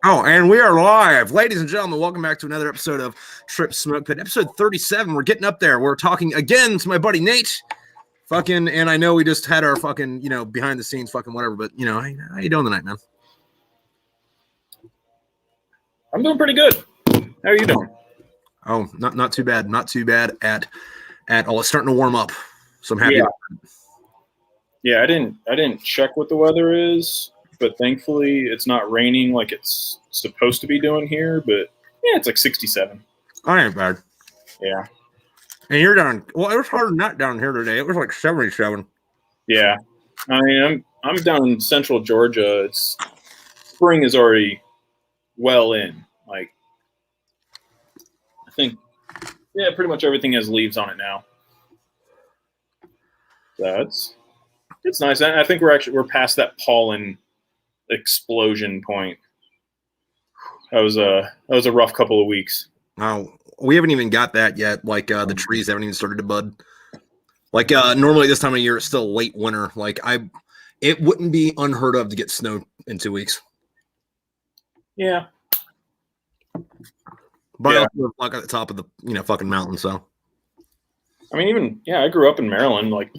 Oh, and we are live. Ladies and gentlemen, welcome back to another episode of Tripp Smokepit, episode 37. We're getting up there. We're talking again to my buddy Nate. And I know we just had our behind the scenes whatever, but, how you doing tonight, man? I'm doing pretty good. How are you doing? Oh, not too bad. Not too bad at all. It's starting to warm up, so I'm happy. Yeah, I didn't check what the weather is, but thankfully it's not raining like it's supposed to be doing here. But yeah, it's like 67. I ain't bad. Yeah. And you're down. Well, it was harder not down here today. It was like 77. Yeah. I mean, I'm down in central Georgia. Spring is already well in. Like, I think, yeah, pretty much everything has leaves on it now. So it's nice. I think we're past that pollen explosion point. That was a rough couple of weeks. Oh, we haven't even got that yet. Like the trees haven't even started to bud. Like normally this time of year it's still late winter. Like it wouldn't be unheard of to get snow in 2 weeks. Yeah. But I live like at the top of the fucking mountain, so. I mean, I grew up in Maryland, like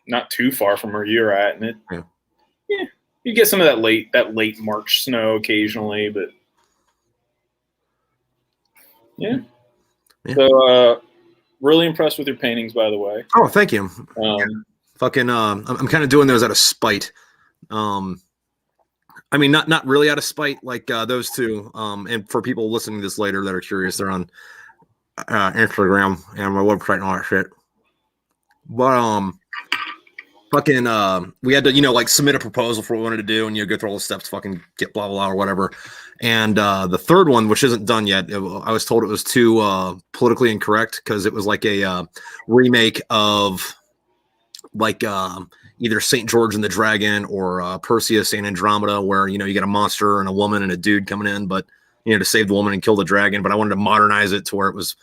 not too far from where you're at, and you get some of that late March snow occasionally, but yeah. So really impressed with your paintings, by the way. Oh, thank you. I'm kind of doing those out of spite. I mean, not really out of spite, like those two. And for people listening to this later that are curious, they're on Instagram and my website and all that shit. But we had to like submit a proposal for what we wanted to do and go through all the steps to fucking get blah blah blah or whatever. And the third one, which isn't done yet, I was told it was too politically incorrect because it was like a remake of like either St. George and the Dragon or Perseus and Andromeda, where you get a monster and a woman and a dude coming in, but to save the woman and kill the dragon. But I wanted to modernize it to where it was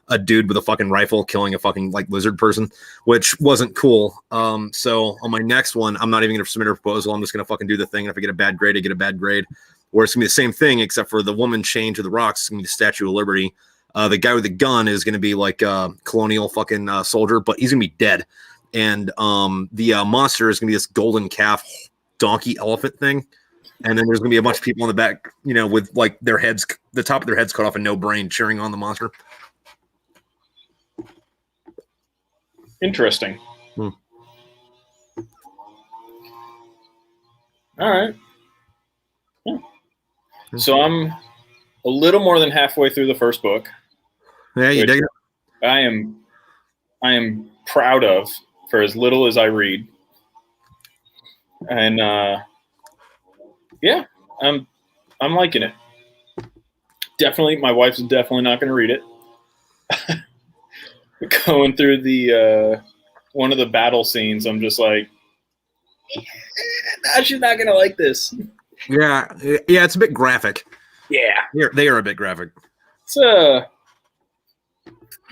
a dude with a fucking rifle killing a fucking like lizard person, which wasn't cool. So on my next one, I'm not even gonna submit a proposal. I'm just gonna fucking do the thing. And if I get a bad grade, I get a bad grade. Where it's gonna be the same thing, except for the woman chained to the rocks is gonna be the Statue of Liberty. The guy with the gun is gonna be like a colonial fucking soldier, but he's gonna be dead. And the monster is gonna be this golden calf donkey elephant thing. And then there's gonna be a bunch of people in the back, with like their heads, the top of their heads cut off and no brain, cheering on the monster. Interesting. All right. Yeah. So I'm a little more than halfway through the first book. Yeah, you dig it? I am proud of for as little as I read. And I'm liking it. Definitely, my wife's definitely not going to read it. Going through the one of the battle scenes, I'm just like, she's not gonna like this. Yeah, it's a bit graphic. Yeah, they are a bit graphic. It's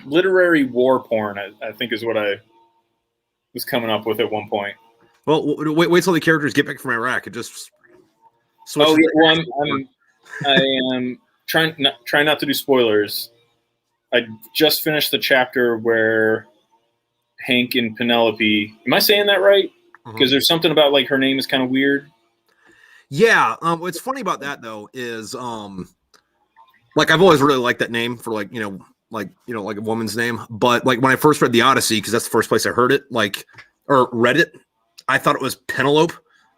literary war porn, I think, is what I was coming up with at one point. Well, wait till the characters get back from Iraq. It just. Oh yeah, well, I am trying not to do spoilers. I just finished the chapter where Hank and Penelope. Am I saying that right? Because there's something about like her name is kind of weird. Yeah. What's funny about that though is like I've always really liked that name for like like a woman's name. But like when I first read the Odyssey, because that's the first place I heard it, or read it, I thought it was Penelope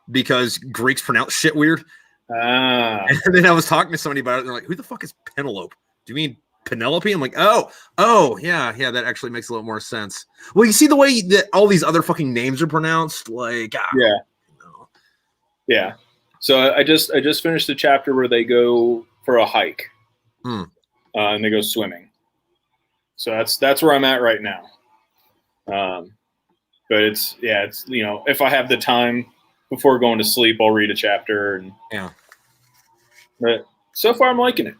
because Greeks pronounce shit weird. And then I was talking to somebody about it, and they're like, "Who the fuck is Penelope? Do you mean Penelope?" I'm like, oh, yeah, that actually makes a little more sense. Well, you see the way that all these other fucking names are pronounced, like yeah. So I just finished the chapter where they go for a hike, and they go swimming. So that's where I'm at right now. But it's if I have the time before going to sleep, I'll read a chapter and But so far, I'm liking it.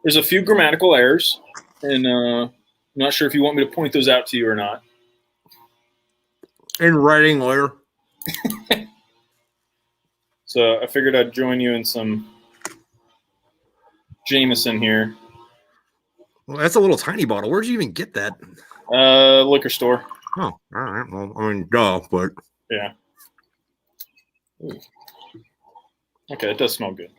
There's a few grammatical errors, and I'm not sure if you want me to point those out to you or not. In writing, lawyer. So I figured I'd join you in some Jameson here. Well, that's a little tiny bottle. Where'd you even get that? Liquor store. Oh, all right. Well, I mean, duh, but yeah. Ooh. Okay, it does smell good.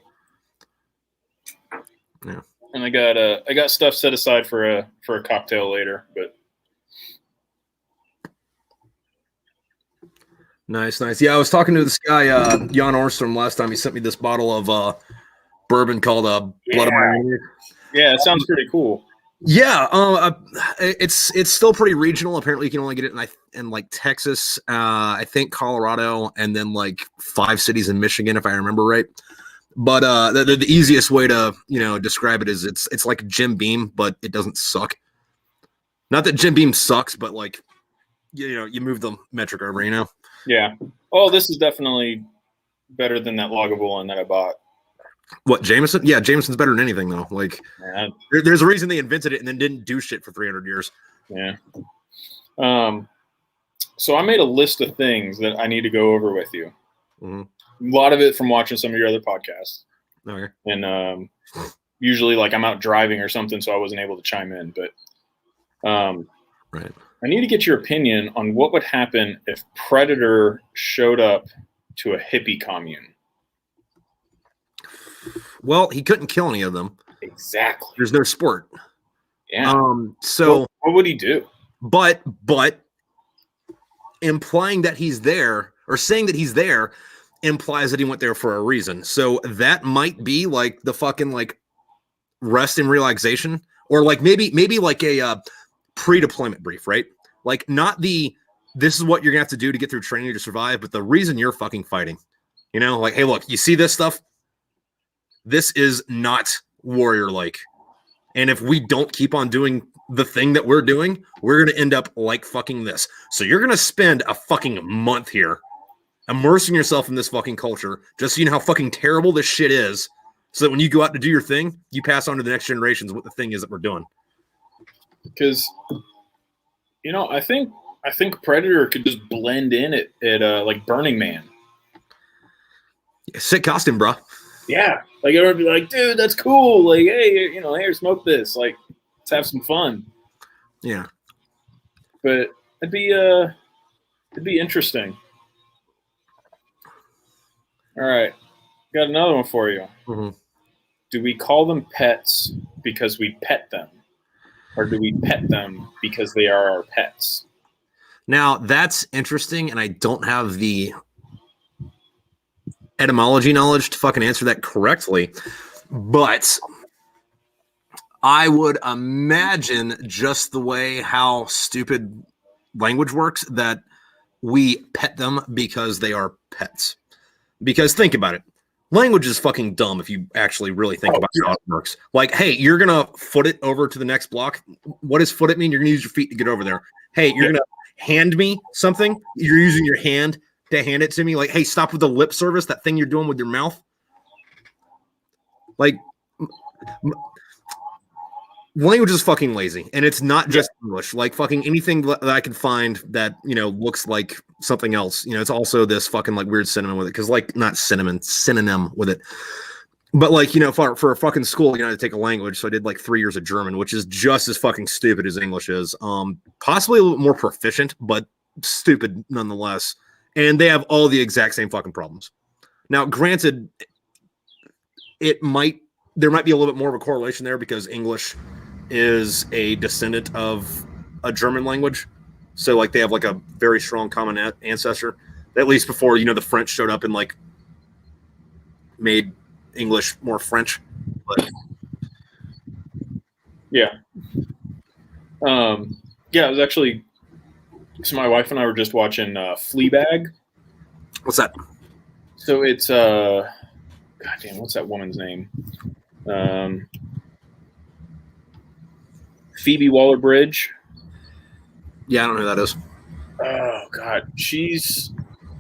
Yeah. And I got stuff set aside for a cocktail later, but nice. Yeah, I was talking to this guy, Jan Orstrom, last time. He sent me this bottle of bourbon called Blood of My Enemies. Yeah, it sounds pretty cool. Yeah, it's still pretty regional. Apparently, you can only get it in like Texas, I think Colorado, and then like 5 cities in Michigan, if I remember right. But the easiest way to describe it is it's like Jim Beam, but it doesn't suck. Not that Jim Beam sucks, but like you move the metric over, Yeah. Oh, this is definitely better than that Lagavulin that I bought. What, Jameson? Yeah, Jameson's better than anything though. Like, there's a reason they invented it and then didn't do shit for 300 years. Yeah. So I made a list of things that I need to go over with you. Mm-hmm. A lot of it from watching some of your other podcasts. Okay. And usually, like, I'm out driving or something, so I wasn't able to chime in. But right. I need to get your opinion on what would happen if Predator showed up to a hippie commune. Well, he couldn't kill any of them. Exactly. There's no sport. Yeah. So what would he do? But implying that he's there or saying that he's there implies that he went there for a reason. So that might be like the fucking like rest and relaxation, or like maybe like a pre-deployment brief, right? Like not the this is what you're gonna have to do to get through training to survive, but the reason you're fucking fighting. Like, hey, look, you see this stuff? This is not warrior-like. And if we don't keep on doing the thing that we're doing, we're going to end up like fucking this. So you're going to spend a fucking month here immersing yourself in this fucking culture just so you know how fucking terrible this shit is, so that when you go out to do your thing, you pass on to the next generations what the thing is that we're doing. Because, I think Predator could just blend in at like Burning Man. Sick costume, bro. Yeah. Like, everyone would be like, dude, that's cool. Like, hey, here, smoke this. Like, let's have some fun. Yeah. But it'd be interesting. All right. Got another one for you. Mm-hmm. Do we call them pets because we pet them? Or do we pet them because they are our pets? Now, that's interesting, and I don't have the etymology knowledge to fucking answer that correctly, but I would imagine, just the way how stupid language works, that we pet them because they are pets. Because think about it. Language is fucking dumb if you actually really think about how it works. Like, hey, you're going to foot it over to the next block. What does foot it mean? You're going to use your feet to get over there. Hey, you're going to hand me something. You're using your hand to hand it to me. Like, hey, stop with the lip service, that thing you're doing with your mouth. Like, language is fucking lazy, and it's not just English. Like, fucking anything that I can find that looks like something else. It's also this fucking like weird synonym with it, because like not synonym with it. But like for a fucking school, I had to take a language, so I did like 3 years of German, which is just as fucking stupid as English is. Possibly a little more proficient, but stupid nonetheless. And they have all the exact same fucking problems. Now, granted, there might be a little bit more of a correlation there because English is a descendant of a German language. So like they have like a very strong common ancestor, at least before, the French showed up and like made English more French. But yeah. It was actually, so my wife and I were just watching Fleabag. What's that? So it's goddamn, what's that woman's name? Phoebe Waller-Bridge. Yeah, I don't know who that is. Oh God,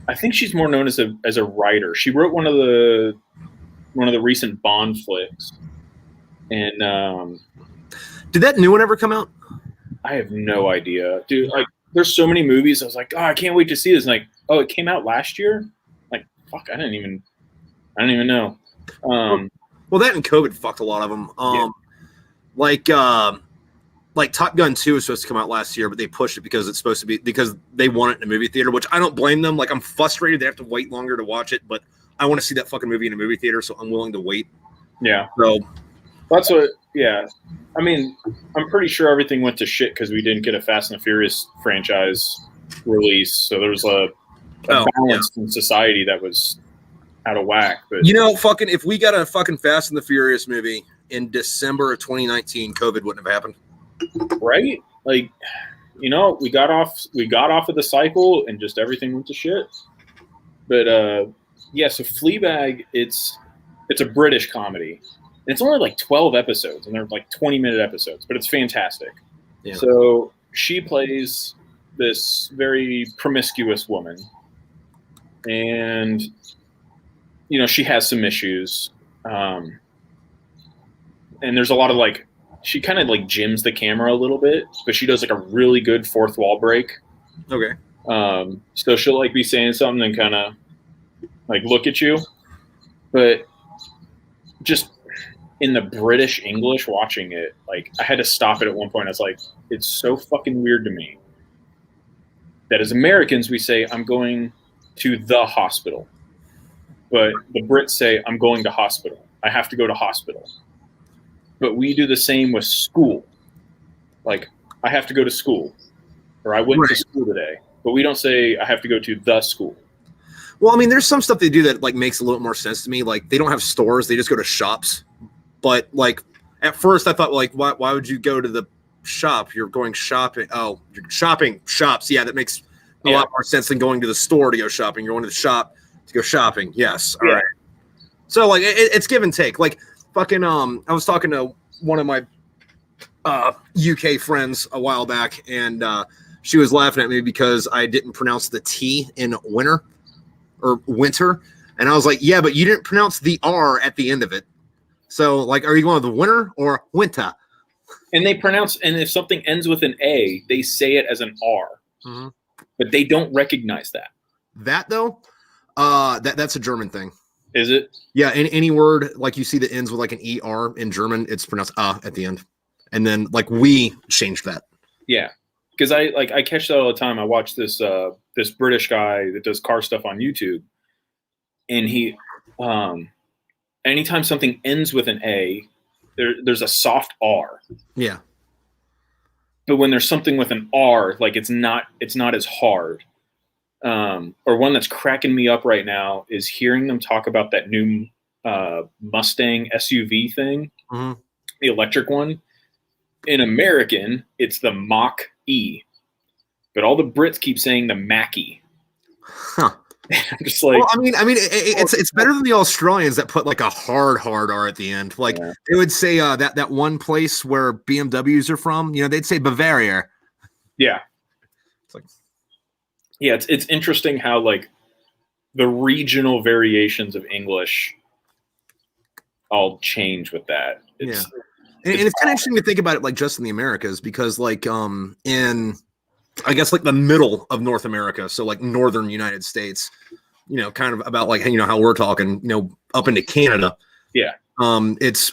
I think she's more known as a writer. She wrote one of the recent Bond flicks. And did that new one ever come out? I have no idea, dude. Like, there's so many movies. I was like, oh, I can't wait to see this. And like, oh, it came out last year. Like, fuck, I didn't even know. Well, that and COVID fucked a lot of them. Like Top Gun 2 was supposed to come out last year, but they pushed it because it's supposed to be because they want it in a movie theater, which I don't blame them. Like, I'm frustrated they have to wait longer to watch it, but I want to see that fucking movie in a movie theater, so I'm willing to wait. Yeah. So that's what. Yeah. I mean, I'm pretty sure everything went to shit because we didn't get a Fast and the Furious franchise release. So there was a balance in society that was out of whack. But fucking if we got a fucking Fast and the Furious movie in December of 2019, COVID wouldn't have happened. Right? Like, we got off of the cycle and just everything went to shit. But so Fleabag, it's a British comedy. And it's only like 12 episodes, and they're like 20-minute episodes, but it's fantastic. Yeah. So she plays this very promiscuous woman, and she has some issues. And there's a lot of like, she kind of like gyms the camera a little bit, but she does like a really good fourth wall break. Okay. So she'll like be saying something and kind of like look at you, but just in the British English watching it, like I had to stop it at one point. I was like, it's so fucking weird to me that as Americans we say I'm going to the hospital, but the Brits say I'm going to hospital. I have to go to hospital. But we do the same with school. Like, I have to go to school, or I went to school today. But we don't say I have to go to the school. Well, I mean, there's some stuff they do that like makes a little more sense to me. Like, they don't have stores; they just go to shops. But like at first, I thought, like, why would you go to the shop? You're going shopping. Oh, you're shopping shops. Yeah, that makes a lot more sense than going to the store to go shopping. You're going to the shop to go shopping. Yes. All right. So like it's give and take. Like fucking I was talking to one of my UK friends a while back, and she was laughing at me because I didn't pronounce the T in winter, and I was like, yeah, but you didn't pronounce the R at the end of it. So, like, are you going with the winter or winter? And they pronounce, and if something ends with an A, they say it as an R, but they don't recognize that. That though, that's a German thing. Is it? Yeah, any word like you see that ends with like an ER in German, it's pronounced at the end, and then like we changed that. Yeah, because I catch that all the time. I watch this this British guy that does car stuff on YouTube, and he anytime something ends with an A, there's a soft R. Yeah. But when there's something with an R, like it's not as hard. Or one that's cracking me up right now is hearing them talk about that new Mustang SUV thing, the electric one. In American, it's the Mach-E. But all the Brits keep saying the Mackie. Huh. I'm just like, well, I mean, it's better than the Australians that put like a hard R at the end. Like they would say that one place where BMWs are from, they'd say Bavaria. Yeah. It's like, yeah, it's interesting how like the regional variations of English all change with that. And it's kind of interesting to think about it like just in the Americas, because like in I guess like the middle of North America, so like northern United States, kind of about like how we're talking, up into Canada. Yeah. It's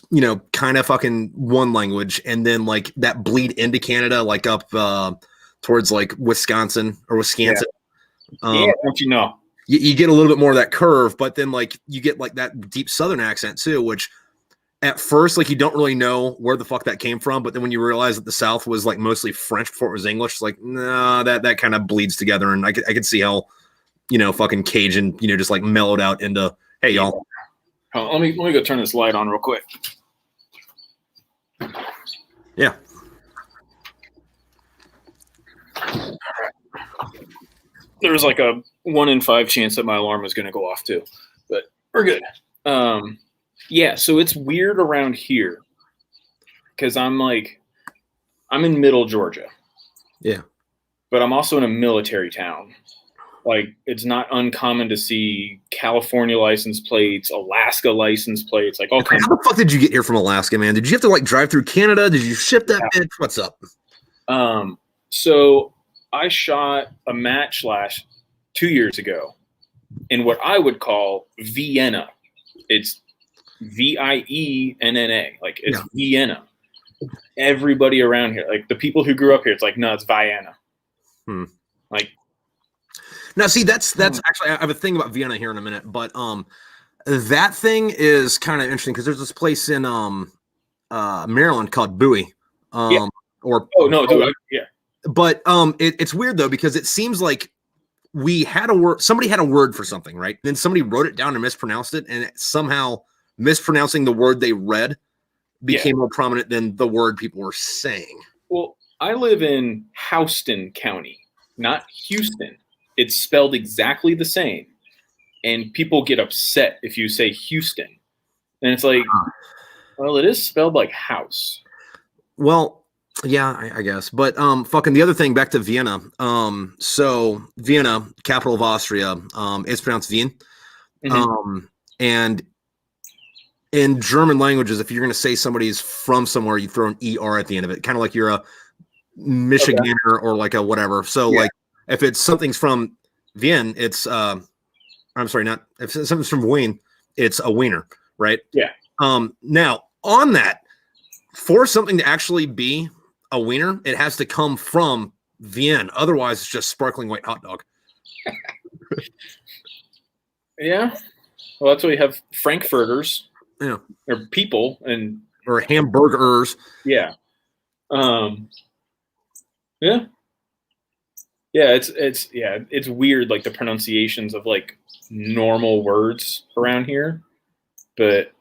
kind of fucking one language, and then like that bleed into Canada, like up towards like Wisconsin. Yeah, don't you know? You get a little bit more of that curve, but then like you get like that deep Southern accent too, which at first, like, you don't really know where the fuck that came from, but then when you realize that the South was like mostly French before it was English, it's like, nah, that kind of bleeds together. And I could see how, fucking Cajun, just like mellowed out into, hey, y'all. Oh, let me go turn this light on real quick. Yeah. There was like a 1 in 5 chance that my alarm was going to go off too, but we're good. Yeah, so it's weird around here because I'm in middle Georgia. Yeah. But I'm also in a military town. Like, it's not uncommon to see California license plates, Alaska license plates, like all kinds. How the fuck did you get here from Alaska, man? Did you have to like drive through Canada? Did you ship that bitch? What's up? So I shot a match 2 years ago in what I would call Vienna. It's Vienna. Like it's Vienna. Everybody around here, like the people who grew up here, it's like, no, it's Vienna. Like, now see, that's actually, I have a thing about Vienna here in a minute, but that thing is kind of interesting because there's this place in Maryland called Bowie. But it's weird though because it seems like we had a word, somebody had a word for something, right? Then somebody wrote it down and mispronounced it, and somehow mispronouncing the word they read became more prominent than the word people were saying. Well, I live in Houston County, not Houston. It's spelled exactly the same, and people get upset if you say Houston. And it's like, well, it is spelled like house. Well, yeah, I guess. But fucking the other thing, back to Vienna. So Vienna, capital of Austria, it's pronounced Wien. And in German languages, if you're going to say somebody's from somewhere, you throw an ER at the end of it, kind of like you're a Michiganer or like a whatever. So like if it's something's from Wien, it's I'm sorry, not if something's from Wien, it's a wiener, right? Yeah. Now on that, for something to actually be a wiener, it has to come from Vienna. Otherwise, it's just sparkling white hot dog. Yeah. Well, that's why you have Frankfurters. Yeah. Or people or hamburgers. Yeah. Yeah. Yeah, it's weird, like the pronunciations of like normal words around here. But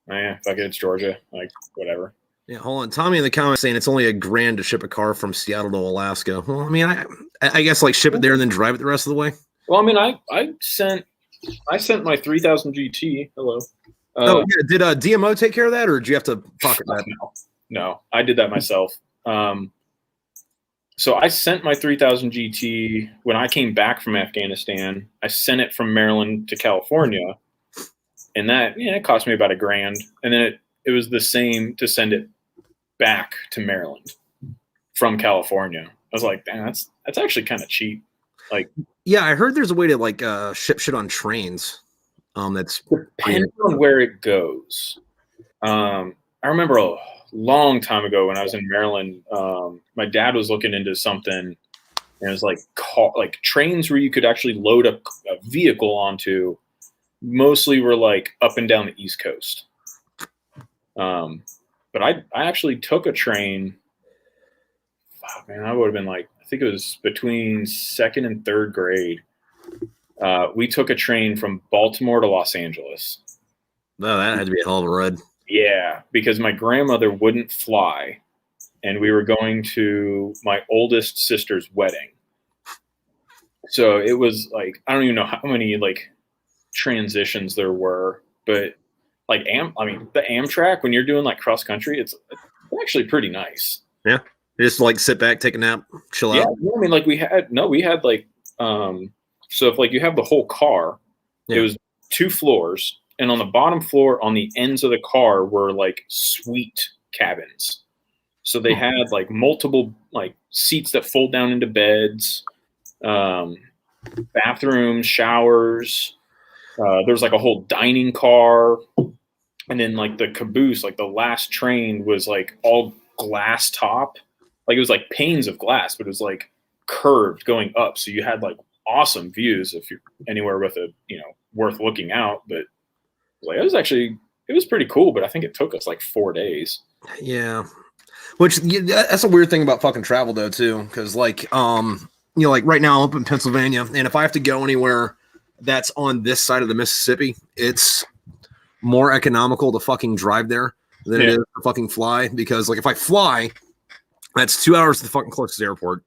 fuck it, it's Georgia. Like, whatever. Yeah, hold on. Tommy in the comments saying it's only $1,000 to ship a car from Seattle to Alaska. Well, I mean, I guess like ship it there and then drive it the rest of the way. Well, I mean, I sent my 3000 GT. Hello. Did DMO take care of that, or did you have to pocket that? No, I did that myself. So I sent my 3000 GT when I came back from Afghanistan. I sent it from Maryland to California, and that it cost me about $1,000. And then it was the same to send it back to Maryland from California. I was like, damn, that's actually kind of cheap. Like, yeah, I heard there's a way to like ship shit on trains. That's depending on where it goes. I remember a long time ago when I was in Maryland, my dad was looking into something, and it was like trains where you could actually load a vehicle onto. Mostly were like up and down the East Coast. But I actually took a train. Fuck, man, I would have been like, I think it was between 2nd and 3rd grade. We took a train from Baltimore to Los Angeles. No, that had to be a hell of a ride. Yeah, because my grandmother wouldn't fly, and we were going to my oldest sister's wedding. So it was like, I don't even know how many like transitions there were, but like the Amtrak, when you're doing like cross country, it's actually pretty nice. Yeah, you just like sit back, take a nap, chill out. Yeah, I mean, like we had like so if like you have the whole car, it was 2 floors, and on the bottom floor on the ends of the car were like suite cabins. So they had like multiple like seats that fold down into beds, bathrooms, showers. There's like a whole dining car, and then like the caboose, like the last train was like all glass top. Like it was like panes of glass, but it was like curved going up. So you had like awesome views if you're anywhere with a, worth looking out. But like it was pretty cool, but I think it took us like 4 days. Yeah. Which that's a weird thing about fucking travel though too. Cause like, like right now I'm up in Pennsylvania, and if I have to go anywhere that's on this side of the Mississippi, it's more economical to fucking drive there than it is to fucking fly. Because like if I fly, that's 2 hours to the fucking closest airport,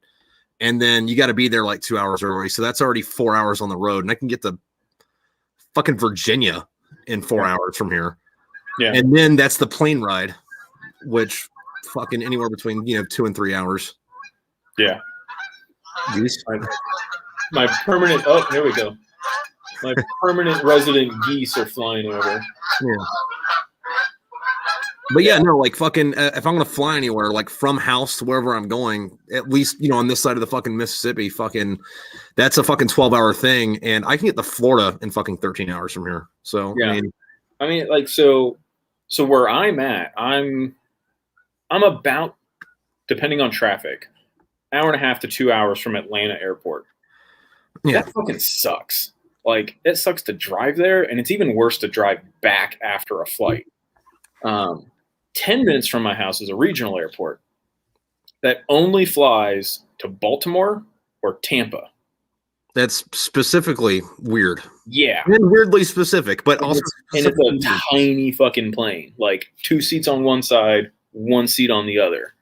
and then you got to be there like 2 hours early. So that's already 4 hours on the road, and I can get to fucking Virginia in 4 hours from here. Yeah, and then that's the plane ride, which fucking anywhere between 2 and 3 hours. Yeah. Geese. My permanent. Oh, here we go. My permanent resident geese are flying over. Yeah. But yeah, no, like fucking, if I'm gonna fly anywhere, like from house to wherever I'm going, at least on this side of the fucking Mississippi, fucking, that's a fucking 12-hour thing, and I can get to Florida in fucking 13 hours from here. So yeah. I mean, I mean, like, so where I'm at, I'm about, depending on traffic, hour and a half to 2 hours from Atlanta airport. Yeah. That fucking sucks. Like, it sucks to drive there, and it's even worse to drive back after a flight. 10 minutes from my house is a regional airport that only flies to Baltimore or Tampa. That's specifically weird. Yeah. And weirdly specific, but also it's a tiny fucking plane. Like 2 seats on one side, 1 seat on the other.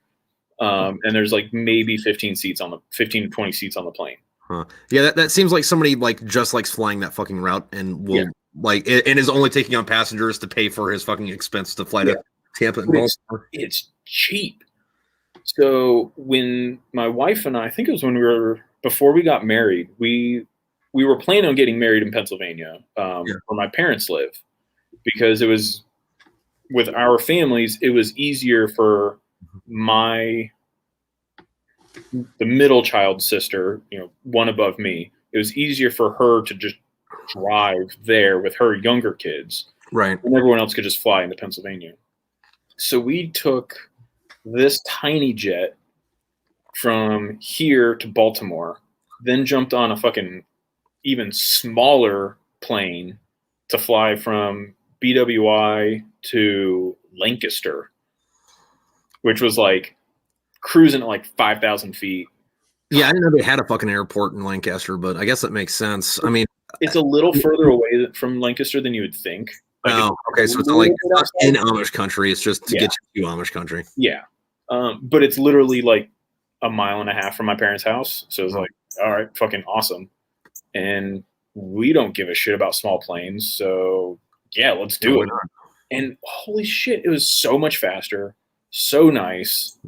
And there's like maybe 15 to 20 seats on the plane. Huh. Yeah, that seems like somebody like just likes flying that fucking route and will and is only taking on passengers to pay for his fucking expense to fly to Tampa and Baltimore. It's cheap. So when my wife and I think it was when before we got married, we were planning on getting married in Pennsylvania, where my parents live, because it was, with our families, it was easier for the middle child sister, one above me. It was easier for her to just drive there with her younger kids. Right. And everyone else could just fly into Pennsylvania. So we took this tiny jet from here to Baltimore, then jumped on a fucking even smaller plane to fly from BWI to Lancaster, which was like cruising at like 5,000 feet. Yeah, I didn't know they had a fucking airport in Lancaster, but I guess that makes sense. I mean, it's a little further away from Lancaster than you would think. Like okay, so it's not in Amish country. It's just to get you to Amish country. Yeah, but it's literally like a mile and a half from my parents' house. So it's like, all right, fucking awesome. And we don't give a shit about small planes, so yeah, let's do it. And holy shit, it was so much faster, so nice.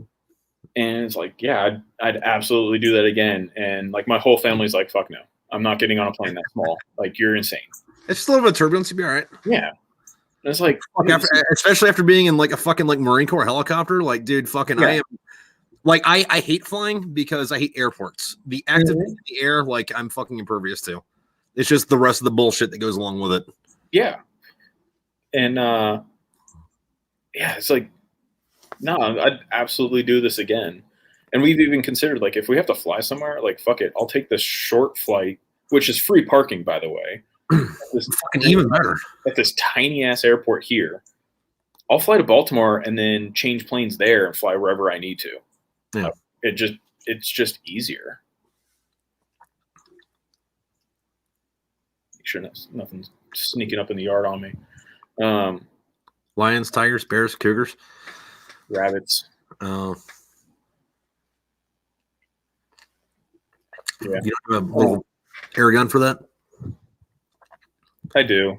And it's like, yeah, I'd absolutely do that again. And like my whole family's like, fuck no, I'm not getting on a plane that small. Like, you're insane. It's just a little bit of turbulence. You'll be all right. Yeah. And it's like, especially after being in like a fucking like Marine Corps helicopter, like, dude, fucking, I am like, I hate flying because I hate airports. The activity in the air, like, I'm fucking impervious to. It's just the rest of the bullshit that goes along with it. Yeah. And it's like, no, I'd absolutely do this again. And we've even considered, like, if we have to fly somewhere, like, fuck it, I'll take this short flight, which is free parking, by the way. Fucking even better. At this tiny ass airport here. I'll fly to Baltimore and then change planes there and fly wherever I need to. Yeah. It's just easier. Make sure nothing's sneaking up in the yard on me. Lions, tigers, bears, cougars, rabbits. Oh. Yeah. You don't have a little air gun for that? I do.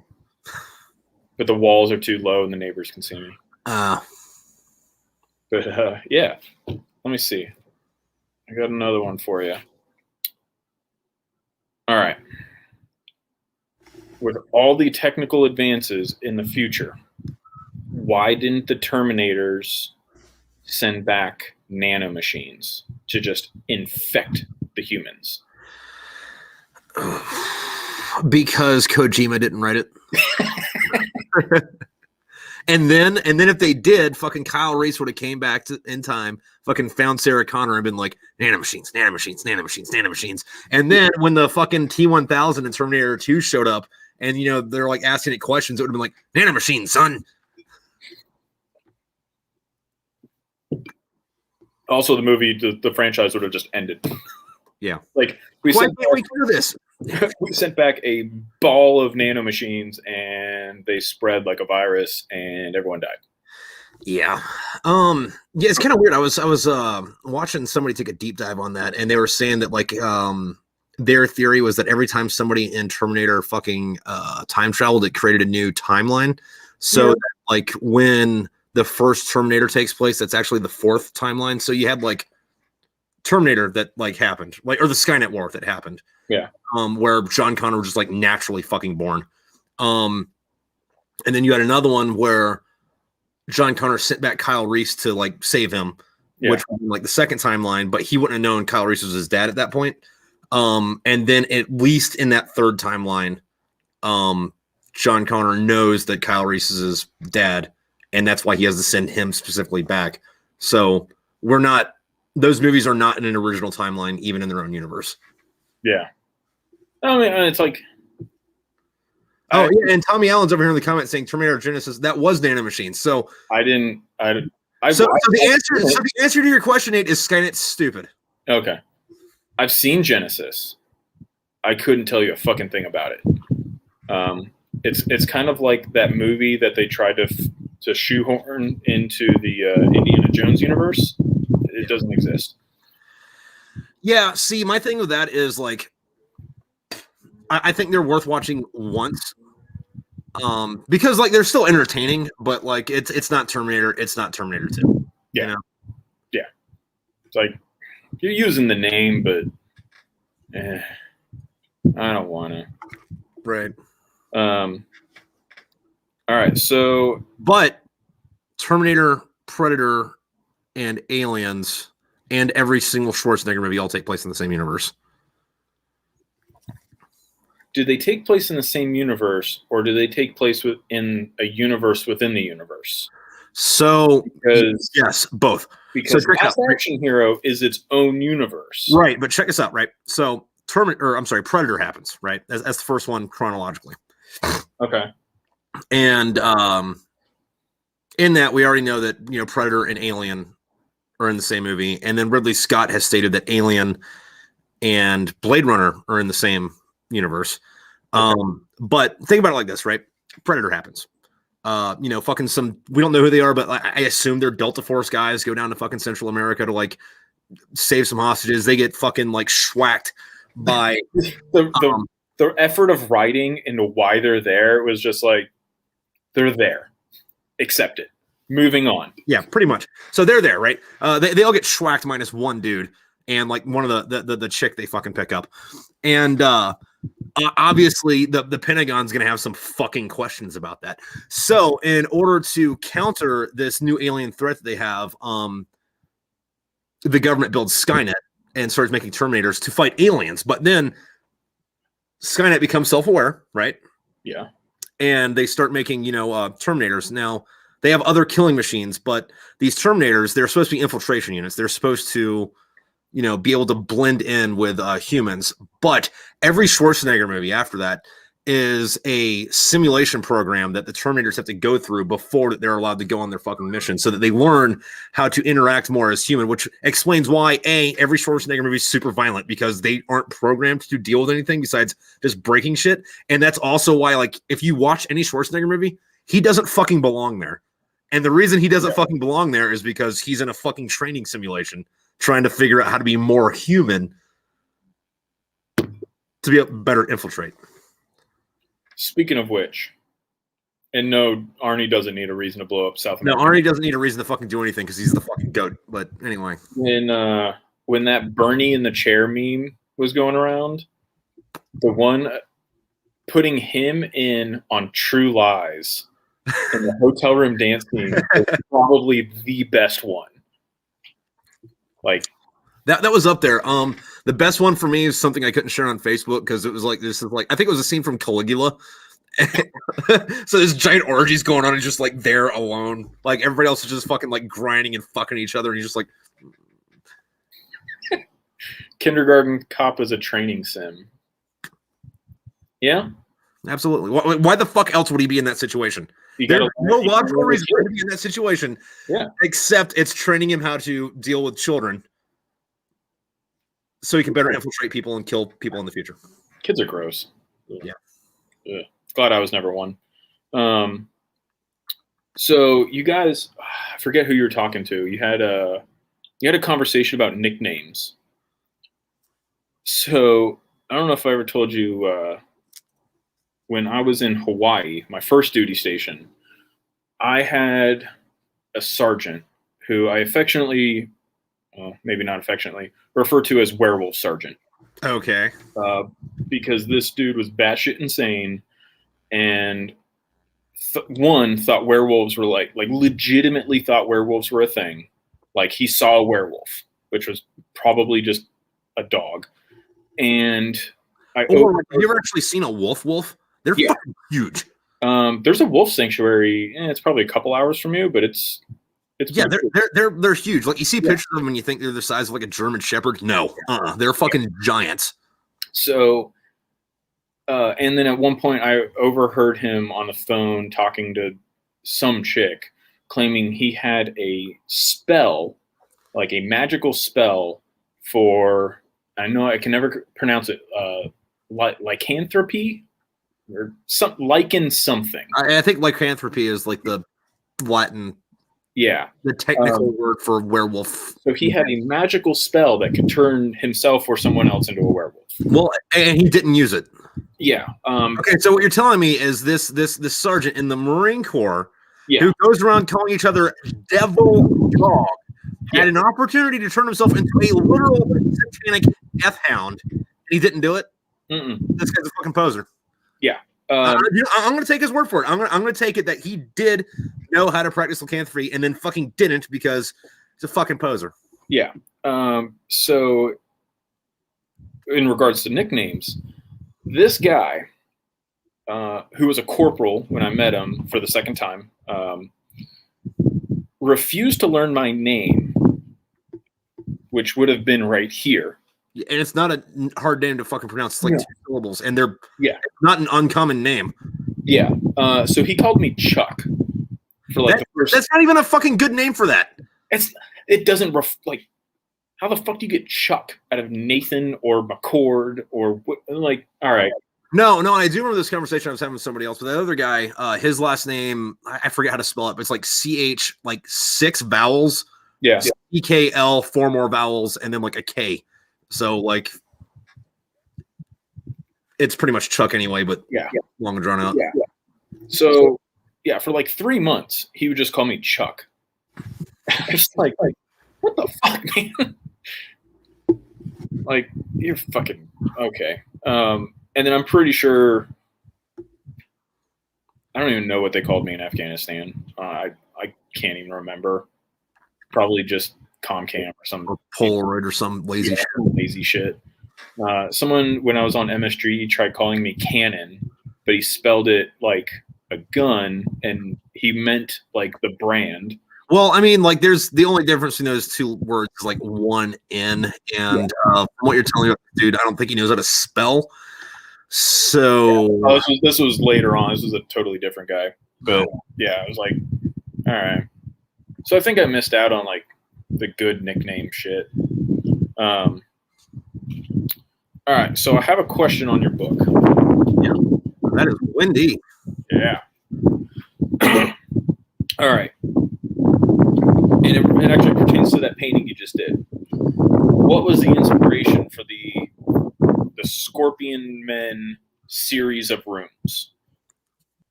But the walls are too low and the neighbors can see me. But yeah. Let me see. I got another one for you. All right. With all the technical advances in the future, why didn't the Terminators send back nanomachines to just infect the humans? Because Kojima didn't write it. and then if they did, fucking Kyle Reese would have came back in time, fucking found Sarah Connor and been like, nanomachines. And then when the fucking T-1000 and Terminator 2 showed up and, they're like asking it questions, it would have been like, nanomachines, son. Also, the movie, the franchise would have just ended. Yeah. Like, we sent back a ball of nanomachines and they spread like a virus and everyone died. Yeah. Yeah, it's kind of weird. I was watching somebody take a deep dive on that, and they were saying that like their theory was that every time somebody in Terminator fucking time traveled, it created a new timeline. So that, like, when the first Terminator takes place, that's actually the fourth timeline. So you had like Terminator that like happened, like, or the Skynet War that happened. Yeah. Where John Connor was just like naturally fucking born. And then you had another one where John Connor sent back Kyle Reese to like save him, which was like the second timeline, but he wouldn't have known Kyle Reese was his dad at that point. And then at least in that third timeline, John Connor knows that Kyle Reese is his dad, and that's why he has to send him specifically back. So those movies are not in an original timeline, even in their own universe. Yeah. I mean, it's like. Oh, yeah, and Tommy Allen's over here in the comments saying Terminator Genesis, that was Nanomachine. So the answer to your question, Nate, is Skynet's stupid. Okay. I've seen Genesis. I couldn't tell you a fucking thing about it. It's kind of like that movie that they tried to shoehorn into the Indiana Jones universe. It doesn't exist. Yeah, see, my thing with that is like, I think they're worth watching once, because like they're still entertaining, but like it's not Terminator. It's not Terminator 2. Yeah, you know? Yeah. It's like you're using the name, but I don't want to. Right. All right. So, but Terminator, Predator, and Aliens, and every single Schwarzenegger movie all take place in the same universe. Do they take place in the same universe, or do they take place within a universe within the universe? So, yes, both. Because Last Action Hero is its own universe. Right, but check this out, right? So, Predator happens, right? As the first one chronologically. Okay. And in that, we already know that, Predator and Alien are in the same movie. And then Ridley Scott has stated that Alien and Blade Runner are in the same universe. But think about it like this, right? Predator happens. Fucking we don't know who they are, but I assume they're Delta Force guys, go down to fucking Central America to like save some hostages. They get fucking like schwacked by the effort of writing into why they're there was just like, they're there. Accept it. Moving on. Yeah, pretty much. So they're there, right? They all get schwacked minus one dude and like one of the chick they fucking pick up. And obviously the Pentagon's going to have some fucking questions about that. So in order to counter this new alien threat that they have, the government builds Skynet and starts making Terminators to fight aliens. But then Skynet becomes self-aware, right? Yeah. And they start making, Terminators. Now, they have other killing machines, but these Terminators, they're supposed to be infiltration units. They're supposed to, be able to blend in with humans. But every Schwarzenegger movie after that is a simulation program that the Terminators have to go through before they're allowed to go on their fucking mission, so that they learn how to interact more as human, which explains why every Schwarzenegger movie is super violent, because they aren't programmed to deal with anything besides just breaking shit. And that's also why, like, if you watch any Schwarzenegger movie, he doesn't fucking belong there. And the reason he doesn't fucking belong there is because he's in a fucking training simulation trying to figure out how to be more human to be able to better infiltrate. Speaking of which, and no, Arnie doesn't need a reason to blow up South America. No, Arnie doesn't need a reason to fucking do anything because he's the fucking goat. But anyway. When that Bernie in the chair meme was going around, the one putting him in on True Lies in the hotel room dance scene is probably the best one. Like that was up there. The best one for me is something I couldn't share on Facebook because it was like, this is like, I think it was a scene from Caligula. So this giant orgies going on and just like there alone, like everybody else is just fucking like grinding and fucking each other, and you're just like, Kindergarten Cop is a training sim. Yeah, absolutely. Why the fuck else would he be in that situation? There's no logical reason for him to be in that situation. Yeah, except it's training him how to deal with children, so he can better infiltrate people and kill people in the future. Kids are gross. Yeah. Ugh. Glad I was never one. So you guys, I forget who you were talking to. You had a conversation about nicknames. So I don't know if I ever told you, when I was in Hawaii, my first duty station, I had a sergeant who I affectionately, maybe not affectionately, refer to as Werewolf Sergeant. Okay. Because this dude was batshit insane, and thought werewolves were like legitimately thought werewolves were a thing. Like he saw a werewolf, which was probably just a dog. And have you ever actually seen a wolf? They're fucking huge. There's a wolf sanctuary. It's probably a couple hours from you, but it's yeah, they're huge. Like you see pictures of them and you think they're the size of like a German Shepherd. No, they're fucking giants. So, and then at one point I overheard him on the phone talking to some chick, claiming he had a spell, like a magical spell for, I know I can never pronounce it, lycanthropy or lichen something. I think lycanthropy is like the Latin, the technical word for werewolf. So he had a magical spell that could turn himself or someone else into a werewolf. Well, and he didn't use it. Yeah. Okay, so what you're telling me is this sergeant in the Marine Corps who goes around calling each other devil dog had an opportunity to turn himself into a literal satanic death hound. He didn't do it. This guy's a fucking poser. Yeah. I'm going to take his word for it. I'm going to take it that he did know how to practice lycanthropy and then fucking didn't because he's a fucking poser. Yeah. So in regards to nicknames, this guy, who was a corporal when I met him for the second time, refused to learn my name, which would have been right here. And it's not a hard name to fucking pronounce. It's like 2 syllables, and they're not an uncommon name. Yeah. So he called me Chuck for like the first. That's not even a fucking good name for that. It doesn't like. How the fuck do you get Chuck out of Nathan or McCord or what? Like, all right. No, I do remember this conversation I was having with somebody else. But the other guy, his last name, I forget how to spell it, but it's like CH, like 6 vowels. Yeah. EKL, 4 more vowels, and then like a K. So like, it's pretty much Chuck anyway, but long and drawn out. Yeah. So for like 3 months, he would just call me Chuck. Just like what the fuck, man? Like, you're fucking okay. And then I'm pretty sure, I don't even know what they called me in Afghanistan. I can't even remember. Probably just Comcam or some Polaroid or some lazy shit. Someone when I was on MSG tried calling me Cannon, but he spelled it like a gun, and he meant like the brand. Well, I mean, like, there's the only difference between those 2 words is like 1 N, and from what you're telling me, dude, I don't think he knows how to spell. So this was later on. This was a totally different guy, but I was like, all right. So I think I missed out on like the good nickname shit. All right, so I have a question on your book. Yeah, that is windy. Yeah. All right. And it actually pertains to that painting you just did. What was the inspiration for the Scorpion Men series of rooms?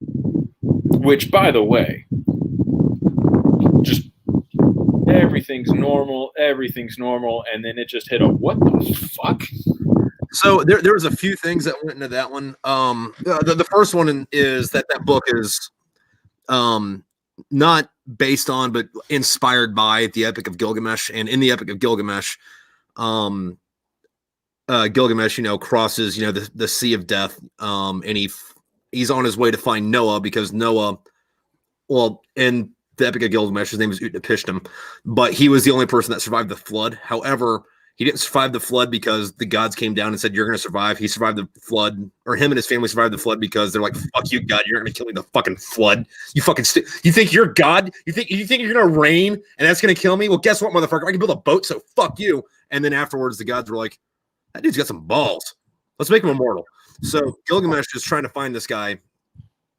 Which, by the way, just everything's normal, and then it just hit a what the fuck? So there was a few things that went into that one. The first one is that book is not based on, but inspired by the Epic of Gilgamesh. And in the Epic of Gilgamesh, Gilgamesh, crosses, the Sea of Death, and he's on his way to find Noah because Noah, well, in the Epic of Gilgamesh, his name is Utnapishtim, but he was the only person that survived the flood. However, he didn't survive the flood because the gods came down and said, you're going to survive. He survived the flood, or him and his family survived the flood because they're like, fuck you, God. You're not going to kill me in the fucking flood. You fucking you think you're God? You think you're going to reign and that's going to kill me? Well, guess what, motherfucker? I can build a boat, so fuck you. And then afterwards, the gods were like, that dude's got some balls. Let's make him immortal. So Gilgamesh is trying to find this guy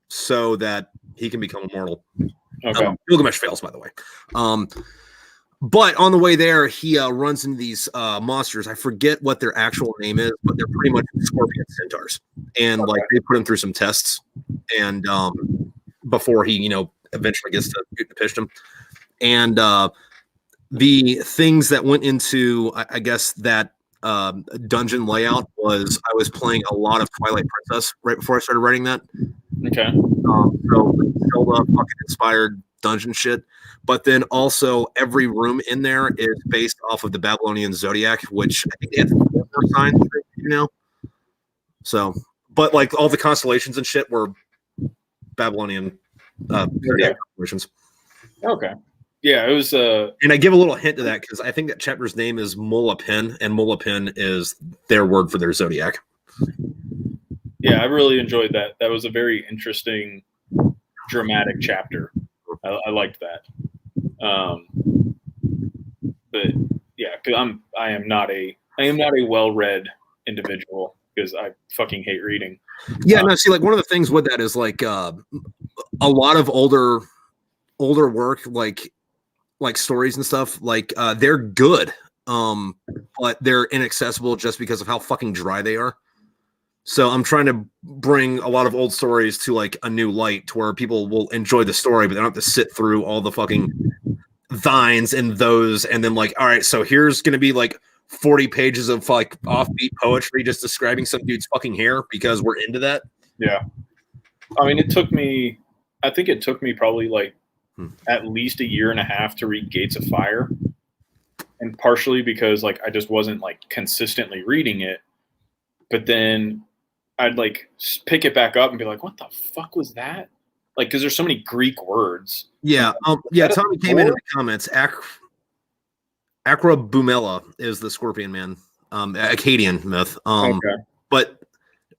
so that he can become immortal. Okay. Gilgamesh fails, by the way. But on the way there, he runs into these monsters. I forget what their actual name is, but they're pretty much scorpion centaurs. And like they put him through some tests, and before he, eventually gets to Utnapishtim. And the things that went into, I guess, that dungeon layout was I was playing a lot of Twilight Princess right before I started writing that. Okay. So Zelda fucking inspired dungeon shit. But then also every room in there is based off of the Babylonian zodiac, which I think they had 4 signs, So, but like all the constellations and shit were Babylonian operations. Okay. Yeah, it was. And I give a little hint to that because I think that chapter's name is Molapin, and Molapin is their word for their zodiac. Yeah, I really enjoyed that. That was a very interesting, dramatic chapter. I liked that. But yeah, because I am not a well-read individual because I fucking hate reading. Yeah, no. See, like one of the things with that is like a lot of older work, like stories and stuff. Like they're good, but they're inaccessible just because of how fucking dry they are. So I'm trying to bring a lot of old stories to like a new light, to where people will enjoy the story, but they don't have to sit through all the fucking thines and those, and then like, all right, so here's gonna be like 40 pages of like offbeat poetry just describing some dude's fucking hair because we're into that. Yeah. I mean, I think it took me probably like at least a year and a half to read Gates of Fire. And partially because like I just wasn't like consistently reading it. But then I'd like pick it back up and be like, what the fuck was that? Like, because there's so many Greek words. Yeah. Yeah. Tommy came in the comments. Acrobumella is the Scorpion Man, Akkadian myth. Okay. But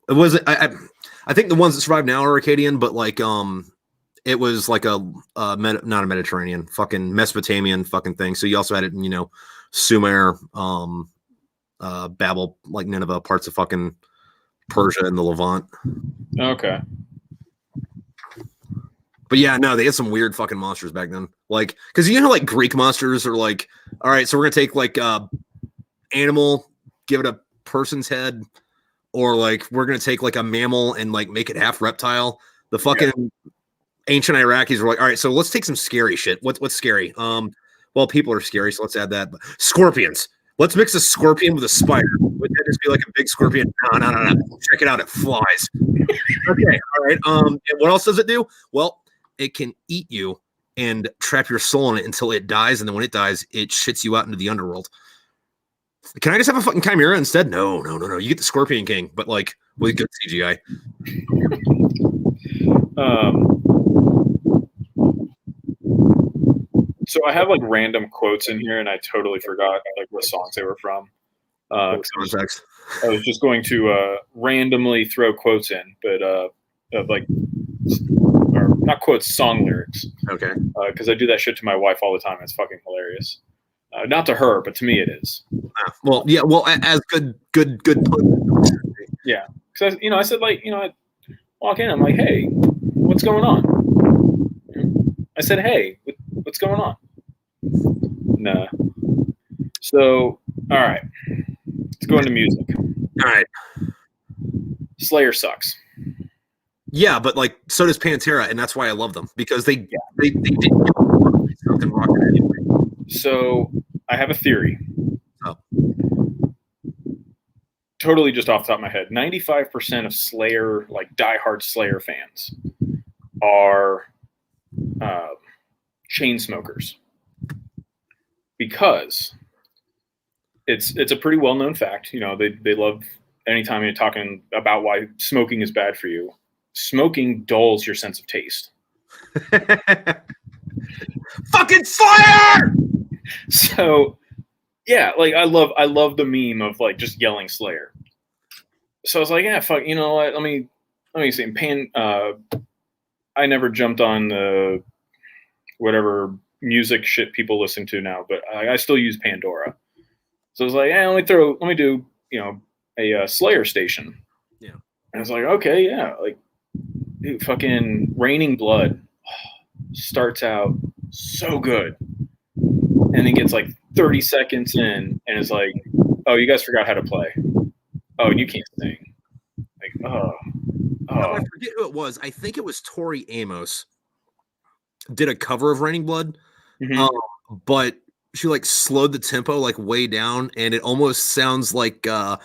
it wasn't. I think the ones that survive now are Akkadian, but like it was like not a Mediterranean, fucking Mesopotamian fucking thing. So you also had it in Sumer, Babel, like Nineveh, parts of fucking Persia and the Levant. Okay. But yeah, no, they had some weird fucking monsters back then. Like, because like Greek monsters are like, all right, so we're gonna take like animal, give it a person's head, or like we're gonna take like a mammal and like make it half reptile. The fucking ancient Iraqis were like, all right, so let's take some scary shit. What's scary? Well, people are scary, so let's add that. Scorpions. Let's mix a scorpion with a spider. Would that just be like a big scorpion? No. Check it out. It flies. Okay. All right. And what else does it do? Well, it can eat you and trap your soul in it until it dies. And then when it dies, it shits you out into the underworld. Can I just have a fucking chimera instead? No. You get the Scorpion King, but like with good CGI. So I have like random quotes in here, and I totally forgot like what songs they were from. I was just going to randomly throw quotes in, but of like, or not quotes, song lyrics. Okay. Because I do that shit to my wife all the time. It's fucking hilarious. Not to her, but to me it is. Well, yeah. Well, as good. Yeah, because I said like I walk in, I'm like, hey, what's going on? I said, hey, what's going on? Nah. So, all right, let's go into music. All right. Slayer sucks. Yeah, but like so does Pantera, and that's why I love them, because they didn't something rocking anyway. So I have a theory. Oh. Totally just off the top of my head. 95% of Slayer, like diehard Slayer fans, are chain smokers, because it's a pretty well-known fact. They love, anytime you're talking about why smoking is bad for you, smoking dulls your sense of taste. Fucking fire! So yeah, like I love the meme of like just yelling Slayer. So I was like, yeah, fuck, you know what? Let me see. I never jumped on the whatever music shit people listen to now, but I still use Pandora. So I was like, yeah, let me do a Slayer station. Yeah. And I was like, okay, yeah, like, dude, fucking Raining Blood starts out so good, and then gets like 30 seconds in, and it's like, oh, you guys forgot how to play. Oh, and you can't sing. Like, oh. I forget who it was. I think it was Tori Amos did a cover of Raining Blood, but she like slowed the tempo like way down, and it almost sounds like the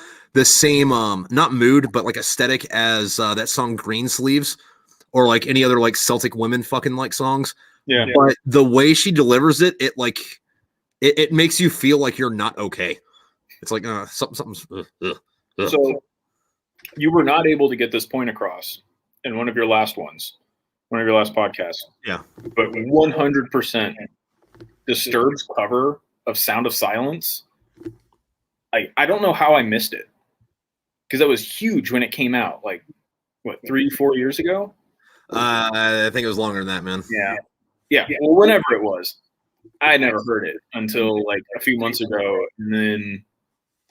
same not mood but like aesthetic as that song Greensleeves, or like any other like Celtic women fucking like songs. Yeah. But the way she delivers it, it makes you feel like you're not okay. It's like something's. So you were not able to get this point across in one of your last ones, one of your last podcasts. Yeah. But 100% Disturbed's cover of Sound of Silence. I don't know how I missed it. Because that was huge when it came out. Like, what, 3-4 years ago? I think it was longer than that, man. Yeah. Well, whenever it was. I never heard it until like a few months ago. And then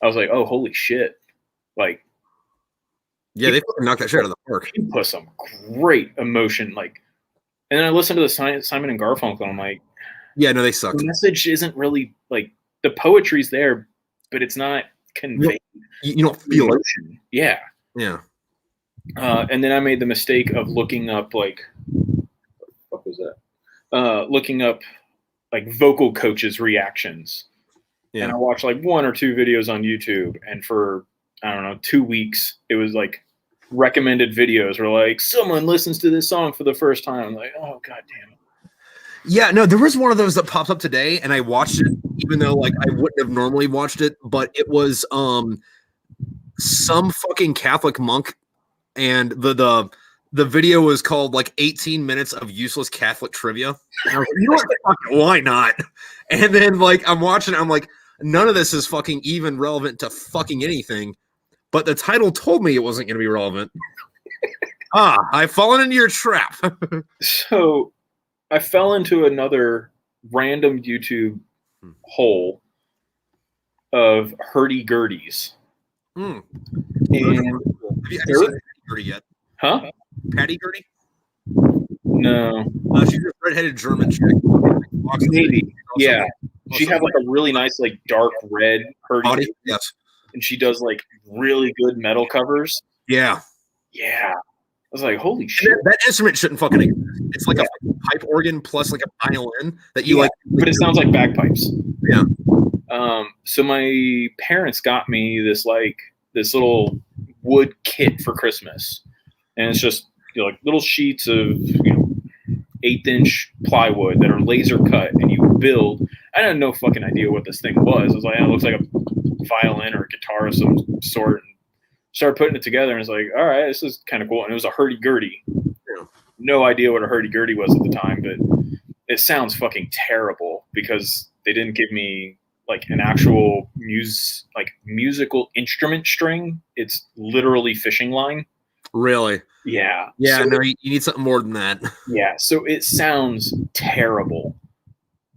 I was like, oh, holy shit. Like, yeah, they fucking knocked that shit out of the park. He put some great emotion. Like, and then I listened to the Simon and Garfunkel, and I'm like, yeah, no, they sucked. The message isn't really like the poetry's there, but it's not conveyed. You don't feel emotion. Yeah. And then I made the mistake of looking up like, what was that? Looking up like vocal coaches' reactions. Yeah. And I watched like 1 or 2 videos on YouTube, and for I don't know 2 weeks, it was like recommended videos were like someone listens to this song for the first time. I'm like, oh god damn it. Yeah, no, there was one of those that popped up today, and I watched it, even though like I wouldn't have normally watched it, but it was some fucking Catholic monk, and the video was called like 18 minutes of useless Catholic trivia. And I was like, you know what? Why not? And then like I'm watching, I'm like, none of this is fucking even relevant to fucking anything. But the title told me it wasn't going to be relevant. I've fallen into your trap. So I fell into another random YouTube hole of hurdy-gurdies. And have you seen Patty Gurdy yet? Huh? Patty Gurdy? No. She's a redheaded German chick. Maybe. Yeah. She had like a really nice, like dark red hurdy. Yes. And she does like really good metal covers. Yeah. I was like, holy shit. That instrument shouldn't fucking exist. It's like a pipe organ plus like a violin that you like. But it sounds like bagpipes. Yeah. So my parents got me this little wood kit for Christmas. And it's just like little sheets of 1/8-inch plywood that are laser cut, and you build. I had no fucking idea what this thing was. I was like, it looks like a violin or a guitar of some sort. And started putting it together, and it's like, all right, this is kind of cool. And it was a hurdy-gurdy. No idea what a hurdy-gurdy was at the time, but it sounds fucking terrible because they didn't give me like an actual musical instrument string. It's literally fishing line. Really? Yeah. Yeah, so, no, you need something more than that. Yeah, so it sounds terrible,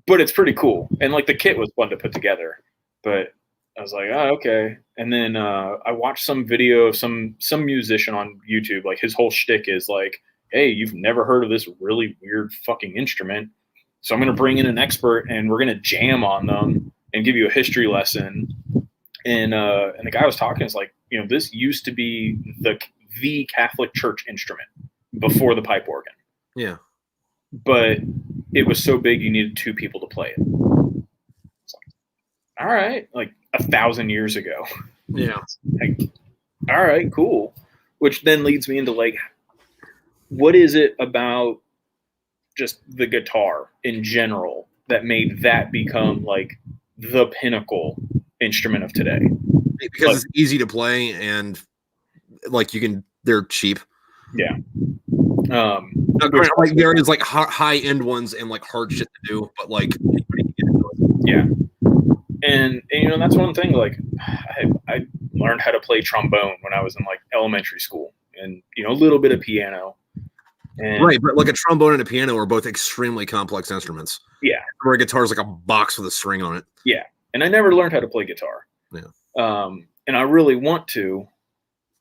but it's pretty cool. And like the kit was fun to put together, but I was like, oh, okay. And then I watched some video of some musician on YouTube. Like his whole shtick is like, hey, you've never heard of this really weird fucking instrument. So I'm going to bring in an expert and we're going to jam on them and give you a history lesson. And the guy was talking, it's like, this used to be the Catholic Church instrument before the pipe organ. Yeah. But it was so big you needed 2 people to play it. All right, like 1,000 years ago. Yeah. Like, all right, cool. Which then leads me into like, what is it about just the guitar in general that made that become like the pinnacle instrument of today? Because it's easy to play and like they're cheap. Yeah. Like there is like high end ones and like hard shit to do, but like yeah. And that's one thing. Like I learned how to play trombone when I was in like elementary school, and a little bit of piano. And, right, but like a trombone and a piano are both extremely complex instruments. Yeah. Where a guitar is like a box with a string on it. Yeah, and I never learned how to play guitar. Yeah. And I really want to,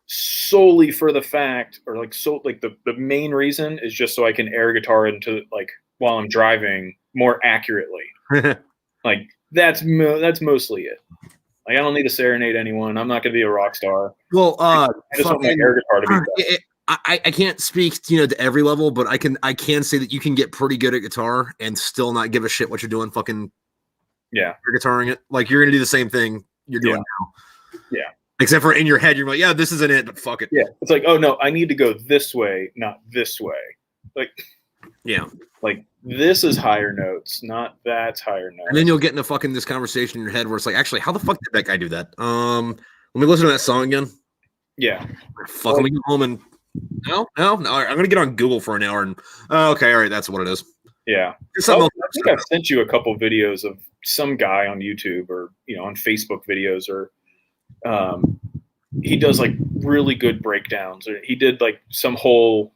solely for the fact, or like the main reason is just so I can air guitar into like while I'm driving more accurately. Like that's mostly it. Like I don't need to serenade anyone. I'm not going to be a rock star. Well, I just want my air guitar to be. I can't speak to every level, but I can say that you can get pretty good at guitar and still not give a shit what you're doing. Fucking yeah, you're guitaring it. Like you're gonna do the same thing you're doing now. Yeah. Except for in your head, you're like, yeah, this isn't it, but fuck it. Yeah. It's like, oh no, I need to go this way, not this way. Like, yeah. Like this is higher notes, not that's higher notes. And then you'll get into fucking this conversation in your head where it's like, actually, how the fuck did that guy do that? Let me listen to that song again. Yeah. Fuck, let me go home and No. I'm gonna get on Google for an hour and okay, all right, that's what it is. Yeah. I think I've sent you a couple videos of some guy on YouTube or on Facebook videos, or he does like really good breakdowns. Or he did like some whole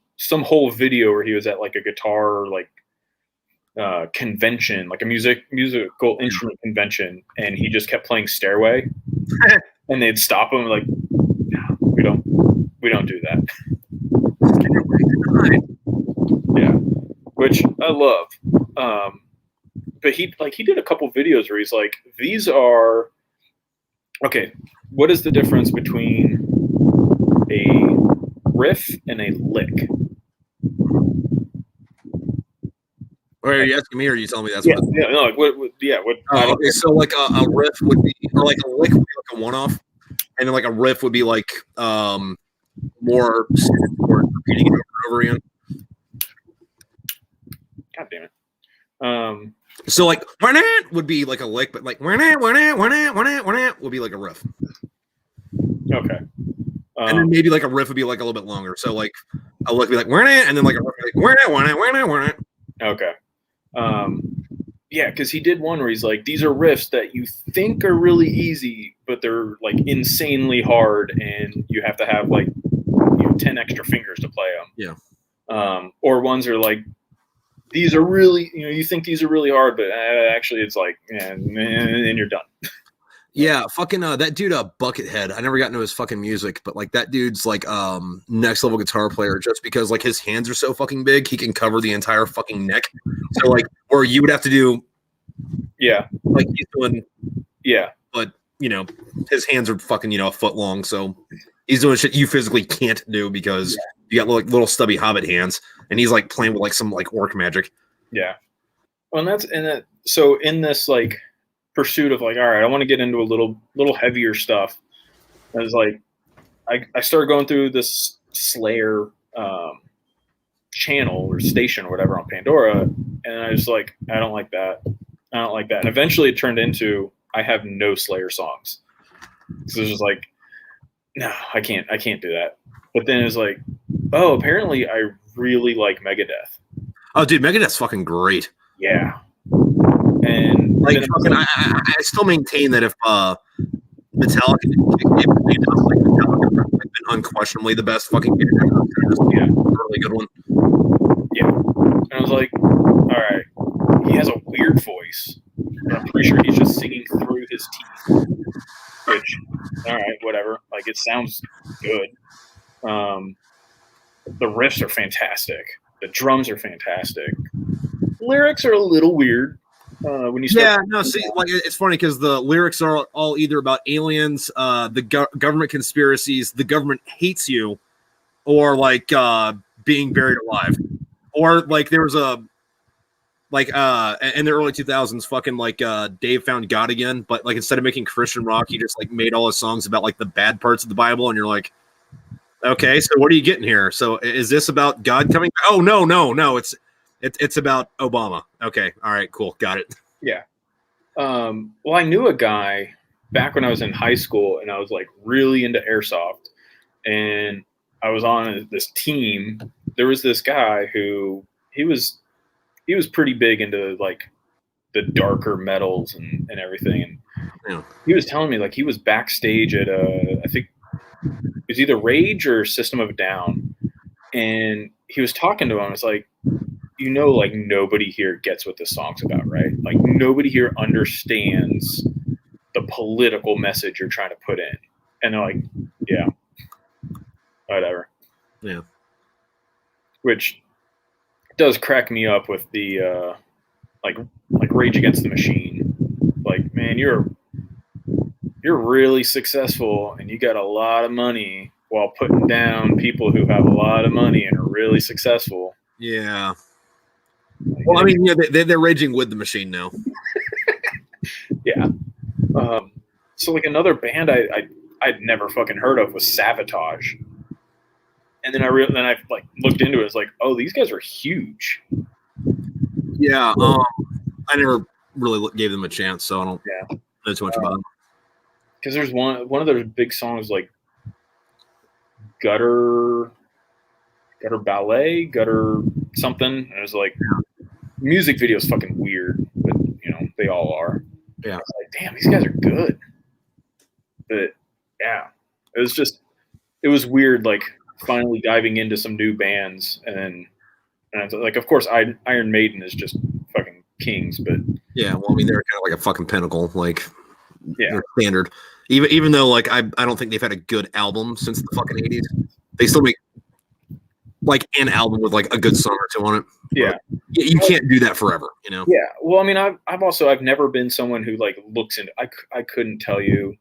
video where he was at like a guitar like convention, like a musical instrument convention, and he just kept playing Stairway, and they'd stop him like, no, we don't do that. Yeah, which I love. But he did a couple videos where he's like, these are okay. What is the difference between a riff and a lick? Or are you asking me, or are you telling me that's what? Okay, so like a riff would be, or like a lick would be like a one-off, and then like a riff would be like more repeating it over and over again. God damn it. So like would be like a lick, but like would be like a riff. Okay. And then maybe like a riff would be like a little bit longer. So like a lick would be like and then like a riff would be like okay. Yeah, because he did one where he's like, these are riffs that you think are really easy, but they're like insanely hard, and you have to have like 10 extra fingers to play them. Yeah. Or ones are like, these are really, you think these are really hard, but actually it's like, and you're done. Yeah, fucking that dude, Buckethead. I never got into his fucking music, but like that dude's like next level guitar player, just because like his hands are so fucking big, he can cover the entire fucking neck. So like, where you would have to do, like he's doing, but his hands are fucking a foot long, so he's doing shit you physically can't do because you got like little stubby hobbit hands, and he's like playing with like some like orc magic. Yeah, well, so in this like pursuit of like, all right, I want to get into a little heavier stuff. I was like, I started going through this Slayer channel or station or whatever on Pandora, and I was like, I don't like that. And eventually it turned into, I have no Slayer songs. So it was just like, no, I can't do that. But then it was like, oh, apparently I really like Megadeth. Oh, dude, Megadeth's fucking great. Yeah. And like fucking, I still maintain that if Metallica have been unquestionably the best fucking band, a really good one. Yeah. And I was like, all right, he has a weird voice, but I'm pretty sure he's just singing through his teeth. Which, all right, whatever. Like, it sounds good. The riffs are fantastic. The drums are fantastic. Lyrics are a little weird. When you start like it's funny because the lyrics are all either about aliens, the government conspiracies, the government hates you, or like being buried alive, or like there was a like in the early 2000s, fucking like Dave Found God Again, but like instead of making Christian rock, he just like made all his songs about like the bad parts of the Bible, and you're like, okay, so what are you getting here? So is this about God coming? Oh no, it's about Obama. Okay. All right, cool. Got it. Yeah. Well, I knew a guy back when I was in high school, and I was like really into airsoft, and I was on this team. There was this guy who he was pretty big into like the darker metals and everything. And he was telling me like he was backstage at I think it was either Rage or System of a Down, and he was talking to him. It's like, like nobody here gets what this song's about, right? Like nobody here understands the political message you're trying to put in. And they're like, yeah, whatever. Yeah. Which does crack me up with the like Rage Against the Machine. Like, man, you're really successful and you got a lot of money while putting down people who have a lot of money and are really successful. Yeah. Well, I mean, they're raging with the machine now. Yeah. So like another band I'd never fucking heard of was Savatage, and then I like looked into it. It's like, oh, these guys are huge. Yeah. I never really gave them a chance, so I don't know too much about them. Because there's one of their big songs like Gutter gutter ballet, gutter something. And it was like, music videos fucking weird, but they all are. Yeah. Like, damn, these guys are good. But yeah, it was weird, like finally diving into some new bands, and like, of course, Iron Maiden is just fucking kings, but yeah, well, I mean, they're kind of like a fucking pinnacle, like standard. Even though, like, I don't think they've had a good album since the fucking 80s. They still make like an album with like a good song or two on it. Yeah, you can't do that forever, Yeah, well, I mean, I've never been someone who like looks into. I couldn't tell you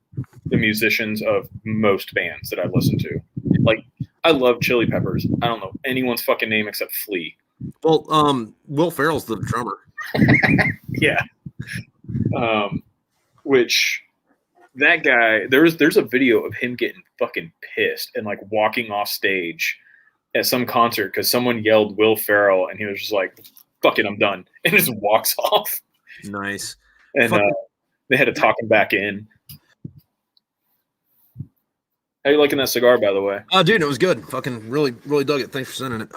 the musicians of most bands that I listen to. Like, I love Chili Peppers. I don't know anyone's fucking name except Flea. Well, Will Ferrell's the drummer. Yeah. Which that guy, there's a video of him getting fucking pissed and like walking off stage at some concert because someone yelled Will Ferrell, and he was just like, "Fuck it, I'm done," and just walks off. Nice. And they had to talk him back in. How you liking that cigar, by the way? Dude, it was good. Fucking really, really dug it. Thanks for sending it.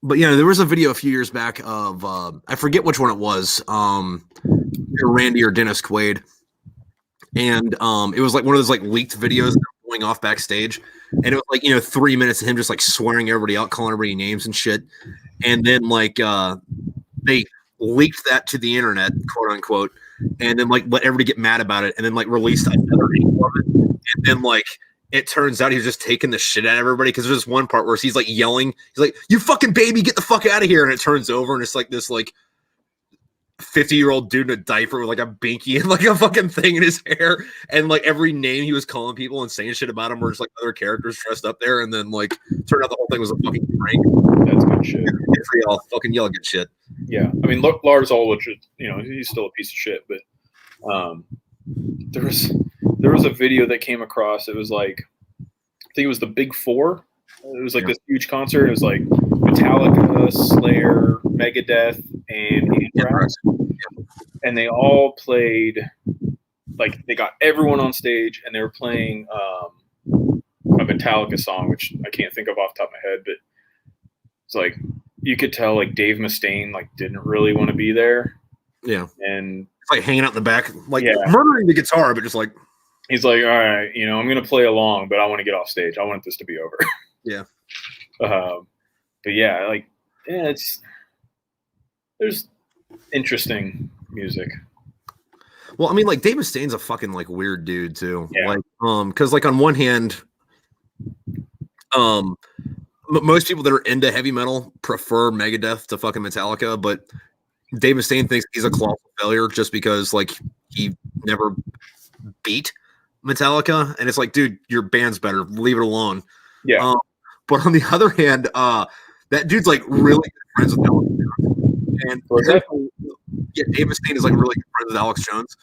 But there was a video a few years back of I forget which one it was. Randy or Dennis Quaid, and it was like one of those like leaked videos going off backstage, and it was like 3 minutes of him just like swearing everybody out, calling everybody names and shit, and then like they leaked that to the internet, quote unquote, and then like let everybody get mad about it, and then like released another angle of it, and then like it turns out he was just taking the shit out of everybody because there's this one part where he's like yelling, he's like, "You fucking baby, get the fuck out of here!" And it turns over and it's like this like 50-year-old dude in a diaper with like a binky and like a fucking thing in his hair, and like every name he was calling people and saying shit about him were just like other characters dressed up there, and then like turned out the whole thing was a fucking prank. That's good shit. Good for y'all, fucking yell good shit. Yeah, I mean, Lars Ulrich, he's still a piece of shit, but there was a video that came across. It was like, I think it was the Big Four. It was like this huge concert. It was like Metallica, Slayer, Megadeth, and Anthrax. And they all played, like, they got everyone on stage, and they were playing a Metallica song, which I can't think of off the top of my head, but it's like, you could tell like Dave Mustaine like didn't really want to be there. Yeah. And it's like hanging out in the back, like murdering the guitar, but just like, he's like, all right, I'm going to play along, but I want to get off stage. I want this to be over. Yeah. But yeah, like, there's interesting music. Well, I mean, like, Dave Mustaine's a fucking like weird dude too. Yeah. Like, because like on one hand, most people that are into heavy metal prefer Megadeth to fucking Metallica, but Dave Mustaine thinks he's a colossal failure just because like he never beat Metallica, and it's like, dude, your band's better. Leave it alone. Yeah. But on the other hand, that dude's like really good friends with Alex Jones, and Dave Mustaine is like really good friends with Alex Jones.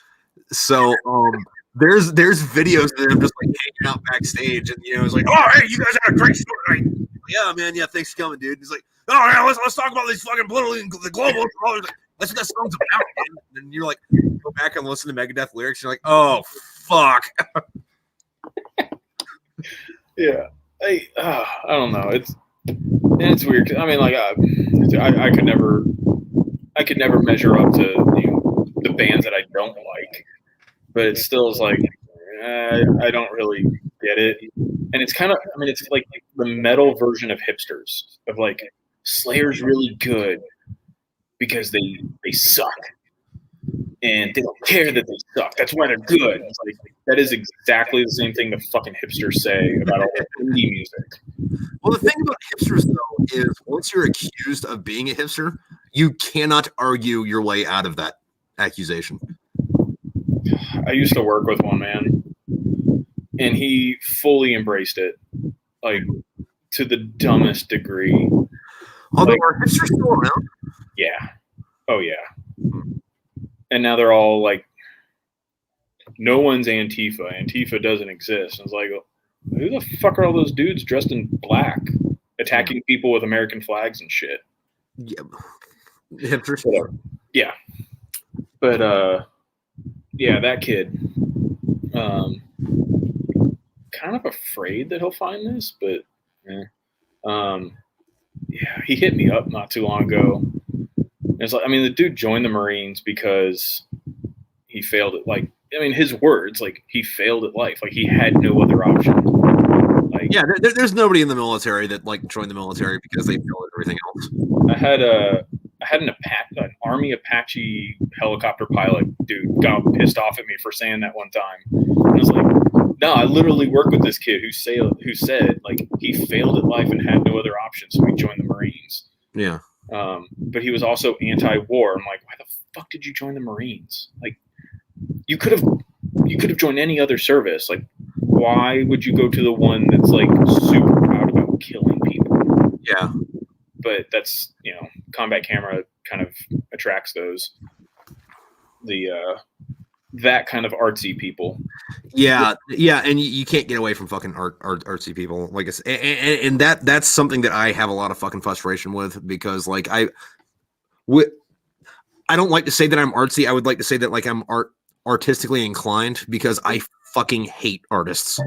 So there's videos of them just like hanging out backstage, and it's like, oh hey, you guys had a great story. Like, yeah, man, yeah, thanks for coming, dude. He's like, oh yeah, let's talk about these fucking political the global. That's what that song's about, man. And you're like, go back and listen to Megadeth lyrics. You're like, oh fuck. Yeah. I don't know. It's weird. I mean, like, I could never measure up to the bands that I don't like, but it still is like, I don't really get it. And it's kind of, I mean, it's like the metal version of hipsters, of like, Slayer's really good because they suck, and they don't care that they suck. That's why they're good. It's like, that is exactly the same thing the fucking hipsters say about all the indie music. Well, the thing about hipsters, though, is once you're accused of being a hipster, you cannot argue your way out of that accusation. I used to work with one man, and he fully embraced it, like, to the dumbest degree. Although, like, are hipsters still around? Yeah. Oh, yeah. And now they're all like, no one's Antifa. Antifa doesn't exist. And it's like, who the fuck are all those dudes dressed in black, attacking people with American flags and shit? Yeah. Hipsters. Yeah. But, yeah, that kid, kind of afraid that he'll find this, but Yeah, he hit me up not too long ago. It's like, I mean, the dude joined the Marines because he failed at, like, I mean, his words, like, he failed at life. Like, he had no other option. Like, yeah, there's nobody in the military that like joined the military because they failed at everything else. I had an Army Apache helicopter pilot dude got pissed off at me for saying that one time. And I was like, no, I literally worked with this kid who said like he failed at life and had no other option, so he joined the Marines. Yeah. But he was also anti-war. I'm like, why the fuck did you join the Marines? Like, you could have joined any other service. Like, why would you go to the one that's like super proud about killing people? Yeah. But that's, combat camera kind of attracts that kind of artsy people. Yeah, and you can't get away from fucking artsy people. Like it's and that's something that I have a lot of fucking frustration with, because like I don't like to say that I'm artsy. I would like to say that like I'm artistically inclined, because I fucking hate artists.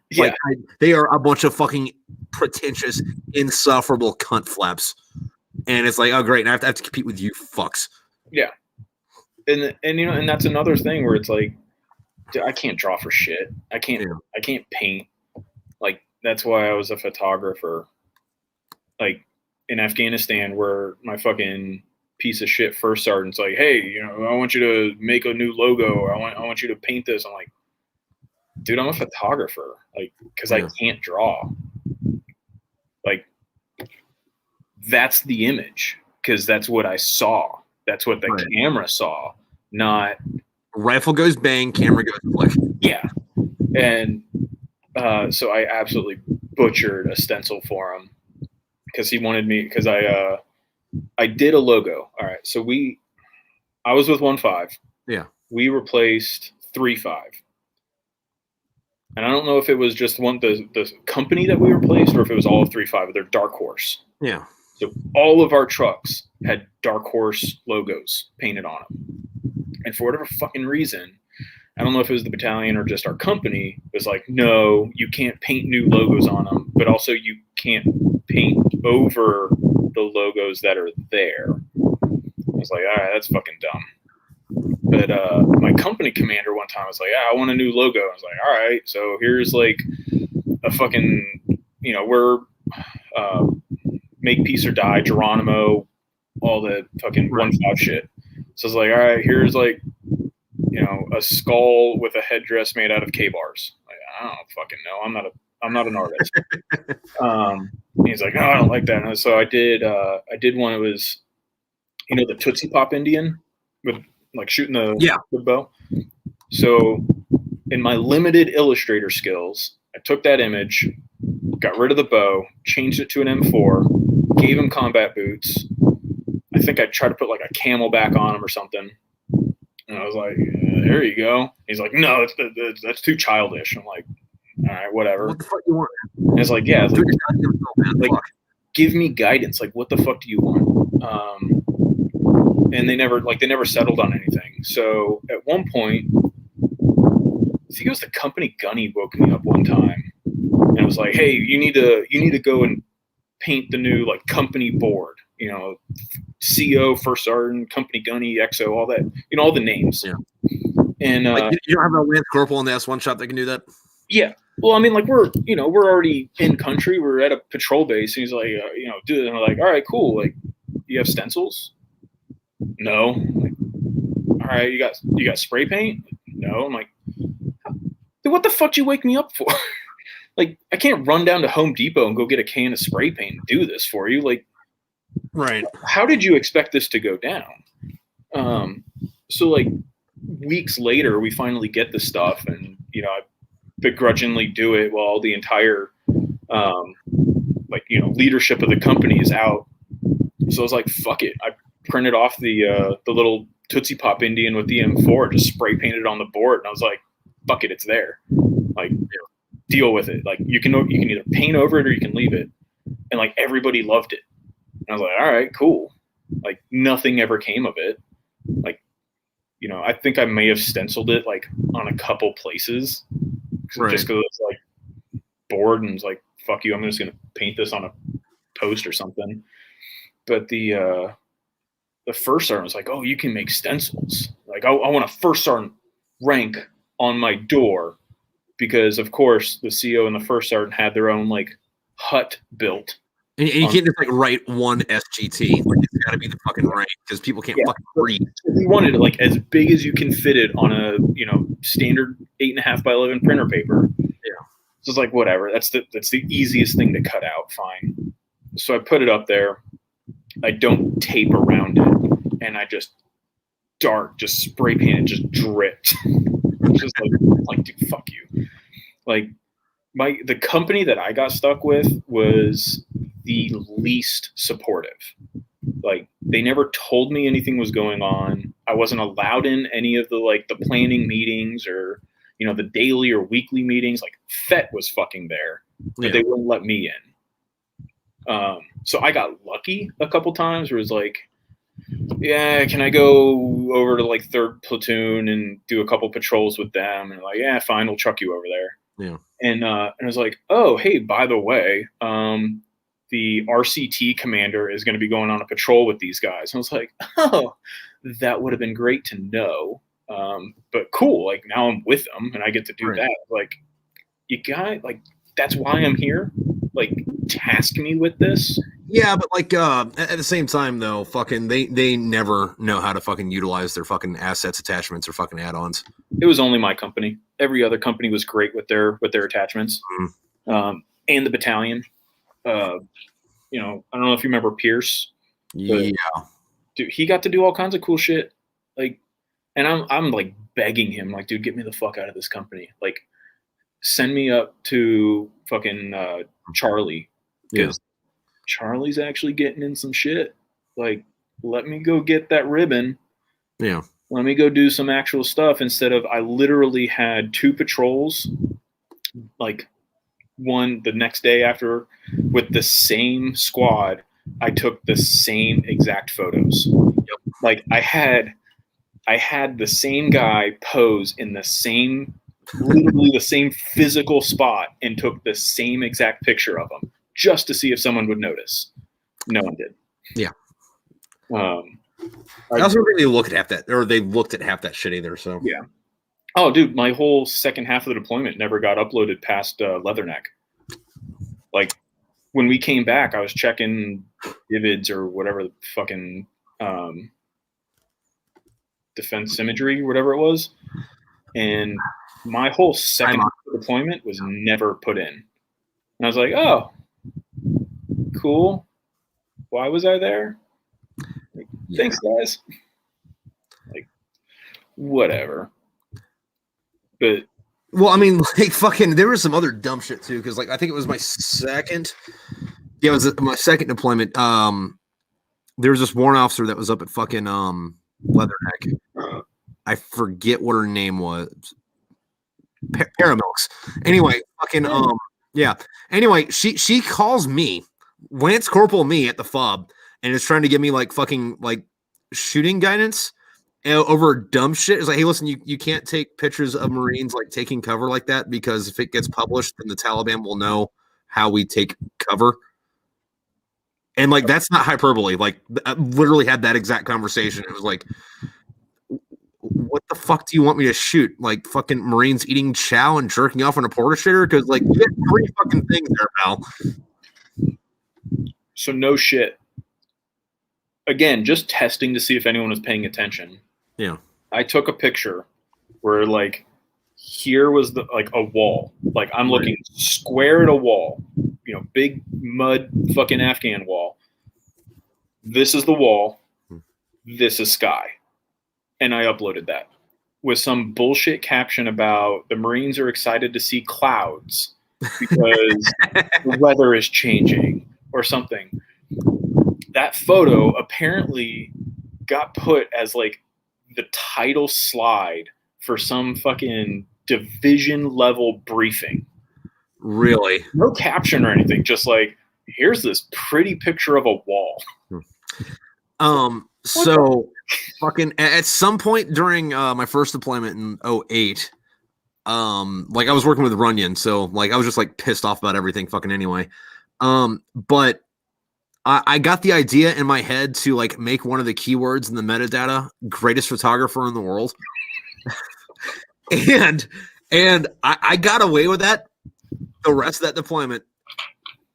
Yeah. Like they are a bunch of fucking pretentious, insufferable cunt flaps. And it's like, oh great, and I have to compete with you fucks. Yeah. And and that's another thing where it's like, dude, I can't draw for shit. I can't paint. Like, that's why I was a photographer. Like, in Afghanistan, where my fucking piece of shit first sergeant's like, hey, I want you to make a new logo, or I want you to paint this. I'm like, dude, I'm a photographer. Like, because I can't draw. Like, that's the image, because that's what I saw. That's what the camera saw, not rifle goes bang, camera goes flick. Yeah. And so I absolutely butchered a stencil for him, because he wanted me, because I did a logo. All right. So I was with 1.5. Yeah. We replaced 3.5. And I don't know if it was just the company that we replaced, or if it was all of 3.5, their Dark Horse. Yeah. So all of our trucks had Dark Horse logos painted on them. And for whatever fucking reason, I don't know if it was the battalion or just our company, was like, no, you can't paint new logos on them, but also you can't paint over the logos that are there. I was like, all right, that's fucking dumb. But my company commander one time was like, yeah, I want a new logo. I was like, all right, so here's like a fucking, we're Make Peace or Die, Geronimo, all the fucking 1.5 shit. So I was like, all right, here's like, a skull with a headdress made out of K-bars. Like, I don't fucking know. I'm not an artist. He's like, no, I don't like that. And so I did one. It was, the Tootsie Pop Indian with like shooting the bow. So in my limited Illustrator skills, I took that image, got rid of the bow, changed it to an M4, gave him combat boots. I think I tried to put like a camel back on him or something. And I was like, there you go. He's like, no, that's too childish. I'm like, all right, whatever. What the fuck do you want? And it's like, yeah, like give me guidance. Like, what the fuck do you want? And they never settled on anything. So at one point, I think it was the company gunny woke me up one time and it was like, hey, you need to go and paint the new like company board. CO, First Sergeant, Company Gunny, XO, all that, all the names. Yeah. And like, you don't have a Lance Corporal in the S1 shop that can do that? Yeah. Well, I mean, like we're already in country. We're at a patrol base. And he's like, do it. And we're like, all right, cool. Like, you have stencils? No. I'm like, all right, you got spray paint? No. I'm like, dude, what the fuck do you wake me up for? Like, I can't run down to Home Depot and go get a can of spray paint and do this for you. Like, right. How did you expect this to go down? So like weeks later, we finally get the stuff, and I begrudgingly do it while the entire leadership of the company is out. So I was like, fuck it. I printed off the little Tootsie Pop Indian with the M4, just spray painted on the board, and I was like, fuck it, it's there. Like, deal with it. Like, you can either paint over it or you can leave it. And like everybody loved it. And I was like, all right, cool. Like, nothing ever came of it. Like, I think I may have stenciled it like on a couple places, just because it was like bored and was like, fuck you, I'm just gonna paint this on a post or something. But the first sergeant was like, oh, you can make stencils. Like, I want a first sergeant rank on my door, because of course the CO and the first sergeant had their own like hut built. And you can't just like write one SGT. Like, it's got to be the fucking rank, because people can't fucking read. We wanted it like as big as you can fit it on a standard 8.5 by 11 printer paper. Yeah. So it's like, whatever. That's the easiest thing to cut out. Fine. So I put it up there. I don't tape around it, and I just spray paint it, just dripped. Just like, dude, fuck you. Like, the company that I got stuck with was the least supportive. Like, they never told me anything was going on. I wasn't allowed in any of the planning meetings or the daily or weekly meetings. Like, FET was fucking there, but they wouldn't let me in. So I got lucky a couple times where it was like, yeah, can I go over to like 3rd platoon and do a couple patrols with them? And like, yeah, fine, we'll chuck you over there. Yeah. And I was like, oh, hey, by the way, the RCT commander is going to be going on a patrol with these guys. And I was like, oh, that would have been great to know. But cool. Like, now I'm with them and I get to do that. Like, you got, like, that's why I'm here. Like, task me with this. Yeah, but like at the same time though, fucking they never know how to fucking utilize their fucking assets, attachments, or fucking add-ons. It was only my company. Every other company was great with their attachments. And the battalion. I don't know if you remember Pierce. Yeah. Dude, he got to do all kinds of cool shit. Like, and I'm like begging him, like, dude, get me the fuck out of this company. Like, send me up to fucking Charlie. Because Charlie's actually getting in some shit. Like, let me go get that ribbon. Yeah. Let me go do some actual stuff, instead of, I literally had 2 patrols, like one the next day after, with the same squad. I took the same exact photos. Yep. Like, I had the same guy pose in the same, literally the same physical spot, and took the same exact picture of him, just to see if someone would notice. No one did. Yeah. I also really look at half that, or they looked at half that shit either. So yeah. Oh, dude, my whole second half of the deployment never got uploaded past Leatherneck. Like, when we came back, I was checking Divids or whatever the fucking defense imagery, whatever it was, and my whole second half of the deployment was never put in. And I was like, oh, cool. Why was I there? Like, thanks, guys. Like, whatever. But well, I mean, like, fucking, there was some other dumb shit too, because like I think it was my second. Yeah, it was my second deployment. There was this warrant officer that was up at fucking Leatherneck. I forget what her name was. Paramilks. Anyway, fucking yeah. Anyway, she calls me, Lance Corporal me, at the FOB, and is trying to give me like fucking like shooting guidance over dumb shit. It's like, hey, listen, you can't take pictures of Marines like taking cover like that, because if it gets published, then the Taliban will know how we take cover. And like, that's not hyperbole. Like, I literally had that exact conversation. It was like, what the fuck do you want me to shoot? Like, fucking Marines eating chow and jerking off on a porta shitter? Because like, you get 3 fucking things there, pal. So no shit. Again, just testing to see if anyone was paying attention. Yeah. I took a picture where like, here was like a wall. Like, I'm looking square at a wall, big mud fucking Afghan wall. This is the wall. This is sky. And I uploaded that with some bullshit caption about the Marines are excited to see clouds because the weather is changing or something. That photo apparently got put as like the title slide for some fucking division level briefing. Really? No caption or anything. Just like, here's this pretty picture of a wall. So fucking at some point during my first deployment in 2008, like I was working with Runyon, so like I was just like pissed off about everything fucking anyway. But I got the idea in my head to like make one of the keywords in the metadata greatest photographer in the world. and I got away with that the rest of that deployment.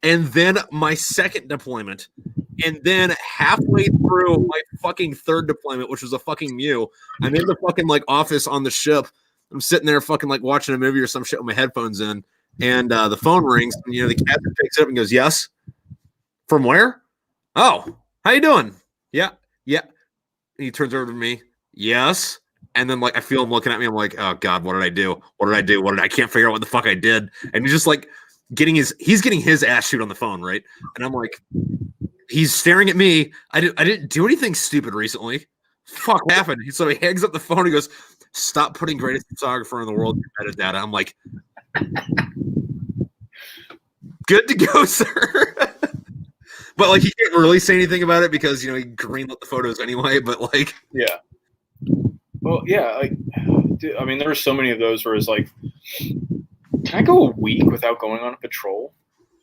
And then my second deployment. And then halfway through my fucking third deployment, which was a fucking Mew, I'm in the fucking like office on the ship. I'm sitting there fucking like watching a movie or some shit with my headphones in. And the phone rings, and the captain picks it up and goes, "Yes." "From where?" "Oh, how you doing?" "Yeah, yeah." And he turns over to me, "Yes." And then like I feel him looking at me. I'm like, "Oh God, what did I do? What did I do? I can't figure out what the fuck I did." And he's just like he's getting his ass shoot on the phone, right? And I'm like, he's staring at me. I didn't do anything stupid recently. Fuck happened? So he hangs up the phone. He goes, "Stop putting greatest photographer in the world in metadata." I'm like, good to go, sir. But like he can't really say anything about it because he greenlit the photos anyway. But like, yeah. Well, yeah. Like, dude, I mean, there were so many of those where it's like, can I go a week without going on a patrol?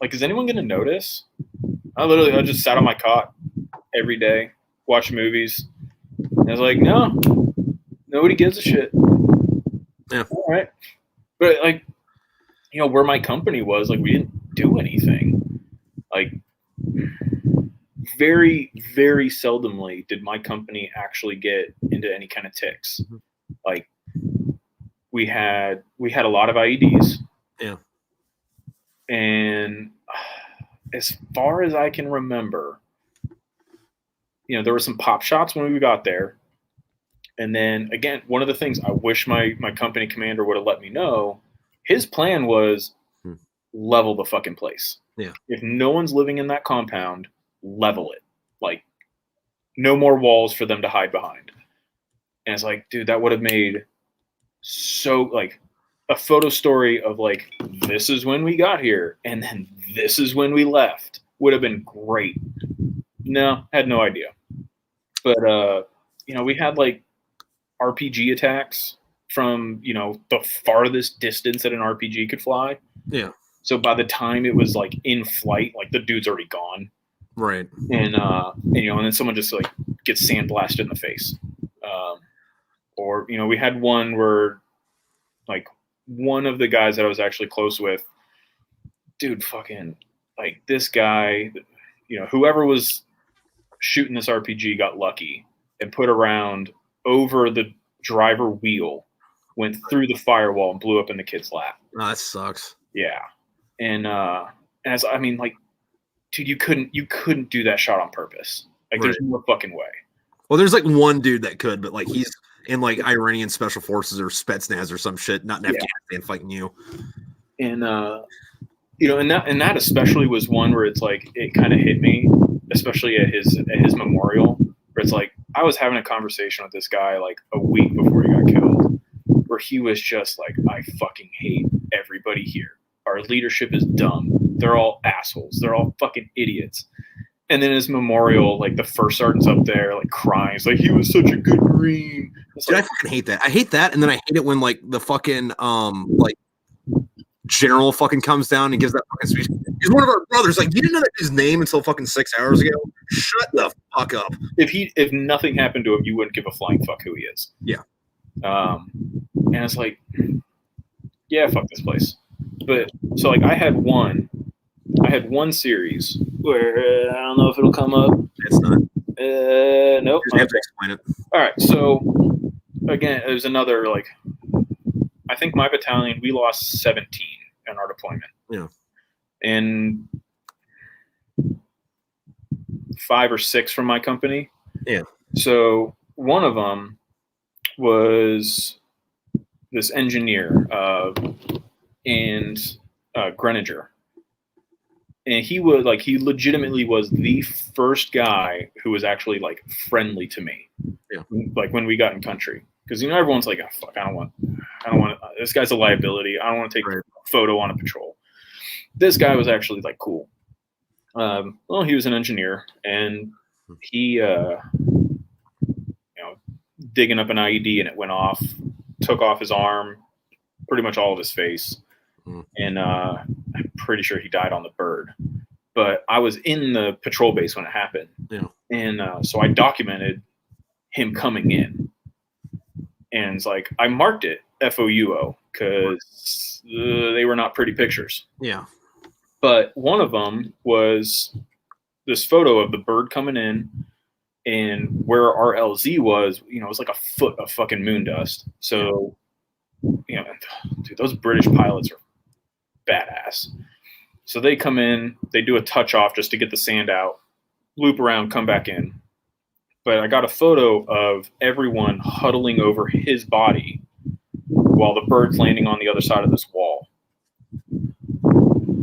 Like, is anyone going to notice? I just sat on my cot every day, watched movies. And I was like, no, nobody gives a shit. Yeah. All right. But like, where my company was, like, we didn't do anything. Like, very, very seldomly did my company actually get into any kind of ticks. Mm-hmm. Like, we had a lot of IEDs. Yeah. And as far as I can remember, there were some pop shots when we got there. And then again, one of the things I wish my company commander would have let me know, his plan was level the fucking place. Yeah. If no one's living in that compound, level it. Like, no more walls for them to hide behind. And it's like, dude, that would have made so like a photo story of like, this is when we got here and then this is when we left would have been great. No, had no idea. But we had like RPG attacks from the farthest distance that an RPG could fly. Yeah. So by the time it was like in flight, like the dude's already gone. Right. And then someone just like gets sandblasted in the face. Or we had one where like one of the guys that I was actually close with, dude, fucking like this guy, whoever was shooting this RPG got lucky and put a round over the driver wheel, went through the firewall and blew up in the kid's lap. Oh, that sucks. Yeah. And like, dude, you couldn't do that shot on purpose. Like, There's no fucking way. Well, there's like one dude that could, but like he's in like Iranian special forces or Spetsnaz or some shit, not in Afghanistan fighting you. And and that especially was one where it's like it kind of hit me, especially at his memorial, where it's like I was having a conversation with this guy like a week before he got killed, where he was just like, I fucking hate everybody here. Our leadership is dumb. They're all assholes. They're all fucking idiots. And then his memorial, like the first sergeant's up there, like crying. It's like, he was such a good Marine. Dude, I fucking hate that. I hate that, and then I hate it when like the fucking like general fucking comes down and gives that fucking speech. He's one of our brothers. Like, you didn't know that his name until fucking 6 hours ago. Shut the fuck up. If nothing happened to him, you wouldn't give a flying fuck who he is. Yeah. And it's like, yeah, fuck this place. But so like I had one series where I don't know if it'll come up. It's not. Nope. You have to explain it. All right. So again, there's another like, I think my battalion, we lost 17 in our deployment. Yeah. And 5 or 6 from my company. Yeah. So one of them was this engineer and Greninger. And he legitimately was the first guy who was actually like friendly to me. Yeah. Like when we got in country. Because everyone's like, oh, fuck, I don't want this guy's a liability. I don't want to take a photo on a patrol. This guy was actually like cool. Well, he was an engineer, and he digging up an IED, and it went off, took off his arm, pretty much all of his face. And I'm pretty sure he died on the bird. But I was in the patrol base when it happened. Yeah. And so I documented him coming in. And it's like, I marked it FOUO because they were not pretty pictures. Yeah. But one of them was this photo of the bird coming in, and where our LZ was, it was like a foot of fucking moon dust. So, dude, those British pilots are badass. So they come in, they do a touch off just to get the sand out, loop around, come back in. But I got a photo of everyone huddling over his body while the bird's landing on the other side of this wall.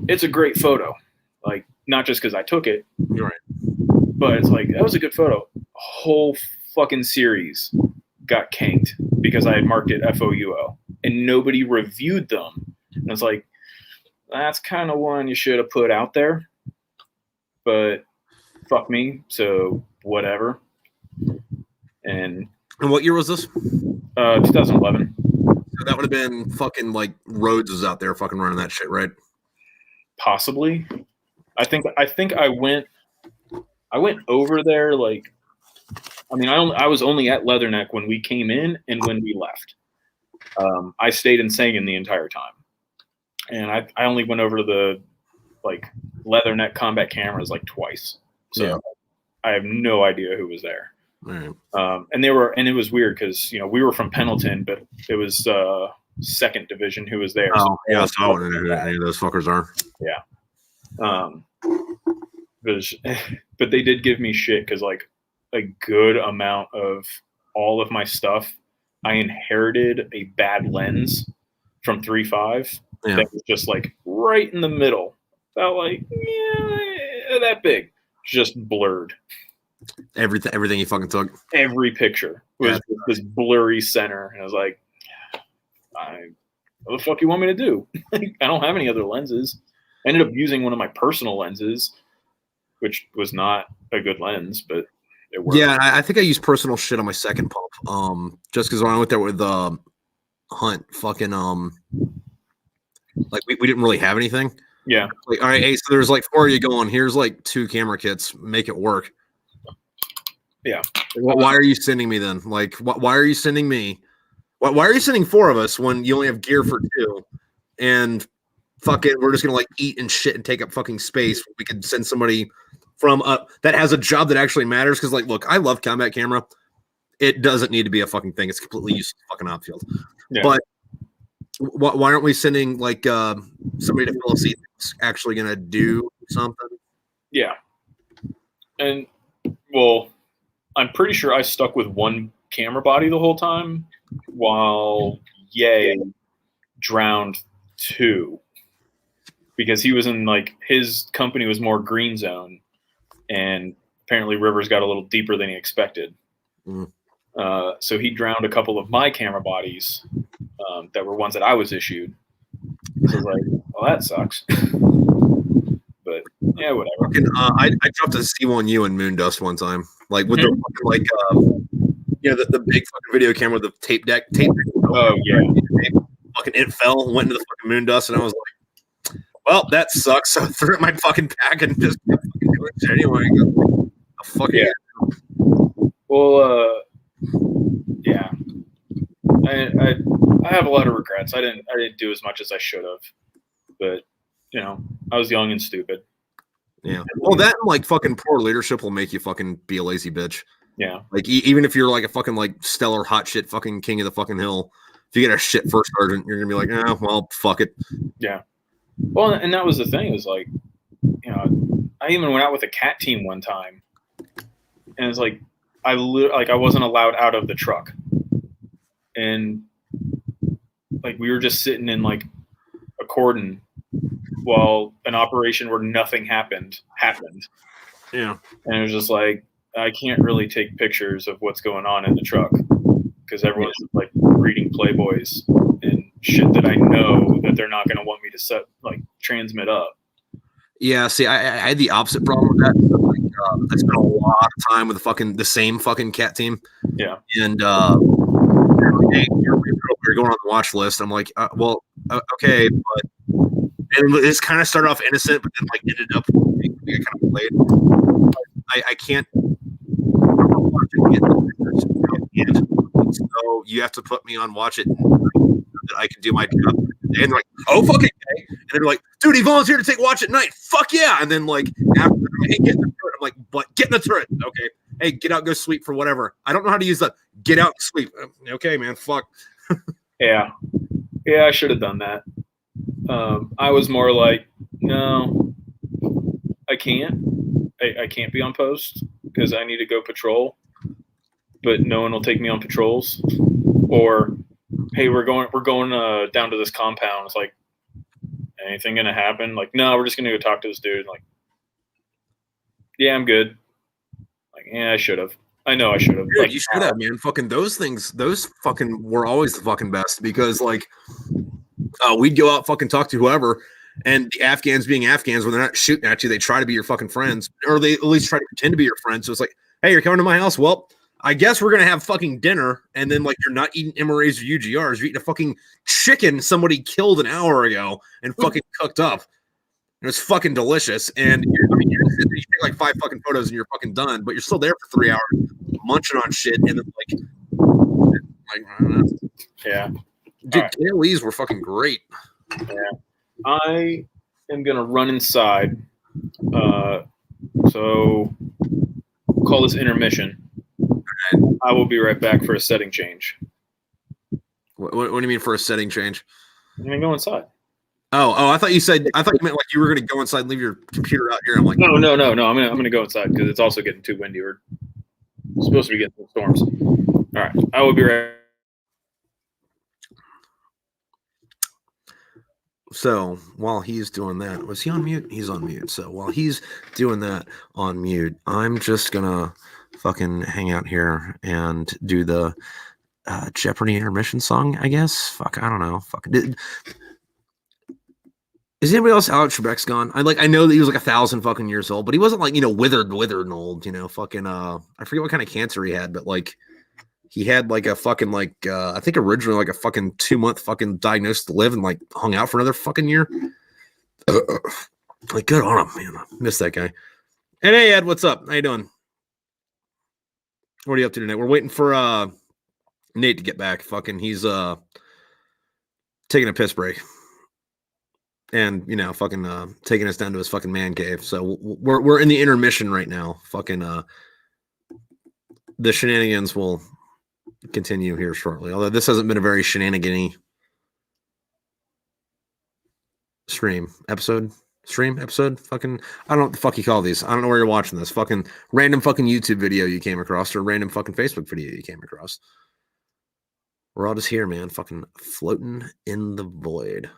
It's a great photo. Like, not just because I took it. You're right. But it's like, that was a good photo. A whole fucking series got canked because I had marked it FOUO. And nobody reviewed them. And it's like, that's kind of one you should have put out there. But fuck me. So whatever. And what year was this? 2011. So that would have been fucking like Rhodes was out there fucking running that shit, right? Possibly. I think I went over there like, I was only at Leatherneck when we came in and when we left. I stayed in Sagan the entire time, and I only went over to the like Leatherneck combat cameras like twice. So I have no idea who was there. Right. And it was weird because we were from Pendleton, but it was second division who was there. Oh, so so I wouldn't know who any of those fuckers are. Yeah. But they did give me shit because like a good amount of all of my stuff, I inherited a bad lens from 3.5 that was just like right in the middle, about like that big, just blurred. Everything you fucking took. Every picture was this blurry center, and I was like, what the fuck you want me to do? I don't have any other lenses. I ended up using one of my personal lenses, which was not a good lens, but it worked. Yeah, I think I used personal shit on my second pump. Just because when I went there with Hunt, fucking like we didn't really have anything. Yeah. Like, all right, hey, so there's like 4 of you going. Here's like 2 camera kits. Make it work. Yeah. Why are you sending me then? Like, why are you sending me? Why are you sending 4 of us when you only have gear for 2? And fucking, we're just gonna like eat and shit and take up fucking space. We could send somebody from that has a job that actually matters. Because like, look, I love combat camera. It doesn't need to be a fucking thing. It's completely useless fucking outfield. Yeah. But why aren't we sending like somebody to fill a seat that's actually gonna do something? Yeah. And well, I'm pretty sure I stuck with one camera body the whole time while Ye drowned 2 because he was in like his company was more green zone, and apparently rivers got a little deeper than he expected. So he drowned a couple of my camera bodies that were ones that I was issued. So I was like, well, that sucks. But yeah, whatever. I dropped a C1U in Moondust one time, like with the like the big fucking video camera with the tape deck. Oh yeah. Fucking it fell, went into the fucking Moondust, and I was like, well, that sucks. So I threw it in my fucking pack and just kept fucking doing shit anyway. Oh, fuck yeah. Well, yeah. I have a lot of regrets. I didn't do as much as I should have, but I was young and stupid. Yeah. Well, that and like fucking poor leadership will make you fucking be a lazy bitch. Yeah. Like even if you're like a fucking like stellar hot shit fucking king of the fucking hill, if you get a shit first sergeant, you're gonna be like, well, fuck it. Yeah. Well, and that was the thing. Is like, I even went out with a cat team one time, and it's like I wasn't allowed out of the truck, and like we were just sitting in like a cordon while an operation where nothing happened. Yeah. And it was just like, I can't really take pictures of what's going on in the truck because everyone's like reading Playboys and shit that I know that they're not going to want me to transmit up. Yeah. See, I had the opposite problem with that. Like, I spent a lot of time with the same fucking cat team. Yeah. And every day you're going on the watch list. I'm like, well, okay, but and this kind of started off innocent, but then like ended up being kind of played. I can't. So you have to put me on watch it that I can do my job. And they're like, oh, fucking okay. And they're like, dude, he volunteered to take watch at night. Fuck yeah. And then like after, hey, get in the turret. I'm like, but get in the turret. Okay. Hey, get out, go sleep for whatever. I don't know how to use that. Get out and sleep. Okay, man. Fuck. Yeah, I should have done that. I was more like, no, I can't. I can't be on post because I need to go patrol, but no one will take me on patrols. Or, hey, we're going down to this compound. It's like, anything gonna happen? Like, no, we're just gonna go talk to this dude. Like, yeah, I'm good. Like, yeah, I should have. I know I should have. Dude, like, you should have, man. Fucking those things, those fucking were always the fucking best because like we'd go out, fucking talk to whoever, and the Afghans being Afghans, when they're not shooting at you, they try to be your fucking friends, or they at least try to pretend to be your friends. So it's like, hey, you're coming to my house. Well, I guess we're gonna have fucking dinner, and then like you're not eating MRAs or UGRs, you're eating a fucking chicken somebody killed an hour ago and fucking cooked up. And it's fucking delicious. And you take like 5 fucking photos and you're fucking done, but you're still there for 3 hours munching on shit, and then like I don't know. Yeah. Dude, right. KLEs were fucking great. Yeah. I am gonna run inside. So we'll call this intermission. And I will be right back for a setting change. What do you mean for a setting change? I'm gonna go inside. Oh! I thought you meant like you were gonna go inside and leave your computer out here. I'm like, no. I'm gonna go inside because it's also getting too windy. We're supposed to be getting some storms. All right, I will be right. So while he's doing that, was he on mute? He's on mute. So while he's doing that on mute, I'm just gonna fucking hang out here and do the Jeopardy intermission song, I guess. Fuck, I don't know. Fucking. Is anybody else? Alex Trebek's gone. I know that he was like 1,000 fucking years old, but he wasn't like, withered and old, fucking I forget what kind of cancer he had, but like he had like a fucking like I think originally like a fucking 2-month fucking diagnosis to live and like hung out for another fucking year. Like good on him, man. I miss that guy. And hey Ed, what's up? How you doing? What are you up to tonight? We're waiting for Nate to get back. Fucking he's taking a piss break. And fucking taking us down to his fucking man cave. So we're in the intermission right now. Fucking the shenanigans will continue here shortly. Although this hasn't been a very shenanigan-y stream episode. Fucking I don't know what the fuck you call these. I don't know where you're watching this. Fucking random fucking YouTube video you came across or random fucking Facebook video you came across. We're all just here, man. Fucking floating in the void.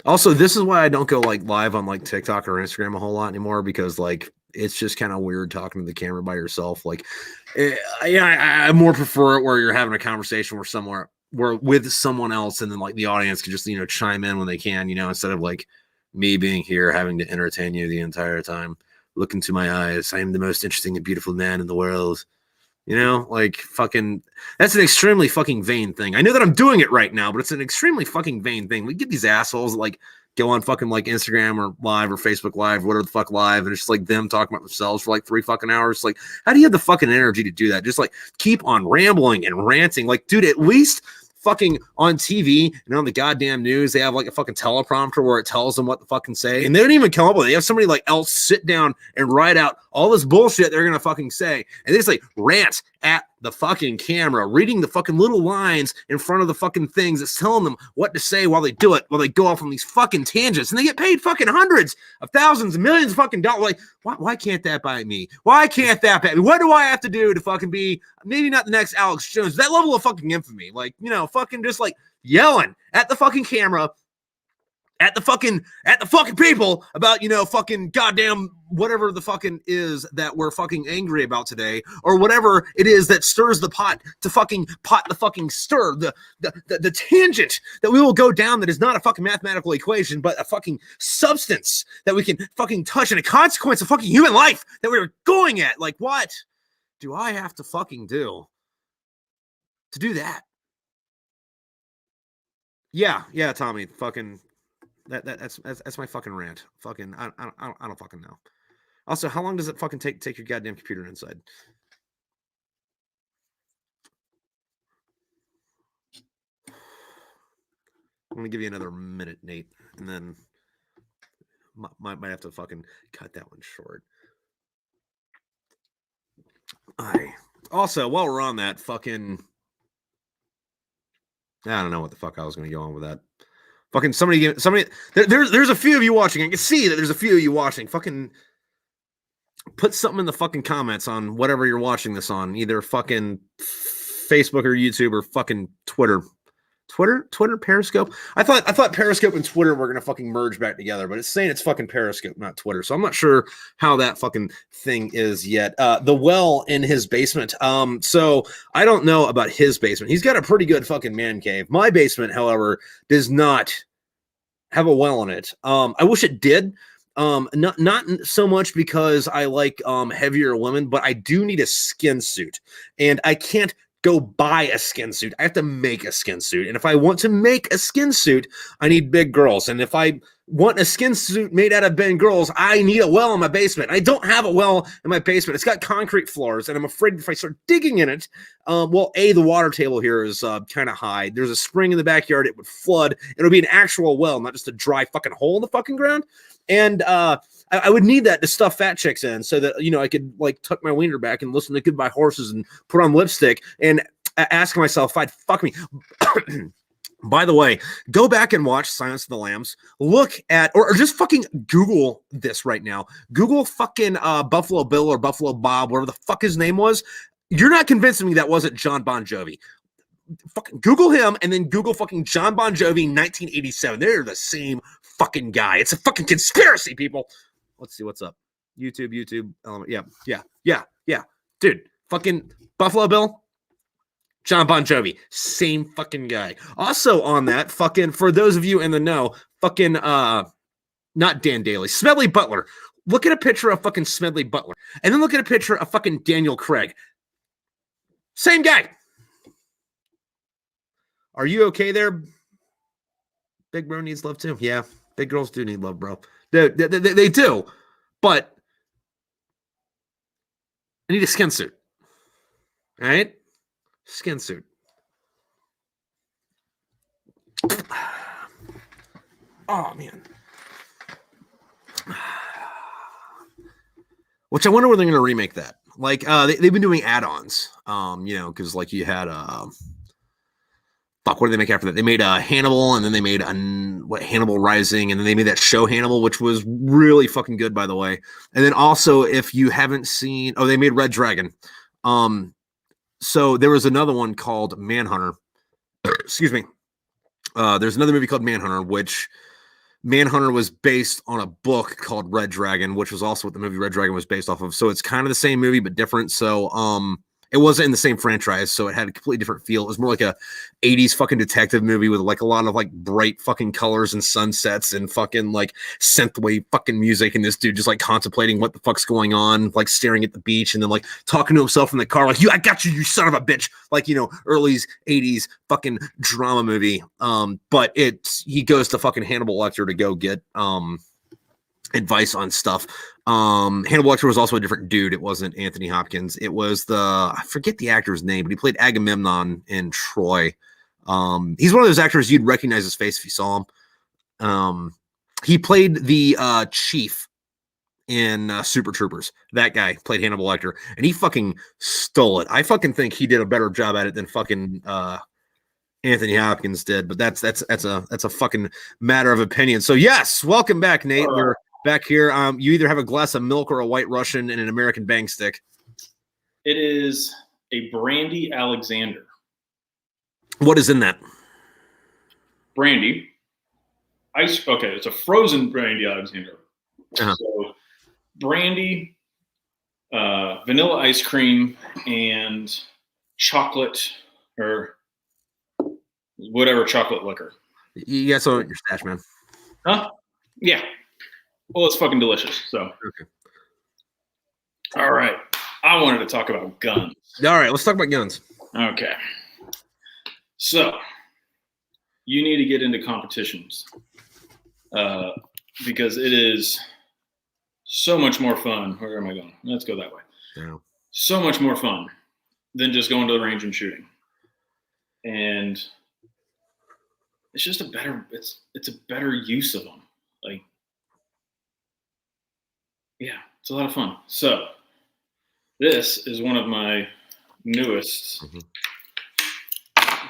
Also, this is why I don't go like live on like TikTok or Instagram a whole lot anymore because like it's just kind of weird talking to the camera by yourself. Like, I more prefer it where you're having a conversation with someone else, and then like the audience can just chime in when they can, instead of like me being here having to entertain you the entire time. Look into my eyes. I am the most interesting and beautiful man in the world. Like fucking, that's an extremely fucking vain thing. I know that I'm doing it right now, but it's an extremely fucking vain thing. We get these assholes that like go on fucking like Instagram or live or Facebook live, whatever the fuck live. And it's just like them talking about themselves for like 3 fucking hours. Like, how do you have the fucking energy to do that? Just like keep on rambling and ranting. Like, dude, at least fucking on TV and on the goddamn news, they have like a fucking teleprompter where it tells them what to fucking say. And they don't even come up with it. They have somebody like else sit down and write out all this bullshit they're going to fucking say. And they just like rant at the fucking camera, reading the fucking little lines in front of the fucking things that's telling them what to say while they do it, while they go off on these fucking tangents. And they get paid fucking hundreds of thousands, millions of fucking dollars. Like, why can't that buy me? Why can't that buy me? What do I have to do to fucking be maybe not the next Alex Jones? That level of fucking infamy. Like, fucking just like yelling at the fucking camera, at the fucking people about, fucking goddamn whatever the fucking is that we're fucking angry about today, or whatever it is that stirs the pot to fucking stir the tangent that we will go down that is not a fucking mathematical equation, but a fucking substance that we can fucking touch and a consequence of fucking human life that we're going at. Like, what do I have to fucking do to do that? Yeah, Tommy. Fucking that's my fucking rant. Fucking I don't fucking know. Also, how long does it fucking take your goddamn computer inside? I'm gonna give you another minute, Nate, and then might have to fucking cut that one short. Also, while we're on that, fucking I don't know what the fuck I was gonna go on with that. Fucking somebody. There's a few of you watching. I can see that there's a few of you watching. Fucking put something in the fucking comments on whatever you're watching this on, either fucking Facebook or YouTube or fucking Twitter. Twitter, Periscope. I thought Periscope and Twitter were gonna fucking merge back together, but it's saying it's fucking Periscope, not Twitter. So I'm not sure how that fucking thing is yet. The well in his basement. So I don't know about his basement. He's got a pretty good fucking man cave. My basement, however, does not have a well in it. I wish it did. Not so much because I like heavier women, but I do need a skin suit, and I can't go buy a skin suit. I have to make a skin suit. And if I want to make a skin suit, I need big girls. And if I want a skin suit made out of big girls, I need a well in my basement. I don't have a well in my basement. It's got concrete floors, and I'm afraid if I start digging in it, the water table here is kind of high. There's a spring in the backyard. It would flood. It'll be an actual well, not just a dry fucking hole in the fucking ground. And I would need that to stuff fat chicks in so that, I could like tuck my wiener back and listen to Goodbye Horses and put on lipstick and ask myself if I'd fuck me. By the way, go back and watch Silence of the Lambs. Look at, or just fucking Google this right now. Google fucking Buffalo Bill or Buffalo Bob, whatever the fuck his name was. You're not convincing me that wasn't John Bon Jovi. Fucking Google him and then Google fucking John Bon Jovi 1987. They're the same fucking guy. It's a fucking conspiracy, people. Let's see what's up. YouTube element. Yeah. Dude, fucking Buffalo Bill, John Bon Jovi, same fucking guy. Also on that, fucking for those of you in the know, fucking not Dan Daly, Smedley Butler. Look at a picture of fucking Smedley Butler, and then look at a picture of fucking Daniel Craig. Same guy. Are you okay there? Big bro needs love too. Yeah, big girls do need love, bro. They do, but I need a skin suit. All right, skin suit. Oh man. Which I wonder when they're going to remake that. Like they've been doing add-ons, because like you had what did they make after that? They made Hannibal, and then they made Hannibal Rising, and then they made that show Hannibal, which was really fucking good, by the way. And then also, if you haven't seen, they made Red Dragon. So there was another one called Manhunter. Excuse me. There's another movie called Manhunter, which Manhunter was based on a book called Red Dragon, which was also what the movie Red Dragon was based off of. So it's kind of the same movie, but different. So, it wasn't in the same franchise, so it had a completely different feel. It was more like a 80s fucking detective movie with like a lot of like bright fucking colors and sunsets and fucking like synthwave fucking music, and this dude just like contemplating what the fuck's going on, like staring at the beach and then like talking to himself in the car like, I got you, you son of a bitch. Like, early 80s fucking drama movie. But he goes to fucking Hannibal Lecter to go get advice on stuff. Hannibal Lecter was also a different dude. It wasn't Anthony Hopkins. It was I forget the actor's name, but he played Agamemnon in Troy. He's one of those actors you'd recognize his face if you saw him. He played the chief in Super Troopers. That guy played Hannibal Lecter, and he fucking stole it. I fucking think he did a better job at it than fucking Anthony Hopkins did, but that's a fucking matter of opinion. So yes, welcome back, Nate. You're back here. You either have a glass of milk or a White Russian and an American bang stick. It is a brandy Alexander. What is in that? Brandy. Ice. Okay, it's a frozen brandy Alexander. Uh-huh. So brandy, vanilla ice cream, and chocolate or whatever chocolate liquor. You got some in your stash, man. Huh? Yeah. Well, it's fucking delicious. So. Okay. All right. I wanted to talk about guns. All right, let's talk about guns. Okay. So, you need to get into competitions because it is so much more fun. Where am I going? Let's go that way. Yeah. So much more fun than just going to the range and shooting. And it's just it's a better use of them. Like, yeah, it's a lot of fun. So this is one of my newest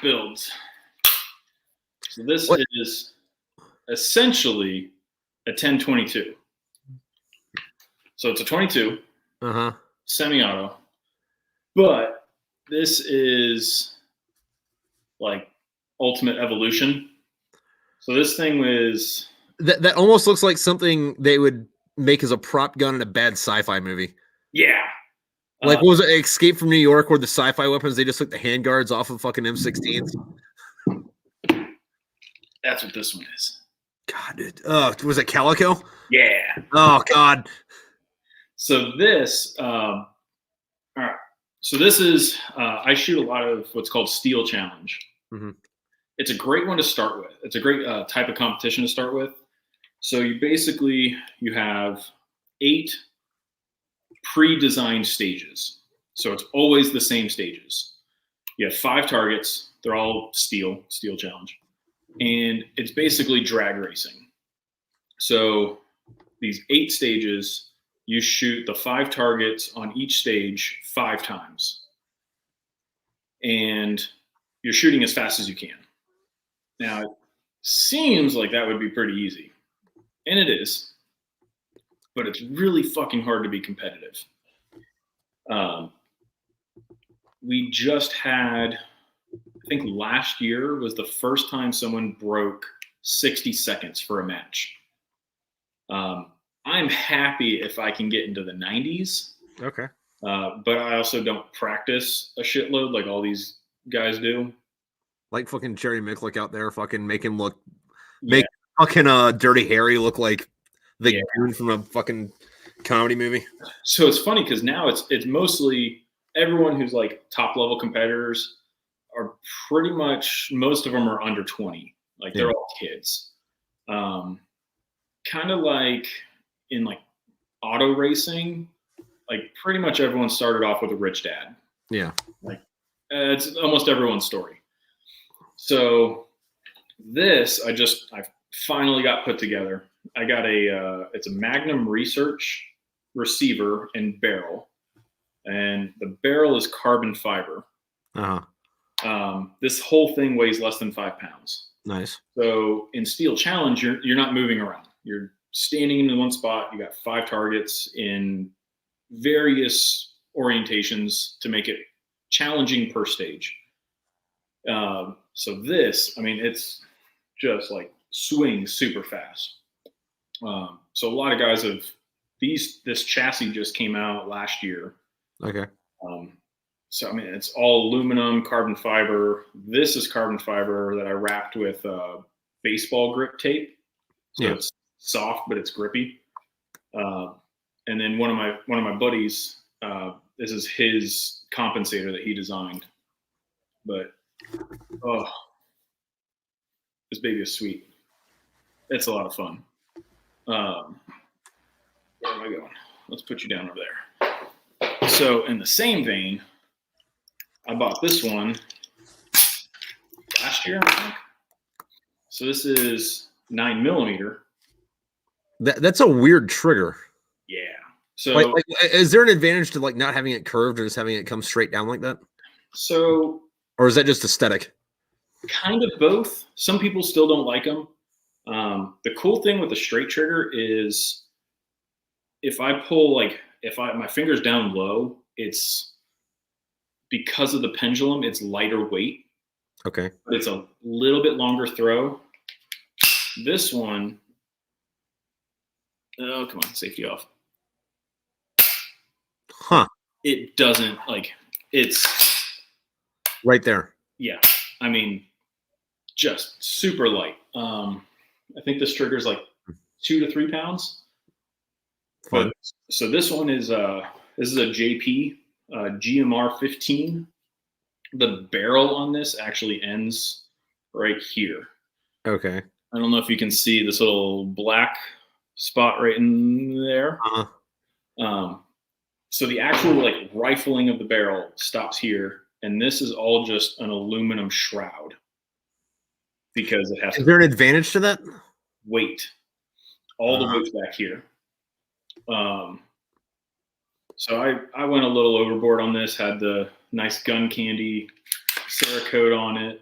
builds. So this is essentially a 1022. So it's a 22, semi-auto, but this is like Ultimate Evolution. So this thing was that almost looks like something they would make as a prop gun in a bad sci-fi movie. Yeah. Like, what was it, Escape from New York, where the sci-fi weapons, they just took the handguards off of fucking M16s? That's what this one is. God, dude. Was it Calico? Yeah. Oh, God. So this, all right. So this is, I shoot a lot of what's called Steel Challenge. It's a great one to start with. It's a great type of competition to start with. So you have 8 pre-designed stages. So it's always the same stages. You have 5 targets. They're all steel challenge. And it's basically drag racing. So these 8 stages, you shoot the 5 targets on each stage 5 times. And you're shooting as fast as you can. Now, it seems like that would be pretty easy. And it is. But it's really fucking hard to be competitive. We just had, I think last year was the first time someone broke 60 seconds for a match. I'm happy if I can get into the 90s. Okay. But I also don't practice a shitload like all these guys do. Like fucking Jerry Micklick out there fucking make fucking Dirty Harry look like the goon from a fucking comedy movie. So it's funny because now it's mostly everyone who's like top level competitors are pretty much, most of them are under 20. Like they're all kids. Kind of like in like auto racing, like pretty much everyone started off with a rich dad. Yeah. Like it's almost everyone's story. So this, I finally got put together. I got it's a Magnum Research receiver and barrel, and the barrel is carbon fiber. This whole thing weighs less than 5 pounds. Nice. So in Steel Challenge, you're not moving around. You're standing in one spot. You got 5 targets in various orientations to make it challenging per stage. So this, I mean, it's just like swings super fast. So a lot of guys have this chassis just came out last year. Okay. So, I mean, it's all aluminum, carbon fiber. This is carbon fiber that I wrapped with baseball grip tape. So it's soft, but it's grippy. And then one of my buddies, this is his compensator that he designed. But, oh, this baby is sweet. It's a lot of fun. Where am I going? Let's put you down over there. So in the same vein, I bought this one last year, I think. So this is 9mm. That's a weird trigger. Yeah. So like, is there an advantage to like not having it curved or just having it come straight down like that? So, or is that just aesthetic? Kind of both. Some people still don't like them. The cool thing with the straight trigger is if I pull, like, my finger's down low, it's because of the pendulum, it's lighter weight. Okay. But it's a little bit longer throw. This one, oh, come on, safety off. Huh. It doesn't, like, it's right there. Yeah. I mean, just super light. I think this trigger is like 2 to 3 pounds. Fun. But, so this one is a JP GMR 15. The barrel on this actually ends right here. Okay. I don't know if you can see this little black spot right in there. So the actual like rifling of the barrel stops here, and this is all just an aluminum shroud because it has. Is there an advantage to that? Weight. All the weight's back here. So I went a little overboard on this. Had the nice gun candy Cerakote on it.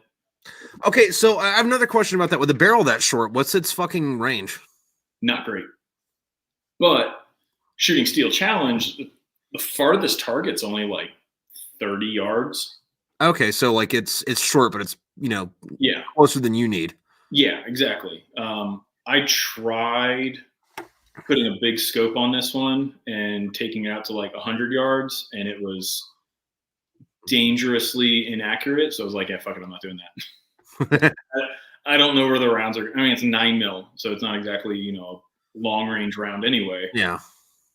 Okay, so I have another question about that. With the barrel that short, what's its fucking range? Not great. But shooting steel challenge, the farthest target's only like 30 yards. Okay, so like it's short, but it's closer than you need. Yeah, exactly. I tried putting a big scope on this one and taking it out to like 100 yards, and it was dangerously inaccurate. So I was like, yeah, fuck it, I'm not doing that. I don't know where the rounds are. I mean, it's 9 mil, so it's not exactly a long range round anyway. Yeah.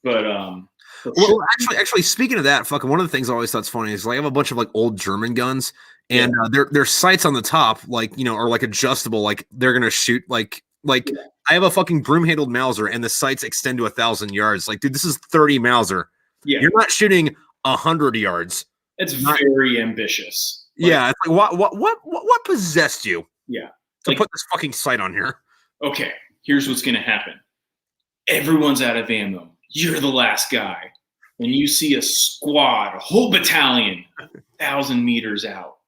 But well, actually, speaking of that, fucking one of the things I always thought's funny is like I have a bunch of like old German guns, and their sights on the top, like are like adjustable, like they're gonna shoot like. I have a fucking broom handled Mauser, and the sights extend to 1,000 yards. Like, dude, this is 30 Mauser. Yeah, you're not shooting 100 yards. It's very ambitious. Yeah, it's like what possessed you? Yeah, to put this fucking sight on here. Okay, here's what's gonna happen. Everyone's out of ammo. You're the last guy. When you see a squad, a whole battalion, 1,000 meters out,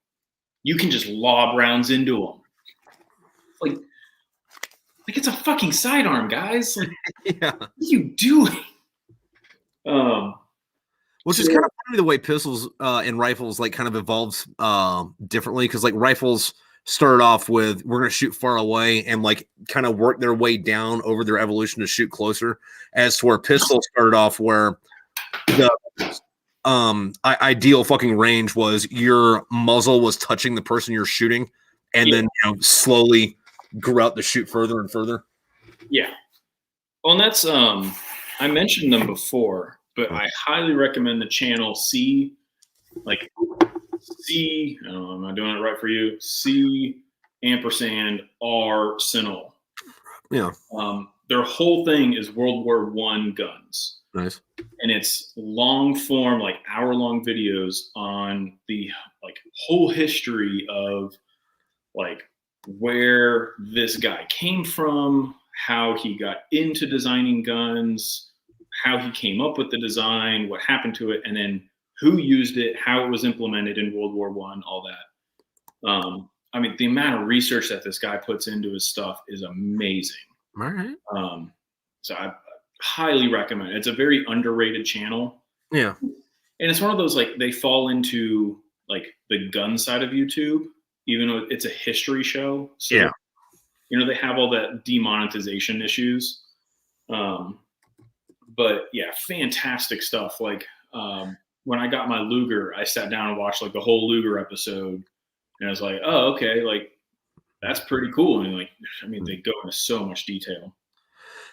you can just lob rounds into them. Like it's a fucking sidearm, guys. Like, what are you doing? Which is kind of funny the way pistols and rifles like kind of evolves differently, because like rifles started off with we're going to shoot far away and like kind of work their way down over their evolution to shoot closer, as to where pistols started off where the ideal fucking range was your muzzle was touching the person you're shooting, and then slowly grew out to shoot further and further. Yeah. Well, and that's I mentioned them before, but I highly recommend the channel C, like C, I don't know, am I doing it right for you? C ampersand Arsenal. Yeah. Their whole thing is World War I guns. Nice. And it's long form, like hour-long videos on the like whole history of like where this guy came from, how he got into designing guns, how he came up with the design, what happened to it, and then who used it, how it was implemented in World War I, all that. I mean, the amount of research that this guy puts into his stuff is amazing. All right. So I highly recommend it. It's a very underrated channel. Yeah. And it's one of those, like, they fall into like the gun side of YouTube, even though it's a history show. So, yeah. They have all that demonetization issues. But yeah, fantastic stuff. Like, when I got my Luger, I sat down and watched like the whole Luger episode, and I was like, oh, okay, like that's pretty cool. And like, I mean, they go into so much detail.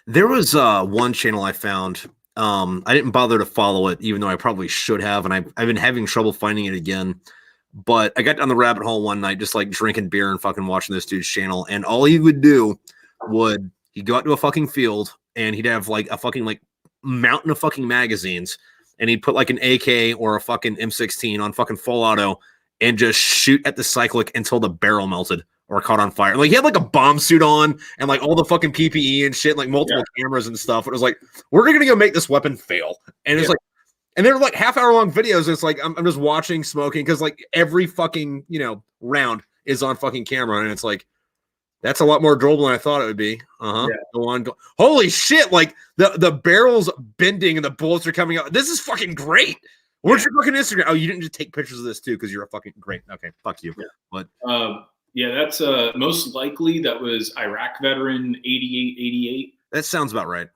There was one channel I found. I didn't bother to follow it, even though I probably should have, and I've been having trouble finding it again. But I got down the rabbit hole one night, just like drinking beer and fucking watching this dude's channel, and all he would do would he'd go out to a fucking field, and he'd have like a fucking like mountain of fucking magazines, and he'd put like an AK or a fucking M16 on fucking full auto and just shoot at the cyclic until the barrel melted or caught on fire. Like he had like a bomb suit on and like all the fucking PPE and shit, like multiple cameras and stuff. It was like, we're gonna go make this weapon fail. And it's like, and they're like half-hour long videos. And it's like I'm just watching, smoking, because like every fucking round is on fucking camera, and it's like, that's a lot more droll than I thought it would be. Yeah. Go on. Go. Holy shit. Like the barrel's bending and the bullets are coming out. This is fucking great. Where's your fucking Instagram? Oh, you didn't just take pictures of this too because you're a fucking great. Okay. Fuck you. Yeah. But that's most likely that was Iraq veteran 88. That sounds about right.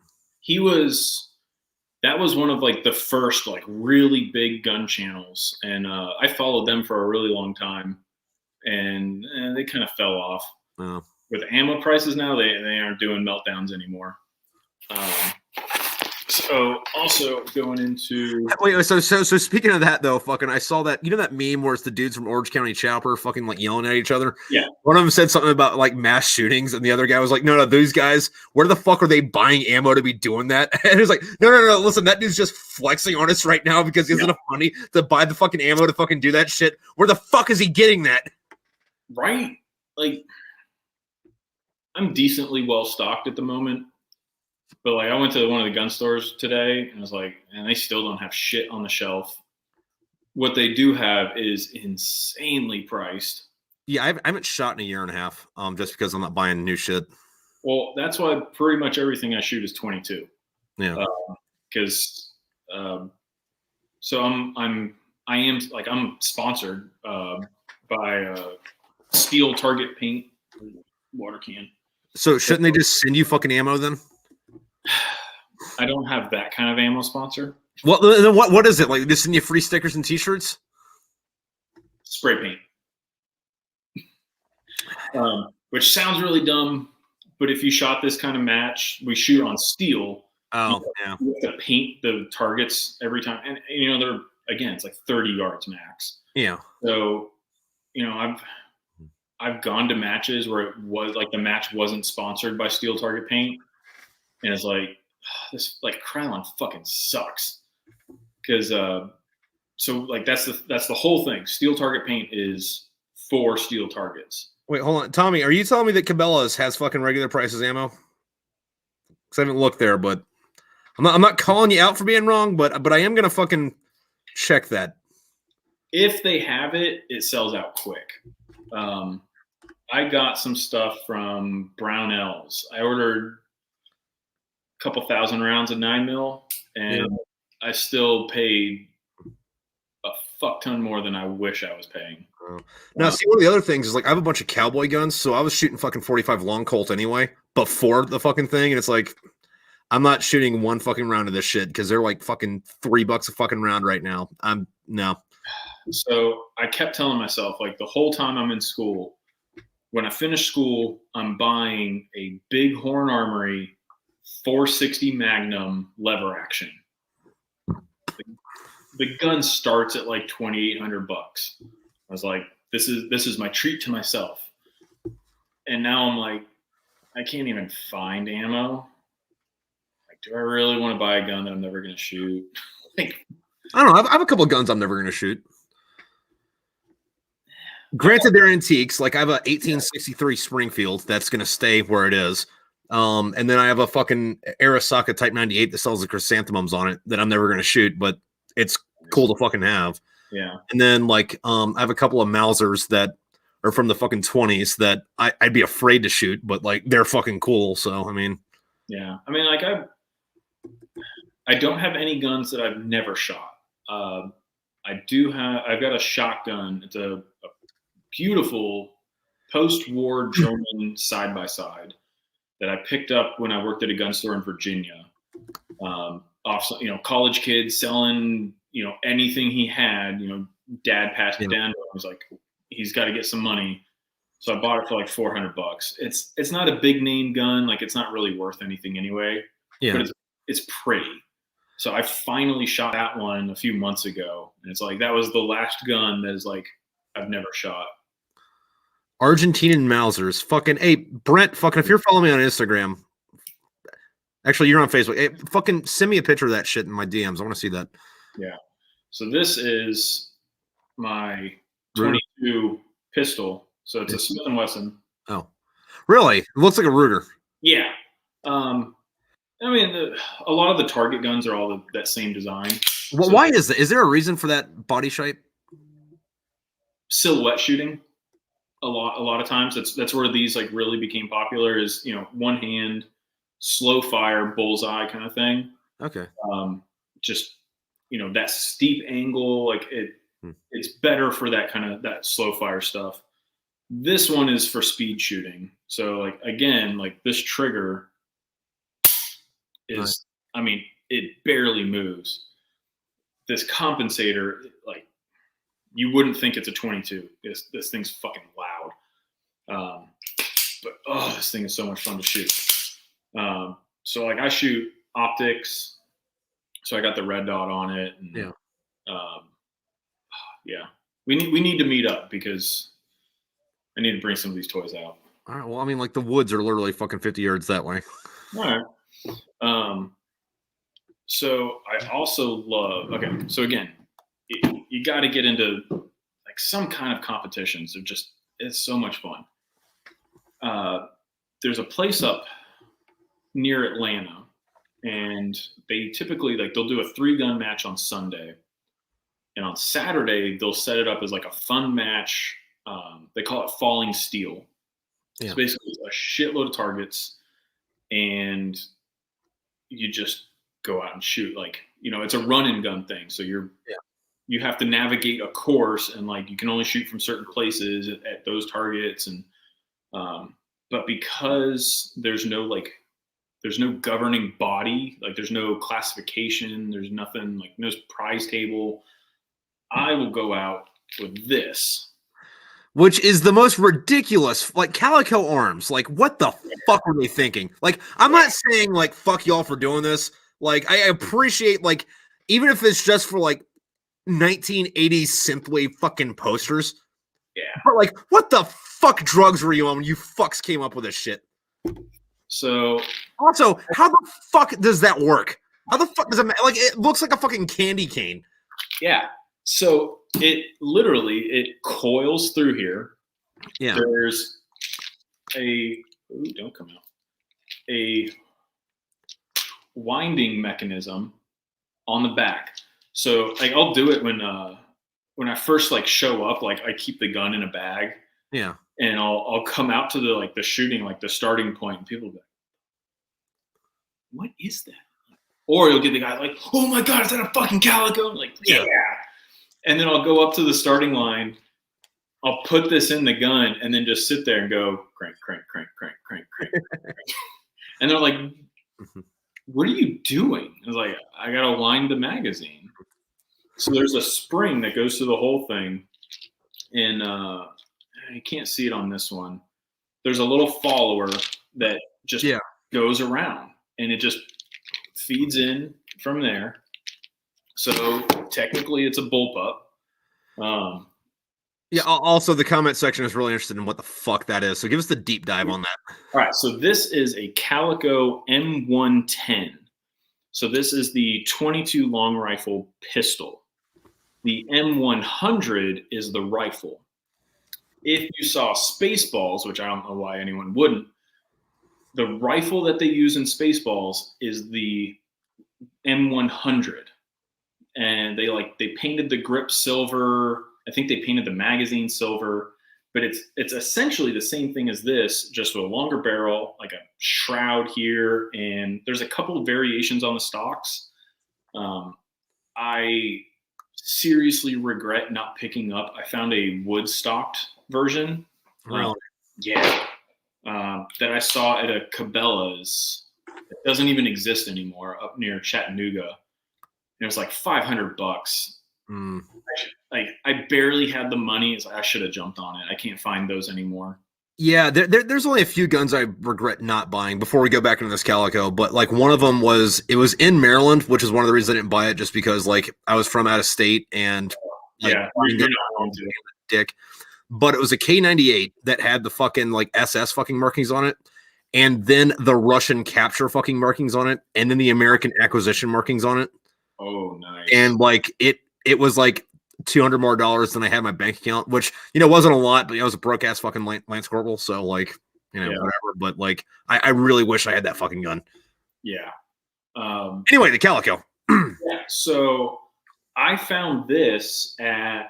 That was one of like the first like really big gun channels. And I followed them for a really long time, and they kind of fell off. Oh. With ammo prices now, they aren't doing meltdowns anymore. So also going into wait, so speaking of that though, fucking, I saw that, you know, that meme where it's the dudes from Orange County Chopper fucking like yelling at each other. Yeah. One of them said something about like mass shootings, and the other guy was like, "No, these guys, where the fuck are they buying ammo to be doing that?" And it's like, no, listen, that dude's just flexing on us right now because he has enough money to buy the fucking ammo to fucking do that shit. Where the fuck is he getting that? Right, like I'm decently well stocked at the moment. But like I went to one of the gun stores today and I was like, and they still don't have shit on the shelf. What they do have is insanely priced. Yeah, I haven't shot in a year and a half, just because I'm not buying new shit. Well, that's why pretty much everything I shoot is 22. Yeah. Because so I'm sponsored by Steel Target Paint water can. So shouldn't they just send you fucking ammo then? I don't have that kind of ammo sponsor. What is it like? Just send you free stickers and T-shirts? Spray paint. Which sounds really dumb, but if you shot this kind of match, we shoot on steel. Oh, you have to paint the targets every time, and you know they're again, it's like 30 yards max. Yeah. So, you know, I've gone to matches where it was like the match wasn't sponsored by Steel Target Paint, and it's like this like Krylon fucking sucks because so like that's the whole thing. Steel Target Paint is for steel targets. Wait, hold on, Tommy. Are you telling me that Cabela's has fucking regular prices ammo? Because I haven't looked there, but I'm not calling you out for being wrong, but I am gonna fucking check that. If they have it, it sells out quick. I got some stuff from Brownells. I ordered a couple thousand rounds of 9mm, and I still paid a fuck ton more than I wish I was paying. Now, see, one of the other things is like I have a bunch of cowboy guns, so I was shooting fucking 45 long Colt anyway before the fucking thing, and it's like I'm not shooting one fucking round of this shit because they're like fucking $3 a fucking round right now. No. So I kept telling myself, like the whole time I'm in school, when I finish school, I'm buying a Big Horn Armory 460 Magnum lever action. The gun starts at like $2,800. I was like, this is my treat to myself. And now I'm like, I can't even find ammo. Like, do I really want to buy a gun that I'm never going to shoot? Like, I don't know. I have a couple of guns I'm never going to shoot. Granted, they're antiques. Like I have a 1863 Springfield that's going to stay where it is. And then I have a fucking Arasaka Type 98 that sells the chrysanthemums on it that I'm never going to shoot, but it's cool to fucking have. Yeah. And then like I have a couple of Mausers that are from the fucking 20s that I'd be afraid to shoot, but like they're fucking cool. So I mean, yeah. I mean, like I don't have any guns that I've never shot. I've got a shotgun. It's a beautiful post-war German side-by-side that I picked up when I worked at a gun store in Virginia. Off, college kid selling, anything he had. Dad passed it down. I was like, he's got to get some money, so I bought it for like $400. It's not a big name gun, like it's not really worth anything anyway. Yeah, but it's pretty. So I finally shot that one a few months ago, and it's like that was the last gun that is like I've never shot. Argentinian Mausers. Fucking, hey, Brent, fucking, if you're following me on Instagram, actually, you're on Facebook. Hey, fucking send me a picture of that shit in my DMs. I want to see that. Yeah. So this is my 22 pistol. So it's a Smith & Wesson. Oh, really? It looks like a Ruger. Yeah. I mean, a lot of the target guns are all that same design. Well, so, why is that? Is there a reason for that body shape? Silhouette shooting. A lot of times that's where these like really became popular is, one hand, slow fire, bullseye kind of thing. Okay. Just, that steep angle, like it's better for that kind of that slow fire stuff. This one is for speed shooting. So like, again, like this trigger is, I mean, it barely moves. This compensator, like, you wouldn't think it's a 22. This thing's fucking loud. But this thing is so much fun to shoot. So like I shoot optics, So I got the red dot on it. And, yeah. Yeah. We need to meet up because I need to bring some of these toys out. All right. Well, I mean, like the woods are literally fucking 50 yards that way. All right. So I also love. Okay. So again, you got to get into like some kind of competitions. It's so much fun. There's a place up near Atlanta, and they typically they'll do a 3-gun match on Sunday, and on Saturday they'll set it up as like a fun match. They call it Falling Steel. Yeah. It's basically a shitload of targets, and you just go out and shoot. It's a run and gun thing. So you have to navigate a course, and you can only shoot from certain places at those targets. And but because there's no governing body, there's no classification, there's nothing, no prize table, I will go out with this. Which is the most ridiculous, Calico Arms. What the fuck were they thinking? I'm not saying, fuck y'all for doing this. I appreciate, even if it's just for, 1980s synthwave fucking posters. Yeah. But, what the fuck drugs were you on when you fucks came up with this shit? So. Also, how the fuck does that work? How the fuck does it it looks like a fucking candy cane. Yeah. So it coils through here. Yeah. There's a winding mechanism on the back. So I'll do it when I first show up, I keep the gun in a bag. Yeah. And I'll come out to the shooting, the starting point, and people will be like, what is that? Or you'll get the guy oh my God, is that a fucking Calico? Yeah. And then I'll go up to the starting line. I'll put this in the gun and then just sit there and go crank, crank, crank, crank, crank, crank. And they're like, what are you doing? I was like, I got to wind the magazine. So there's a spring that goes through the whole thing. And you can't see it on this one. There's a little follower that just goes around, and it just feeds in from there. So technically it's a bullpup. Yeah, also the comment section is really interested in what the fuck that is. So give us the deep dive on that. All right, so this is a Calico M110. So this is the 22 long rifle pistol. The M100 is the rifle. If you saw Spaceballs, which I don't know why anyone wouldn't, the rifle that they use in Spaceballs is the M100. And they painted the grip silver. I think they painted the magazine silver, but it's essentially the same thing as this, just with a longer barrel, like a shroud here, and there's a couple of variations on the stocks. I seriously regret not picking up. I found a wood stocked version. Really? That I saw at a Cabela's. It doesn't even exist anymore up near Chattanooga. It was like $500. I barely had the money. It's I should have jumped on it. I can't find those anymore. Yeah, there's only a few guns I regret not buying before we go back into this Calico. But one of them was in Maryland, which is one of the reasons I didn't buy it, just because I was from out of state and you're not going to. Dick. But it was a K98 that had the fucking SS fucking markings on it, and then the Russian capture fucking markings on it, and then the American acquisition markings on it. Oh, nice. And it was $200 more than I had in my bank account, which wasn't a lot, but I was a broke ass fucking Lance Corporal, so whatever. But I really wish I had that fucking gun. Yeah. Anyway, the Calico. Yeah. So I found this at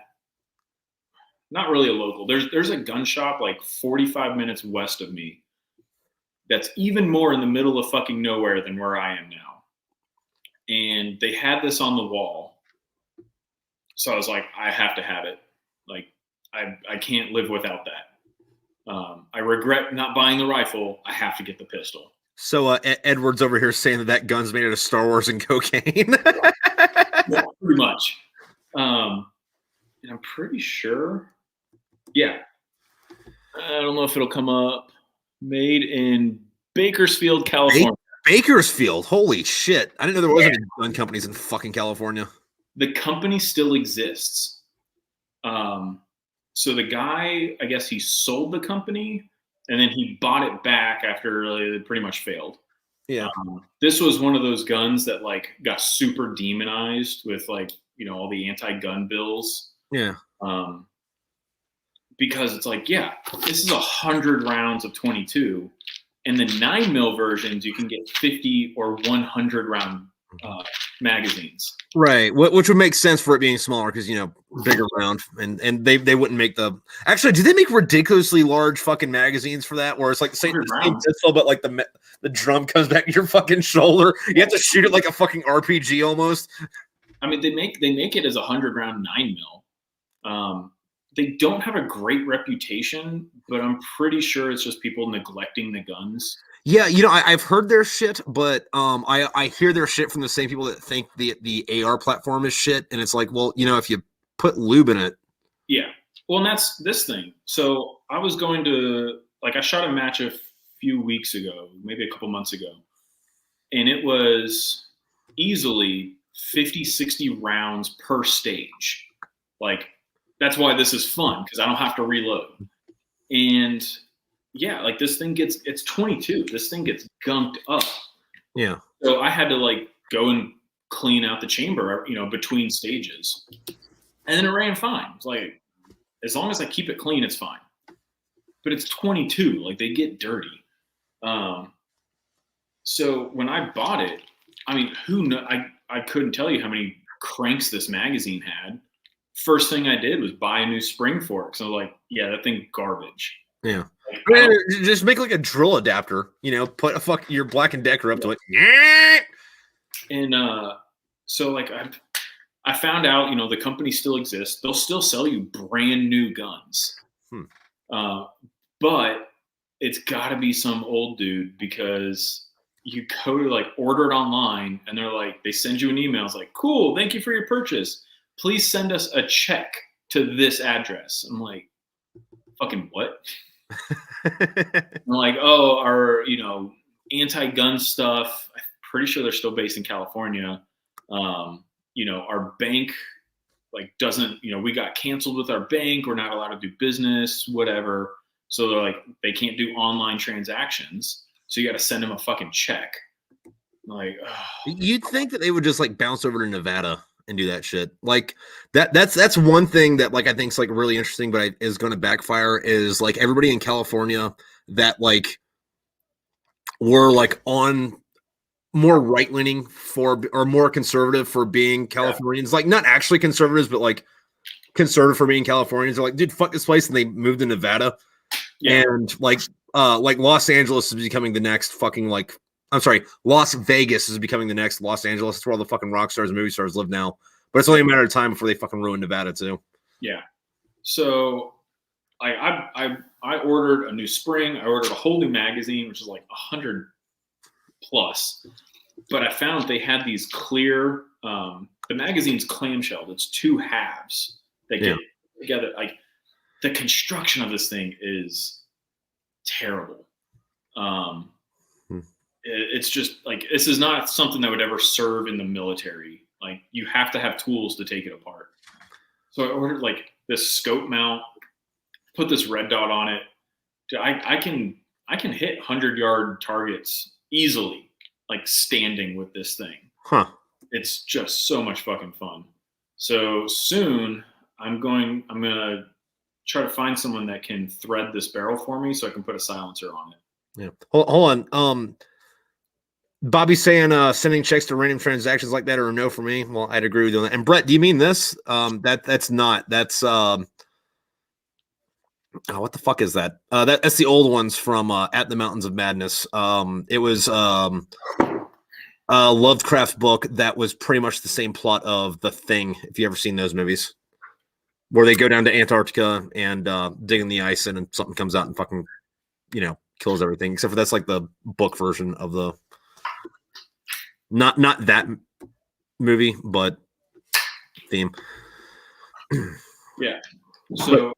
not really a local. There's a gun shop 45 minutes west of me that's even more in the middle of fucking nowhere than where I am now. And they had this on the wall. So I was like, I have to have it. I can't live without that. I regret not buying the rifle. I have to get the pistol. So Edward's over here saying that gun's made out of Star Wars and cocaine. Yeah, pretty much. And I'm pretty sure. Yeah. I don't know if it'll come up. Made in Bakersfield, California. Bakersfield. Holy shit! I didn't know there wasn't any gun companies in fucking California. The company still exists. So the guy, I guess he sold the company and then he bought it back after it pretty much failed. Yeah. This was one of those guns that like got super demonized with like, all the anti-gun bills. Yeah. Because it's like, yeah, this is 100 rounds of 22. And the 9mm versions, you can get 50 or 100 round magazines. Right, which would make sense for it being smaller because bigger round, and they wouldn't make the. Actually, do they make ridiculously large fucking magazines for that? Where it's like the same pistol, but like the drum comes back to your fucking shoulder. You have to shoot it like a fucking RPG almost. I mean, they make it as 100 round 9mm. They don't have a great reputation, but I'm pretty sure it's just people neglecting the guns. Yeah, I've heard their shit, but I hear their shit from the same people that think the AR platform is shit, and it's like, well, if you put lube in it. Yeah, well, and that's this thing. So I was going to I shot a match a few weeks ago, maybe a couple months ago, and it was easily 50, 60 rounds per stage. That's why this is fun, because I don't have to reload. And yeah, this thing it's 22. This thing gets gunked up. Yeah. So I had to go and clean out the chamber, between stages. And then it ran fine. It's like, as long as I keep it clean, it's fine. But it's 22. They get dirty. So when I bought it, I mean, I couldn't tell you how many cranks this magazine had. First thing I did was buy a new spring for it. So I was like, yeah, that thing garbage. Yeah. Just make a drill adapter, put your Black & Decker up to it. And so I found out, the company still exists. They'll still sell you brand new guns. But it's got to be some old dude, because you go to order it online and they send you an email. It's like, cool, thank you for your purchase. Please send us a check to this address. I'm like, fucking what? I'm like, oh, our, anti-gun stuff. I'm pretty sure they're still based in California. Our bank, doesn't, we got canceled with our bank. We're not allowed to do business, whatever. So they're they can't do online transactions. So you got to send them a fucking check. I'm like, oh. You'd think that they would just bounce over to Nevada and do that shit. That's one thing that I think is really interesting, but is going to backfire, is everybody in California that were on more right leaning for, or more conservative for being Californians, not actually conservatives, but conservative for being Californians. They're like, dude, fuck this place, and they moved to Nevada. Yeah. And Los Angeles is becoming the next fucking I'm sorry, Las Vegas is becoming the next Los Angeles. It's where all the fucking rock stars and movie stars live now. But it's only a matter of time before they fucking ruin Nevada too. Yeah. So I ordered a new spring. I ordered a whole new magazine, which is 100 plus. But I found they had these clear, the magazine's clamshelled. It's two halves that get together. The construction of this thing is terrible. It's just this is not something that would ever serve in the military. You have to have tools to take it apart. So I ordered this scope mount, put this red dot on it. I can hit 100-yard targets easily, standing with this thing. Huh. It's just so much fucking fun. So soon I'm gonna try to find someone that can thread this barrel for me so I can put a silencer on it. Yeah. Hold on. Bobby's saying sending checks to random transactions like that are a no for me. Well, I'd agree with you on that. And Brett, do you mean this? That's not. That's what the fuck is that? That's the old ones from At the Mountains of Madness. It was a Lovecraft book that was pretty much the same plot of The Thing, if you ever seen those movies, where they go down to Antarctica and dig in the ice, and something comes out and fucking, kills everything. Except for that's the book version of the. Not that movie, but theme. Yeah. So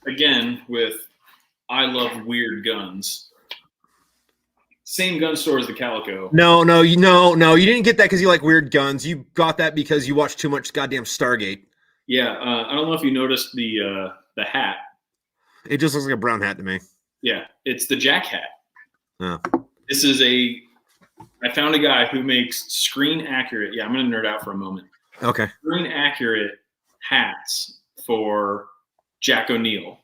again, with I love weird guns. Same gun store as the Calico. No, you didn't get that because you like weird guns. You got that because you watched too much goddamn Stargate. Yeah, I don't know if you noticed the hat. It just looks like a brown hat to me. Yeah, it's the Jack hat. Oh. This is I found a guy who makes screen accurate. Yeah, I'm going to nerd out for a moment. Okay. Screen accurate hats for Jack O'Neill.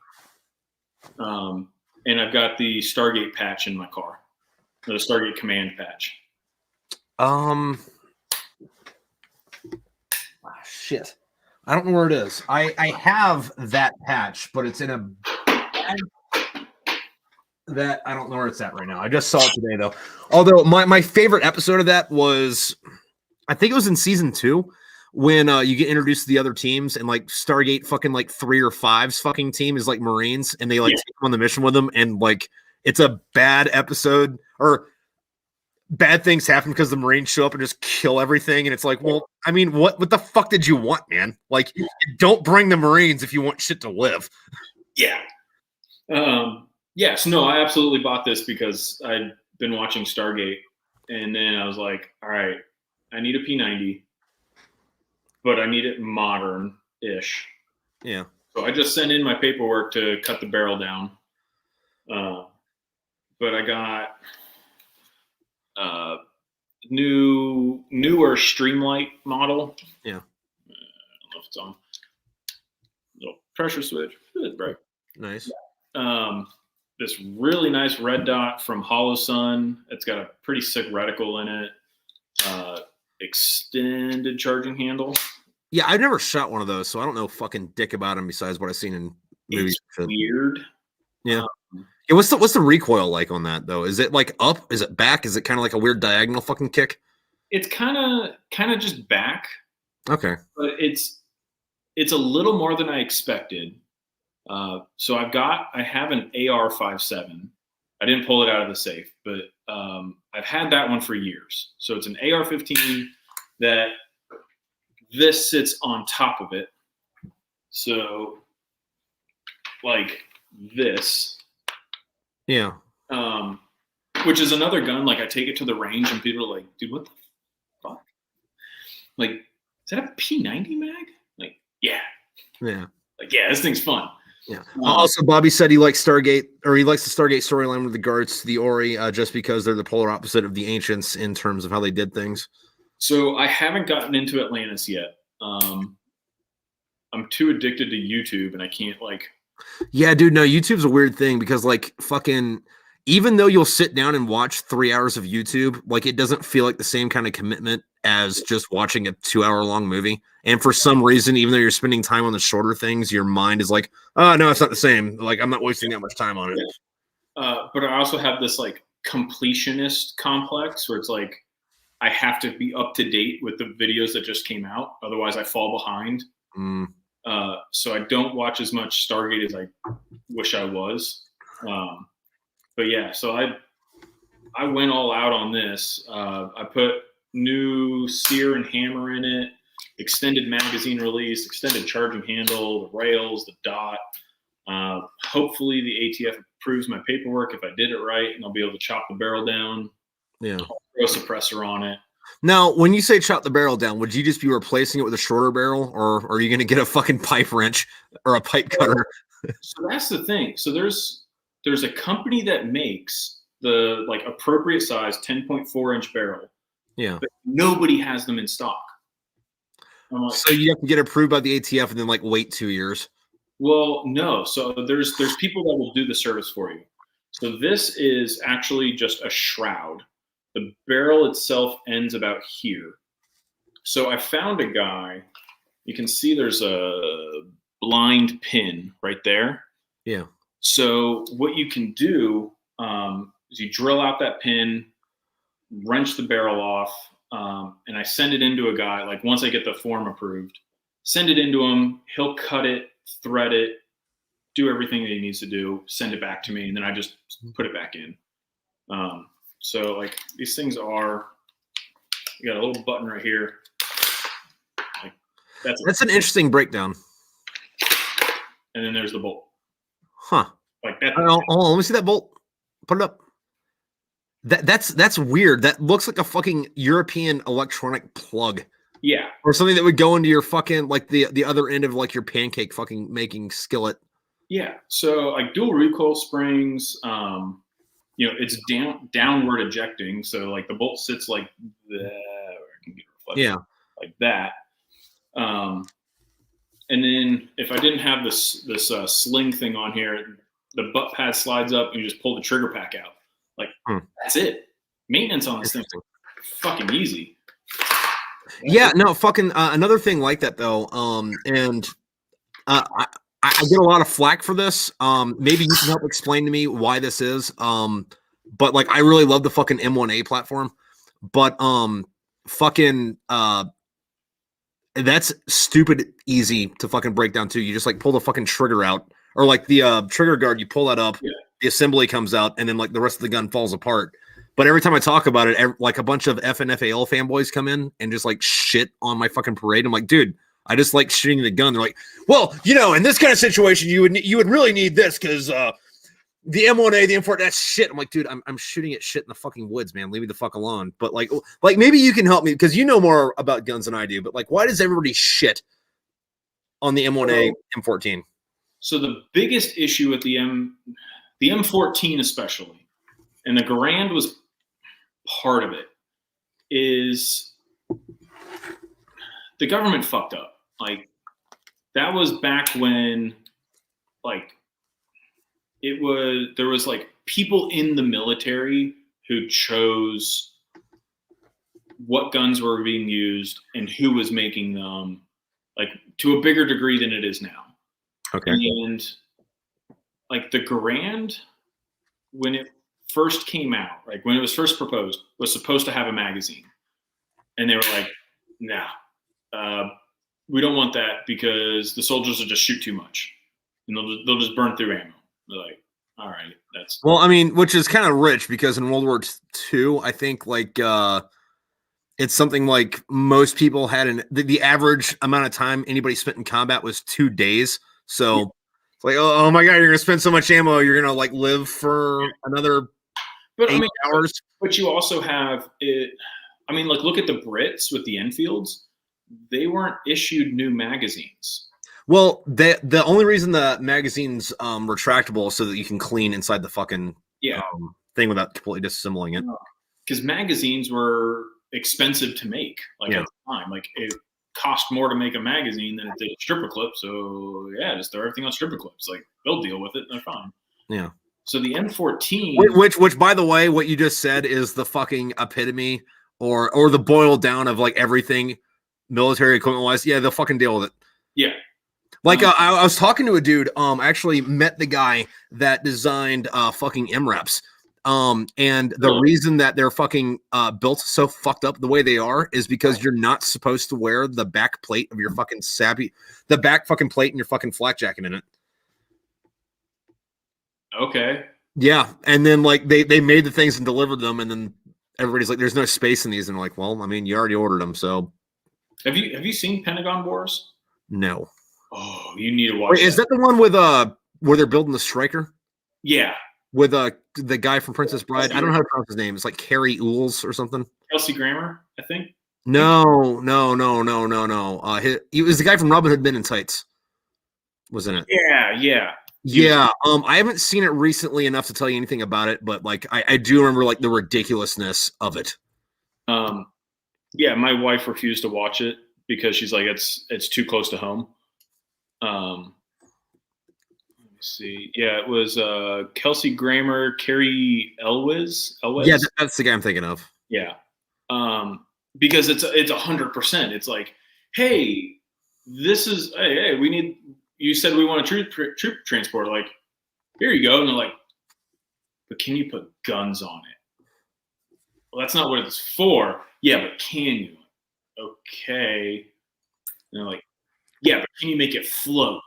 And I've got the Stargate patch in my car. The Stargate command patch. Shit. I don't know where it is. I have that patch, but it's in a bag that I don't know where it's at right now. I just saw it today though. Although my favorite episode of that was, I think it was in season 2 when you get introduced to the other teams and like Stargate fucking like 3 or 5's fucking team is like Marines and they like take them on the mission with them and like it's a bad episode or bad things happen because the Marines show up and just kill everything. And it's like, well, I mean, what the fuck did you want, man? Like, don't bring the Marines if you want shit to live. Yeah. Yes, no, I absolutely bought this because I'd been watching Stargate. And then I was like, all right, I need a P90, but I need it modern-ish. Yeah. So I just sent in my paperwork to cut the barrel down. But I got newer Streamlight model. Yeah. I don't know if it's on. Little pressure switch. Good, right. Nice. This really nice red dot from Holosun. It's got a pretty sick reticle in it. Extended charging handle. Yeah, I've never shot one of those, so I don't know fucking dick about them besides what I've seen in movies. It's weird. Yeah. Yeah, what's the recoil like on that though? Is it like up? Is it back? Is it kind of like a weird diagonal fucking kick? It's kind of just back. Okay. But it's a little more than I expected. So I have an AR-57. I didn't pull it out of the safe, but I've had that one for years. So it's an AR-15 that this sits on top of it. So like this. Yeah. Which is another gun. Like I take it to the range and people are like, dude, what the fuck? Like, is that a P90 mag? Like, yeah. Yeah. Like, yeah, this thing's fun. Yeah. Also, Bobby said he likes Stargate, or he likes the Stargate storyline with regards to the Ori, just because they're the polar opposite of the Ancients in terms of how they did things. So I haven't gotten into Atlantis yet. I'm too addicted to YouTube, and I can't like. Yeah, dude. No, YouTube's a weird thing because like fucking. Even though you'll sit down and watch 3 hours of YouTube, like it doesn't feel like the same kind of commitment as just watching a 2-hour-long movie. And for some reason, even though you're spending time on the shorter things, your mind is like, oh, no, it's not the same. Like, I'm not wasting that much time on it. But I also have this like completionist complex where it's like, I have to be up to date with the videos that just came out. Otherwise I fall behind. So I don't watch as much Stargate as I wish I was. But yeah, so I went all out on this. I put new sear and hammer in it, extended magazine release, extended charging handle, the rails, the dot. Hopefully the ATF approves my paperwork if I did it right, and I'll be able to chop the barrel down. Yeah. I'll throw a suppressor on it. Now, when you say chop the barrel down, would you just be replacing it with a shorter barrel, or are you going to get a fucking pipe wrench or a pipe cutter? So that's the thing. So there's a company that makes the like appropriate size 10.4-inch barrel. Yeah. But nobody has them in stock. Like, so you have to get approved by the ATF and then like wait 2 years. Well, no. So there's people that will do the service for you. So this is actually just a shroud. The barrel itself ends about here. So I found a guy. You can see there's a blind pin right there. Yeah. So what you can do is you drill out that pin, wrench the barrel off, and I send it into a guy. Like once I get the form approved, send it into him. He'll cut it, thread it, do everything that he needs to do, send it back to me, and then I just put it back in. So like these things are, you got a little button right here. Like, that's an interesting breakdown. And then there's the bolt. Huh. Like that. Hold on, let me see that bolt. Put it up. That's weird. That looks like a fucking European electronic plug. Yeah. Or something that would go into your fucking, like, the other end of, like, your pancake fucking making skillet. Yeah. So, like, dual recoil springs, it's downward ejecting. So, like, the bolt sits like Yeah. like that. And then if I didn't have this sling thing on here, the butt pad slides up and you just pull the trigger pack out. Like, that's it. Maintenance on this thing is fucking easy. Yeah, no, fucking another thing like that though. And I get a lot of flack for this. Maybe you can help explain to me why this is. But like I really love the fucking M1A platform. But fucking that's stupid easy to fucking break down too. You just like pull the fucking trigger out, or like the trigger guard, you pull that up, the assembly comes out, and then like the rest of the gun falls apart. But every time I talk about it, like a bunch of FNFAL fanboys come in and just like shit on my fucking parade. I'm like, dude, I just like shooting the gun. They're like, well, in this kind of situation, you would really need this because the M1A, the M4, that's shit. I'm like, dude, I'm shooting at shit in the fucking woods, man. Leave me the fuck alone. But like maybe you can help me because you know more about guns than I do. But like, why does everybody shit on the M1A, M14? So the biggest issue with the M14 especially, and the Garand was part of it, is the government fucked up. Like, that was back when, like, there was like people in the military who chose what guns were being used and who was making them, like, to a bigger degree than it is now. Okay. And like the Garand, when it first came out, like when it was first proposed, was supposed to have a magazine. And they were like, nah, we don't want that because the soldiers will just shoot too much and they'll just burn through ammo. They're like, all right, that's... Well, I mean, which is kind of rich because in World War II, I think like it's something like most people had the average amount of time anybody spent in combat was 2 days. So it's like, oh my God, you're going to spend so much ammo. You're going to like live for another 8 hours. But you also have it. I mean, like, look at the Brits with the Enfields. They weren't issued new magazines. Well, the only reason the magazine's retractable is so that you can clean inside the fucking thing without completely disassembling it. Because magazines were expensive to make, like at the time. Like, it cost more to make a magazine than it did a stripper clip. So just throw everything on stripper clips. Like, they'll deal with it. They're fine. Yeah. So the M14, which by the way, what you just said is the fucking epitome or the boil down of like everything military equipment wise. Yeah, they'll fucking deal with it. Yeah. Like I was talking to a dude. I actually met the guy that designed fucking MRAPs. And the reason that they're fucking built so fucked up the way they are is because you're not supposed to wear the back plate of your fucking the back fucking plate in your fucking flak jacket in it. Okay. Yeah, and then like they made the things and delivered them, and then everybody's like, "There's no space in these," and I'm like, "Well, I mean, you already ordered them, so." Have you seen Pentagon Wars? No. Oh, you need to watch. Wait, is that the one with where they're building the Striker? Yeah. With the guy from Princess Bride. I don't know how to pronounce his name. It's like Carrie Ools or something. Kelsey Grammer, I think. No. He was the guy from Robin Hood Men in Tights. Was in it? Yeah. Yeah, I haven't seen it recently enough to tell you anything about it, but like I do remember like the ridiculousness of it. Yeah, my wife refused to watch it because she's like, it's too close to home. Let me see. Yeah, it was Kelsey Grammer, Carrie Elwes. Yeah, that's the guy I'm thinking of. Yeah, because it's 100%. It's like, hey, we need. You said we want a troop transport. Like, here you go. And they're like, but can you put guns on it? Well, that's not what it's for. Yeah, but can you? Okay. And they're like, yeah, but can you make it float?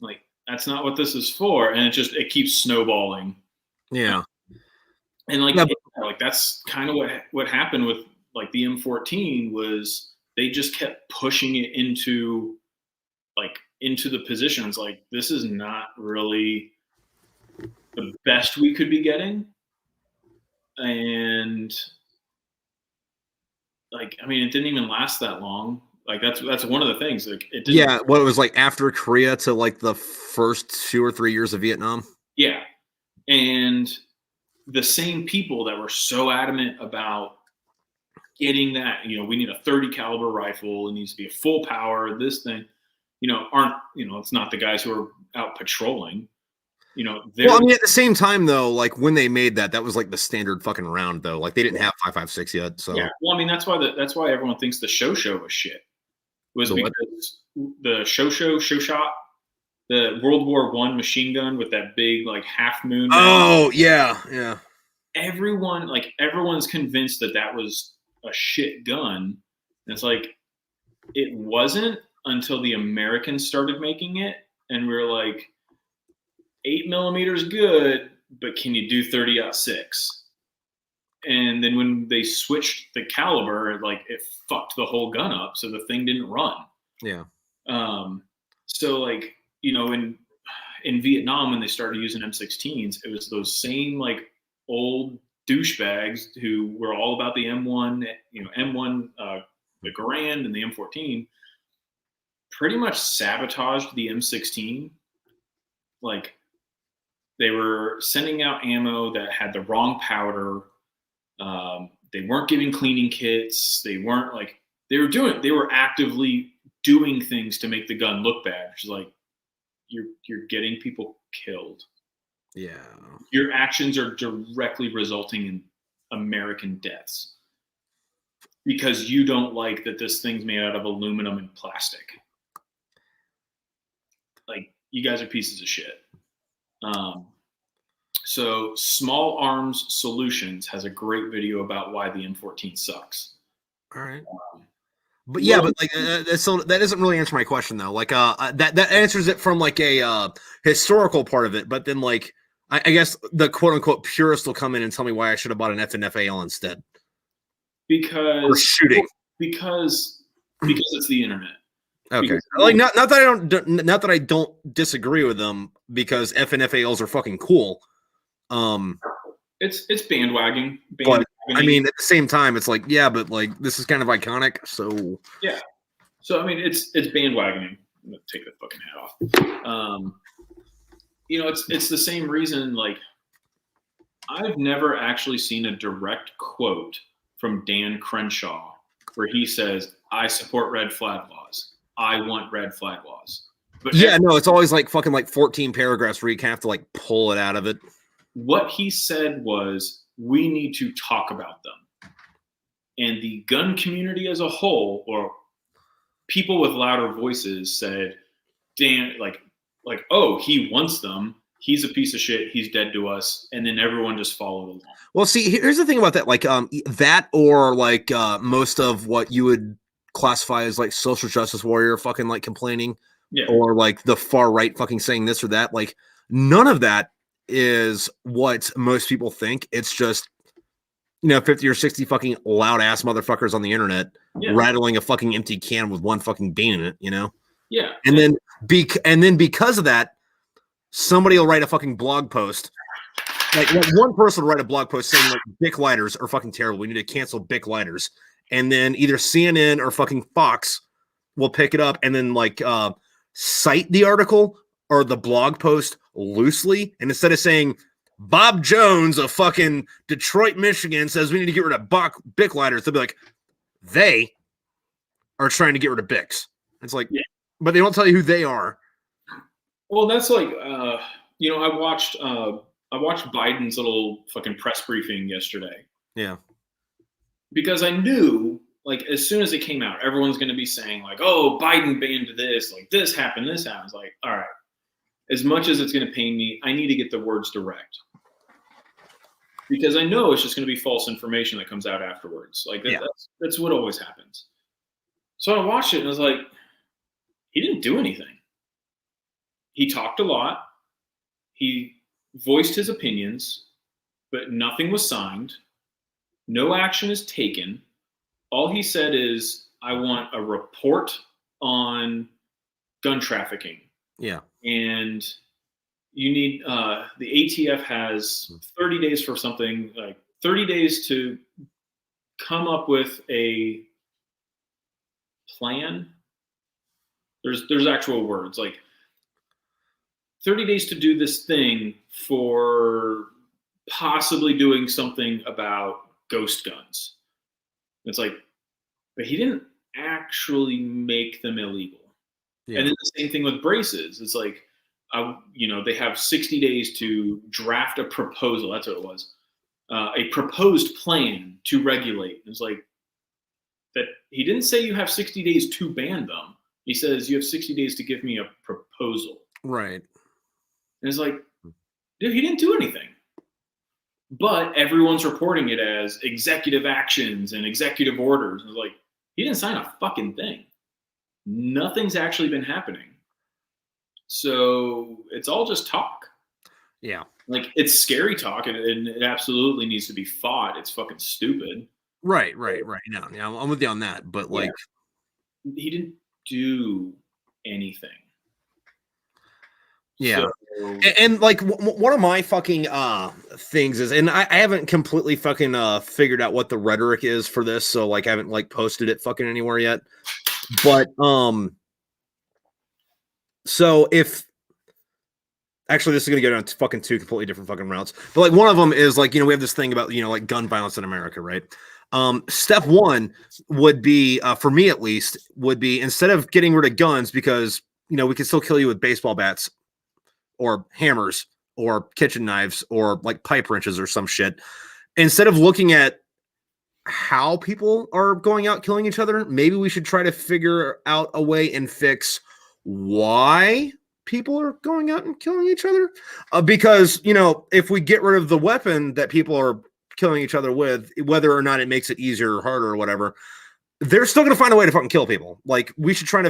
Like, that's not what this is for. And it keeps snowballing. Yeah. And like that's kind of what happened with like the M14 was they just kept pushing it into the positions. Like, this is not really the best we could be getting. and like, I mean, it didn't even last that long. Like that's one of the things. Like it didn't. Yeah, what it was like after Korea to like the first 2 or 3 years of Vietnam. Yeah, and the same people that were so adamant about getting that, we need a 30 caliber rifle, it needs to be a full power, this thing, aren't, it's not the guys who are out patrolling. Well, I mean, at the same time, though, like when they made that was like the standard fucking round, though. Like they didn't have 5.56 yet. So yeah, well, I mean, that's why everyone thinks the show was shit. Was because the show shot, the World War I machine gun with that big like half moon. Oh yeah. Everyone's convinced that was a shit gun. And it's like it wasn't until the Americans started making it, and we were like, 8mm is good, but can you do 30-06? And then when they switched the caliber, like it fucked the whole gun up, so the thing didn't run. Yeah. So like, in Vietnam when they started using M16s, it was those same like old douchebags who were all about the M1, the Garand and the M14, pretty much sabotaged the M16. Like they were sending out ammo that had the wrong powder. They weren't giving cleaning kits. They were actively doing things to make the gun look bad, which is like, you're getting people killed. Yeah. Your actions are directly resulting in American deaths because you don't like that this thing's made out of aluminum and plastic. Like, you guys are pieces of shit. So Small Arms Solutions has a great video about why the M14 sucks. All right. But yeah, but like so that doesn't really answer my question though. Like that answers it from like a historical part of it, but then like I guess the quote unquote purist will come in and tell me why I should have bought an FNFAL instead. Because or shooting. Because it's the internet. Okay. Because, like not that I don't disagree with them, because FNFALs are fucking cool. It's bandwagon. But I mean, at the same time, it's like, yeah, but like this is kind of iconic, so yeah. So I mean, it's bandwagoning. I'm gonna take the fucking hat off. It's the same reason. Like, I've never actually seen a direct quote from Dan Crenshaw where he says, "I support red flag laws. I want red flag laws." But yeah, no, it's always like fucking like 14 paragraphs where you kind of have to like pull it out of it. What he said was, we need to talk about them. And the gun community as a whole, or people with louder voices, said, Dan, like, oh, he wants them. He's a piece of shit. He's dead to us. And then everyone just followed along. Well, see, here's the thing about that. Like, that or like most of what you would classify as like social justice warrior fucking like complaining, yeah, or like the far right fucking saying this or that. Like, none of that is what most people think. It's just, 50 or 60 fucking loud ass motherfuckers on the internet rattling a fucking empty can with one fucking bean in it, Yeah. And then because of that, somebody will write a fucking blog post. Like one person will write a blog post saying like Bic lighters are fucking terrible. We need to cancel Bic lighters. And then either CNN or fucking Fox will pick it up and then like cite the article or the blog post loosely, and instead of saying Bob Jones of fucking Detroit, Michigan says we need to get rid of Bic lighters, they'll be like, they are trying to get rid of Bics. It's like, but they don't tell you who they are. Well, that's like, I watched Biden's little fucking press briefing yesterday. Yeah. Because I knew, like, as soon as it came out, everyone's going to be saying like, oh, Biden banned this, like this happened. It's like, all right. As much as it's going to pain me, I need to get the words direct. Because I know it's just going to be false information that comes out afterwards. Like, that's what always happens. So I watched it and I was like, he didn't do anything. He talked a lot. He voiced his opinions, but nothing was signed. No action is taken. All he said is, I want a report on gun trafficking. Yeah. And you need the ATF has 30 days for something, like 30 days to come up with a plan. There's actual words like 30 days to do this thing for possibly doing something about ghost guns. It's like, but he didn't actually make them illegal. Yeah. And then the same thing with braces. It's like, they have 60 days to draft a proposal. That's what it was. A proposed plan to regulate. It's like that. He didn't say you have 60 days to ban them. He says you have 60 days to give me a proposal. Right. And it's like, dude, he didn't do anything. But everyone's reporting it as executive actions and executive orders. And it's like, he didn't sign a fucking thing. Nothing's actually been happening. So it's all just talk. Yeah. Like, it's scary talk, and it absolutely needs to be fought. It's fucking stupid. Right. No, yeah, I'm with you on that. But, like... He didn't do anything. Yeah. So, and like one of my fucking things is, and I haven't completely fucking figured out what the rhetoric is for this, so like I haven't like posted it fucking anywhere yet. But so if actually this is gonna go down to fucking two completely different fucking routes. But like one of them is like, we have this thing about, like gun violence in America, right? Step one would be, for me at least, would be instead of getting rid of guns, because we can still kill you with baseball bats or hammers or kitchen knives or like pipe wrenches or some shit. Instead of looking at how people are going out killing each other, maybe we should try to figure out a way and fix why people are going out and killing each other. Because, if we get rid of the weapon that people are killing each other with, whether or not it makes it easier or harder or whatever, they're still going to find a way to fucking kill people. Like, we should try to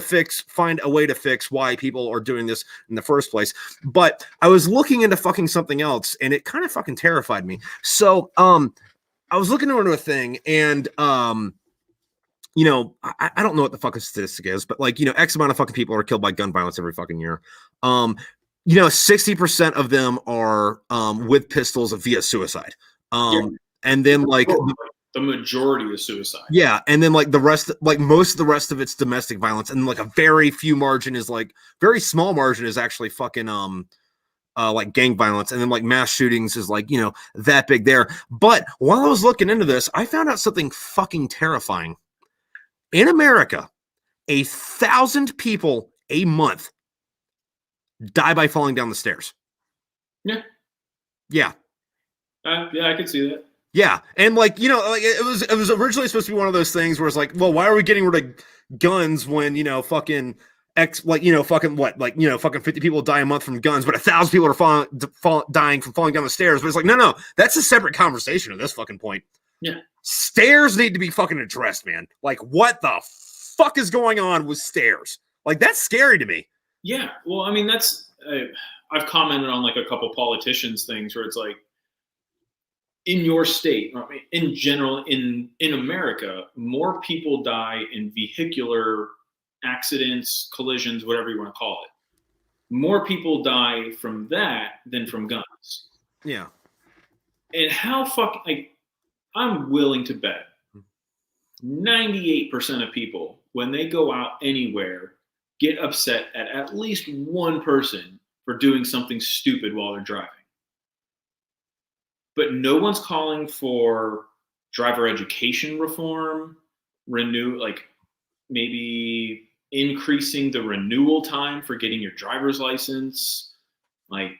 find a way to fix why people are doing this in the first place. But I was looking into fucking something else, and it kind of fucking terrified me. So, I was looking into a thing, and, I don't know what the fucking statistic is, but like, X amount of fucking people are killed by gun violence every fucking year. 60% of them are, with pistols via suicide. And then like, the majority of suicide. Yeah, and then like the rest, like most of the rest of it's domestic violence, and like a very few margin is like very small margin is actually fucking like gang violence, and then like mass shootings is like that big there. But while I was looking into this, I found out something fucking terrifying. In America, 1,000 people a month die by falling down the stairs. Yeah. Yeah, I could see that. Yeah, and like like it was originally supposed to be one of those things where it's like, well, why are we getting rid of guns when fucking fucking what, like fucking 50 people die a month from guns, but 1,000 people are dying from falling down the stairs. But it's like, no, that's a separate conversation at this fucking point. Yeah, stairs need to be fucking addressed, man. Like, what the fuck is going on with stairs? Like, that's scary to me. Yeah, well, I mean, that's I've commented on like a couple politicians things where it's like, in your state, I mean, in general, in America, more people die in vehicular accidents, collisions, whatever you want to call it. More people die from that than from guns. Yeah. And how I'm willing to bet 98% of people, when they go out anywhere, get upset at least one person for doing something stupid while they're driving. But no one's calling for driver education reform, maybe increasing the renewal time for getting your driver's license, like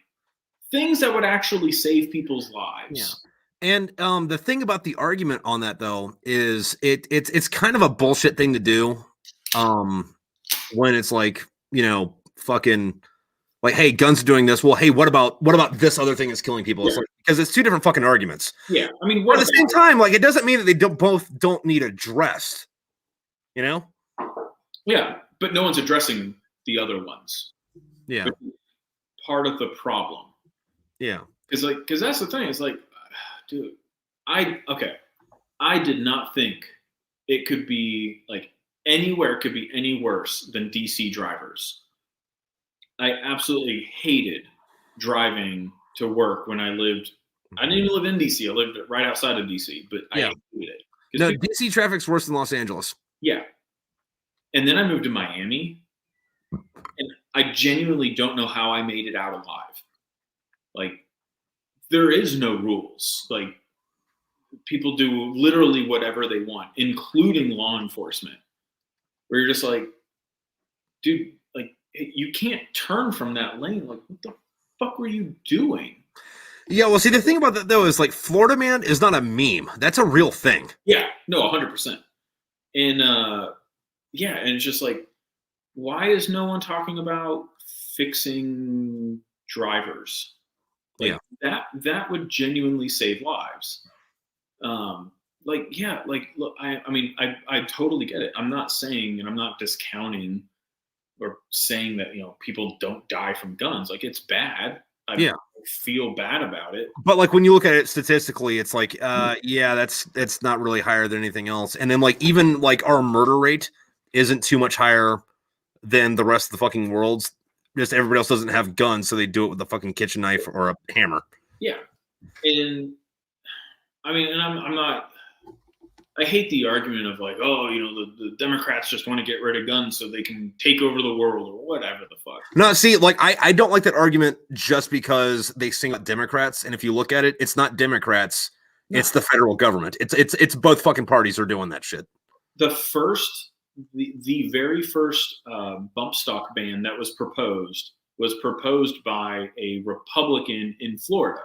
things that would actually save people's lives. Yeah. And the thing about the argument on that though is it's kind of a bullshit thing to do. When it's like, fucking like, hey, guns are doing this. Well, hey, what about this other thing that's killing people? Yeah. It's like, because it's two different fucking arguments. Yeah, I mean, at the same time, like, it doesn't mean that they don't need addressed. Yeah, but no one's addressing the other ones. Yeah, part of the problem. Yeah, because that's the thing. It's like, dude, I did not think it could be like anywhere could be any worse than DC drivers. I absolutely hated driving to work when I lived I didn't even live in DC. I lived right outside of DC, but I hated it. No, DC traffic's worse than Los Angeles. Yeah. And then I moved to Miami, and I genuinely don't know how I made it out alive. Like, there is no rules. Like, people do literally whatever they want, including law enforcement, where you're just like, dude, like, you can't turn from that lane. Like, what the fuck were you doing? Yeah, well, see, the thing about that, though, is like Florida Man is not a meme. That's a real thing. Yeah, no, 100%. And, yeah, and it's just like, why is no one talking about fixing drivers? Like, that would genuinely save lives. Like, yeah, like, look, I mean, I totally get it. I'm not saying, and I'm not discounting or saying that, people don't die from guns. Like, it's bad. I feel bad about it. But like when you look at it statistically, it's like, that's not really higher than anything else. And then like even like our murder rate isn't too much higher than the rest of the fucking world's. Just everybody else doesn't have guns, so they do it with a fucking kitchen knife or a hammer. Yeah, and I mean, and I'm not. I hate the argument of like, oh, the Democrats just want to get rid of guns so they can take over the world or whatever the fuck. No, see, like I don't like that argument just because they sing about Democrats, and if you look at it, it's not Democrats, it's the federal government. It's both fucking parties are doing that shit. The very first bump stock ban that was proposed by a Republican in Florida.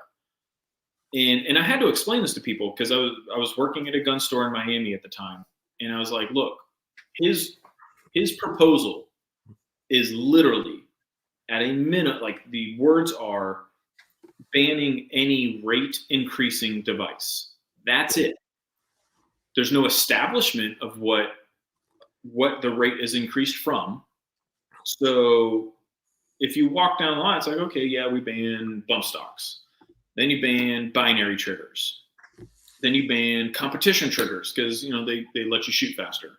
And I had to explain this to people because I was working at a gun store in Miami at the time, and I was like, look, his proposal is literally at a minute, like the words are banning any rate increasing device. That's it. There's no establishment of what the rate is increased from. So if you walk down the line, it's like, okay, yeah, we ban bump stocks. Then you ban binary triggers. Then you ban competition triggers because they let you shoot faster.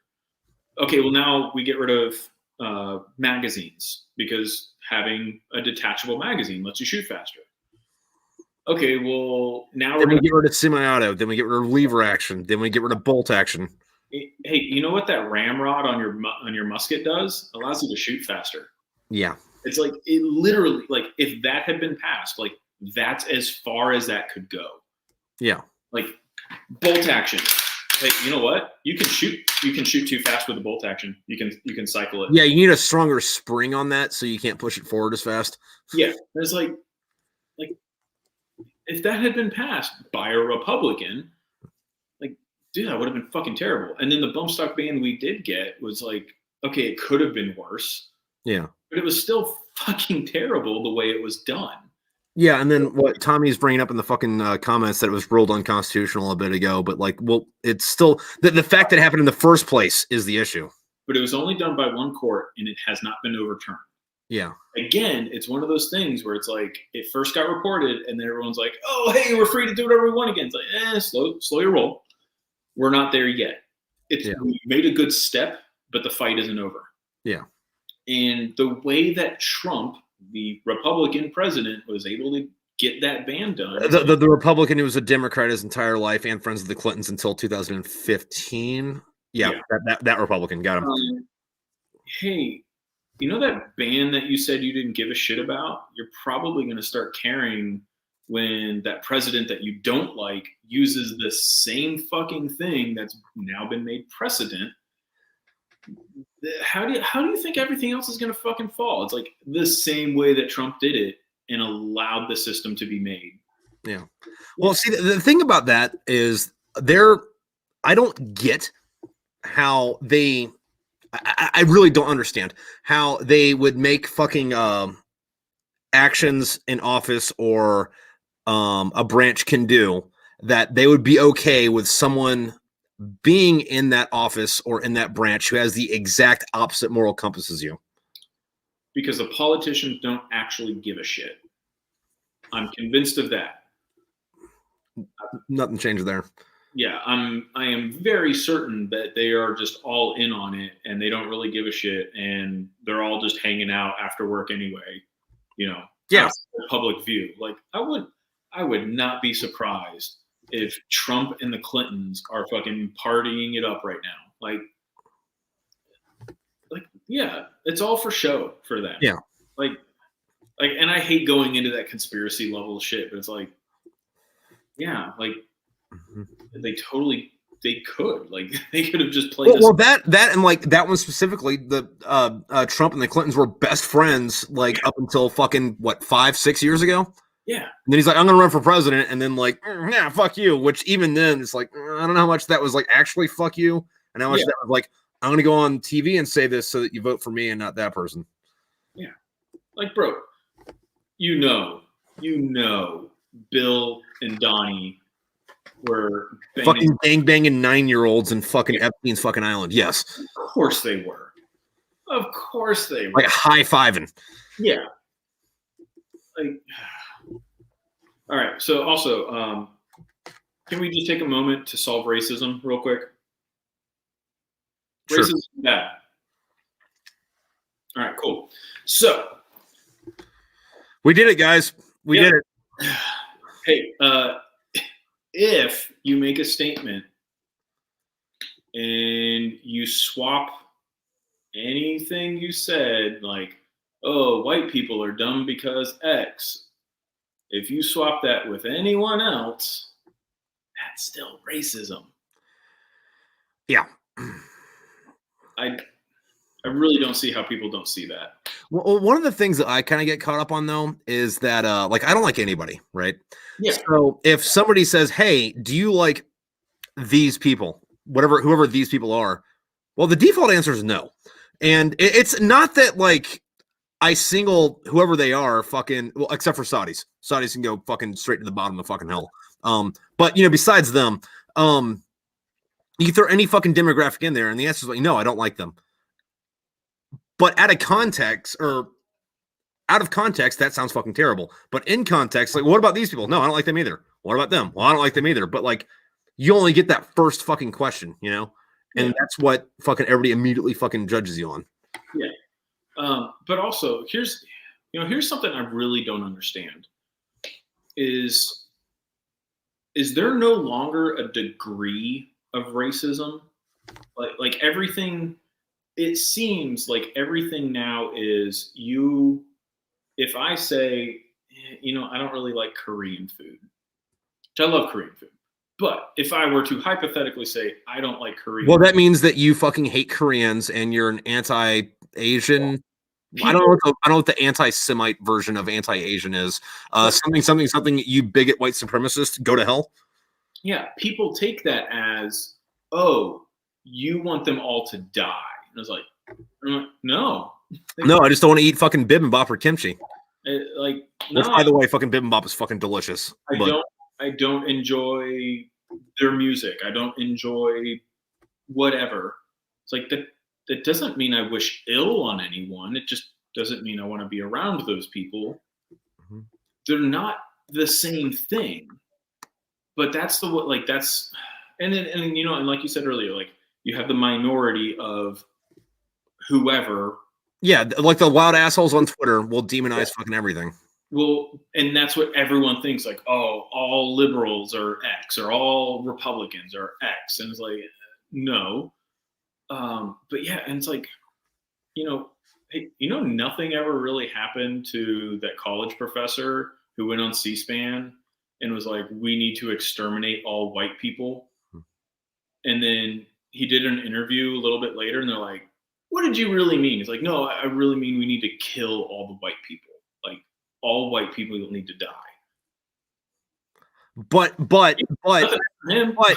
Okay, well now we get rid of magazines because having a detachable magazine lets you shoot faster. Okay, well now we get rid of semi-auto. Then we get rid of lever action. Then we get rid of bolt action. Hey, you know what that ramrod on your musket does? Allows you to shoot faster. Yeah, it's like it literally like if that had been passed, like. That's as far as that could go. Yeah. Like bolt action. Hey, you know what? You can shoot too fast with the bolt action. You can cycle it. Yeah, you need a stronger spring on that so you can't push it forward as fast. Yeah. It's like if that had been passed by a Republican, like, dude, that would have been fucking terrible. And then the bump stock ban we did get was like, okay, it could have been worse. Yeah. But it was still fucking terrible the way it was done. Yeah, and then what Tommy's bringing up in the fucking comments that it was ruled unconstitutional a bit ago, but like, well, it's still the fact that it happened in the first place is the issue. But it was only done by one court, and it has not been overturned. Yeah. Again, it's one of those things where it's like it first got reported, and then everyone's like, "Oh, hey, we're free to do whatever we want again." It's like, slow your roll. We're not there yet. We made a good step, but the fight isn't over. Yeah. And the way that Trump, the Republican president, was able to get that ban done. The Republican who was a Democrat his entire life and friends of the Clintons until 2015. Yeah. That Republican got him. Hey, you know that ban that you said you didn't give a shit about? You're probably going to start caring when that president that you don't like uses the same fucking thing that's now been made precedent. How do you think everything else is going to fucking fall? It's like the same way that Trump did it and allowed the system to be made. Yeah. Well, see, the thing about that is I don't get how I really don't understand how they would make fucking actions in office or a branch can do that they would be okay with someone being in that office or in that branch who has the exact opposite moral compass as you. Because the politicians don't actually give a shit. I'm convinced of that. Nothing changed there. Yeah, I am very certain that they are just all in on it and they don't really give a shit and they're all just hanging out after work anyway. Yeah. Public view. Like I I would not be surprised if Trump and the Clintons are fucking partying it up right now. Like, yeah, it's all for show for them. Yeah. Like, and I hate going into that conspiracy level shit, but it's like, yeah, like they could, like, they could have just played. Well, that and like that one specifically, the Trump and the Clintons were best friends like up until fucking what 5-6 years ago. Yeah. And then he's like, I'm gonna run for president, and then like, yeah, fuck you. Which even then, it's like, I don't know how much that was like actually fuck you, and how much that was like, I'm gonna go on TV and say this so that you vote for me and not that person. Yeah, like, bro, you know, Bill and Donnie were fucking banging 9-year-olds in fucking Epstein's fucking island. Yes, of course they were. Of course they were. Like high-fiving. Yeah. Like, all right. So also, can we just take a moment to solve racism real quick? Sure. Racism is bad. All right, cool. So we did it, guys. We did it. Hey, if you make a statement and you swap anything you said, like, oh, white people are dumb because X, if you swap that with anyone else, that's still racism. Yeah. I really don't see how people don't see that. Well, one of the things that I kind of get caught up on, though, is that, like, I don't like anybody, right? Yeah. So if somebody says, hey, do you like these people, whoever these people are? Well, the default answer is no. And it's not that, like, I single whoever they are fucking, well, except for Saudis. Saudis can go fucking straight to the bottom of fucking hell. But, you know, besides them, you throw any fucking demographic in there, and the answer is like, no, I don't like them. But out of context, that sounds fucking terrible. But in context, like, what about these people? No, I don't like them either. What about them? Well, I don't like them either. But like, you only get that first fucking question, you know? And that's what fucking everybody immediately fucking judges you on. Yeah. But also, here's something I really don't understand. Is there no longer a degree of racism? Like everything. It seems like everything now is if I say, I don't really like Korean food, which I love Korean food. But if I were to hypothetically say, I don't like Korean well, that means that you fucking hate Koreans and you're an anti-Asian. I don't know what the anti-Semite version of anti-Asian is. Something, you bigot white supremacist, go to hell. Yeah. People take that as, oh, you want them all to die. I was like, no. No, I just don't want to eat fucking bibimbap or kimchi. No. Which, by the way, fucking bibimbap is fucking delicious. I don't enjoy their music. I don't enjoy whatever. It's like that doesn't mean I wish ill on anyone. It just doesn't mean I want to be around those people. Mm-hmm. They're not the same thing. But that's and like you said earlier, like, you have the minority of whoever. Yeah, like the wild assholes on Twitter will demonize fucking everything. Well, and that's what everyone thinks, like, oh, all liberals are X or all Republicans are X. And it's like, no. But yeah, and it's like, hey, nothing ever really happened to that college professor who went on C-SPAN and was like, we need to exterminate all white people. And then he did an interview a little bit later and they're like, what did you really mean? He's like, no, I really mean we need to kill all the white people. Like, all white people need to die. But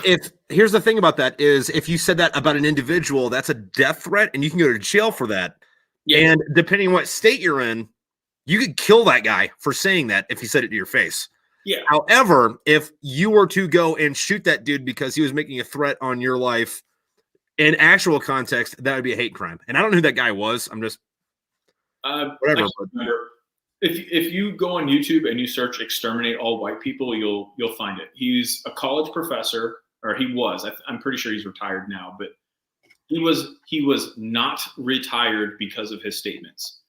if here's the thing about that is, if you said that about an individual, that's a death threat and you can go to jail for that. Yeah. And depending on what state you're in, you could kill that guy for saying that if he said it to your face. Yeah. However, if you were to go and shoot that dude because he was making a threat on your life, in actual context, that would be a hate crime. And I don't know who that guy was. I'm just whatever. If you go on YouTube and you search "exterminate all white people," you'll find it. He's a college professor, or he was. I'm pretty sure he's retired now, but he was not retired because of his statements.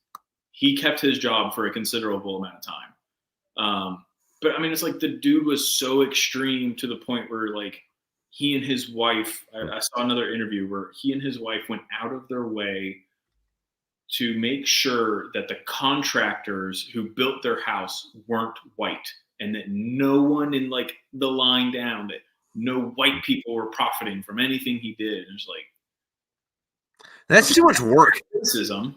He kept his job for a considerable amount of time. But I mean, it's like the dude was so extreme to the point where like he and his wife, I saw another interview where he and his wife went out of their way to make sure that the contractors who built their house weren't white, and that no one in like the line down, that no white people were profiting from anything he did. And it's like, that's too much work. Racism.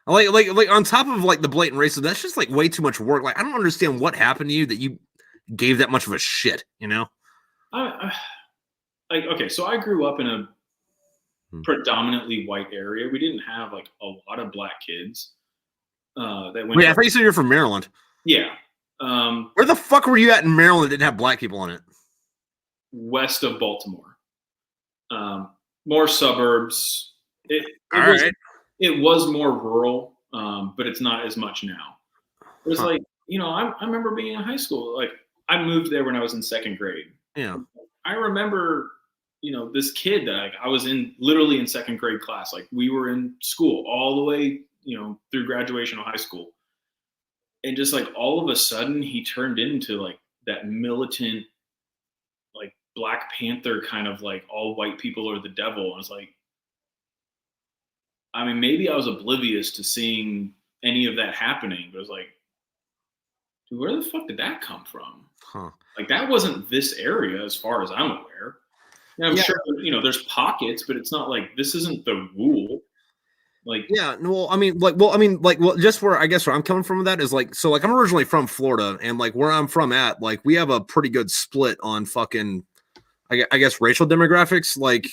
Like on top of like the blatant racism, that's just like way too much work. Like I don't understand what happened to you that you gave that much of a shit, you know? Okay, so I grew up in a predominantly white area. We didn't have like a lot of black kids that went. Wait, I thought you said you're from Maryland. Yeah. Where the fuck were you at in Maryland that didn't have black people in it? West of Baltimore. More suburbs. It was more rural, but it's not as much now. It was like, you know, I remember being in high school. Like I moved there when I was in second grade. Yeah. I remember, you know, this kid that I was literally in second grade class. Like we were in school all the way, you know, through graduation of high school. And just like all of a sudden he turned into like that militant, like Black Panther kind of like all white people are the devil. And it's like, I mean, maybe I was oblivious to seeing any of that happening, but it was like, dude, where the fuck did that come from? Like that wasn't this area as far as I'm aware. And I'm sure, you know, there's pockets, but it's not like this isn't the rule. Like, yeah, no, just where I guess where I'm coming from with that is like, so like I'm originally from Florida, and like where I'm from at, like we have a pretty good split on fucking, I guess racial demographics. Like,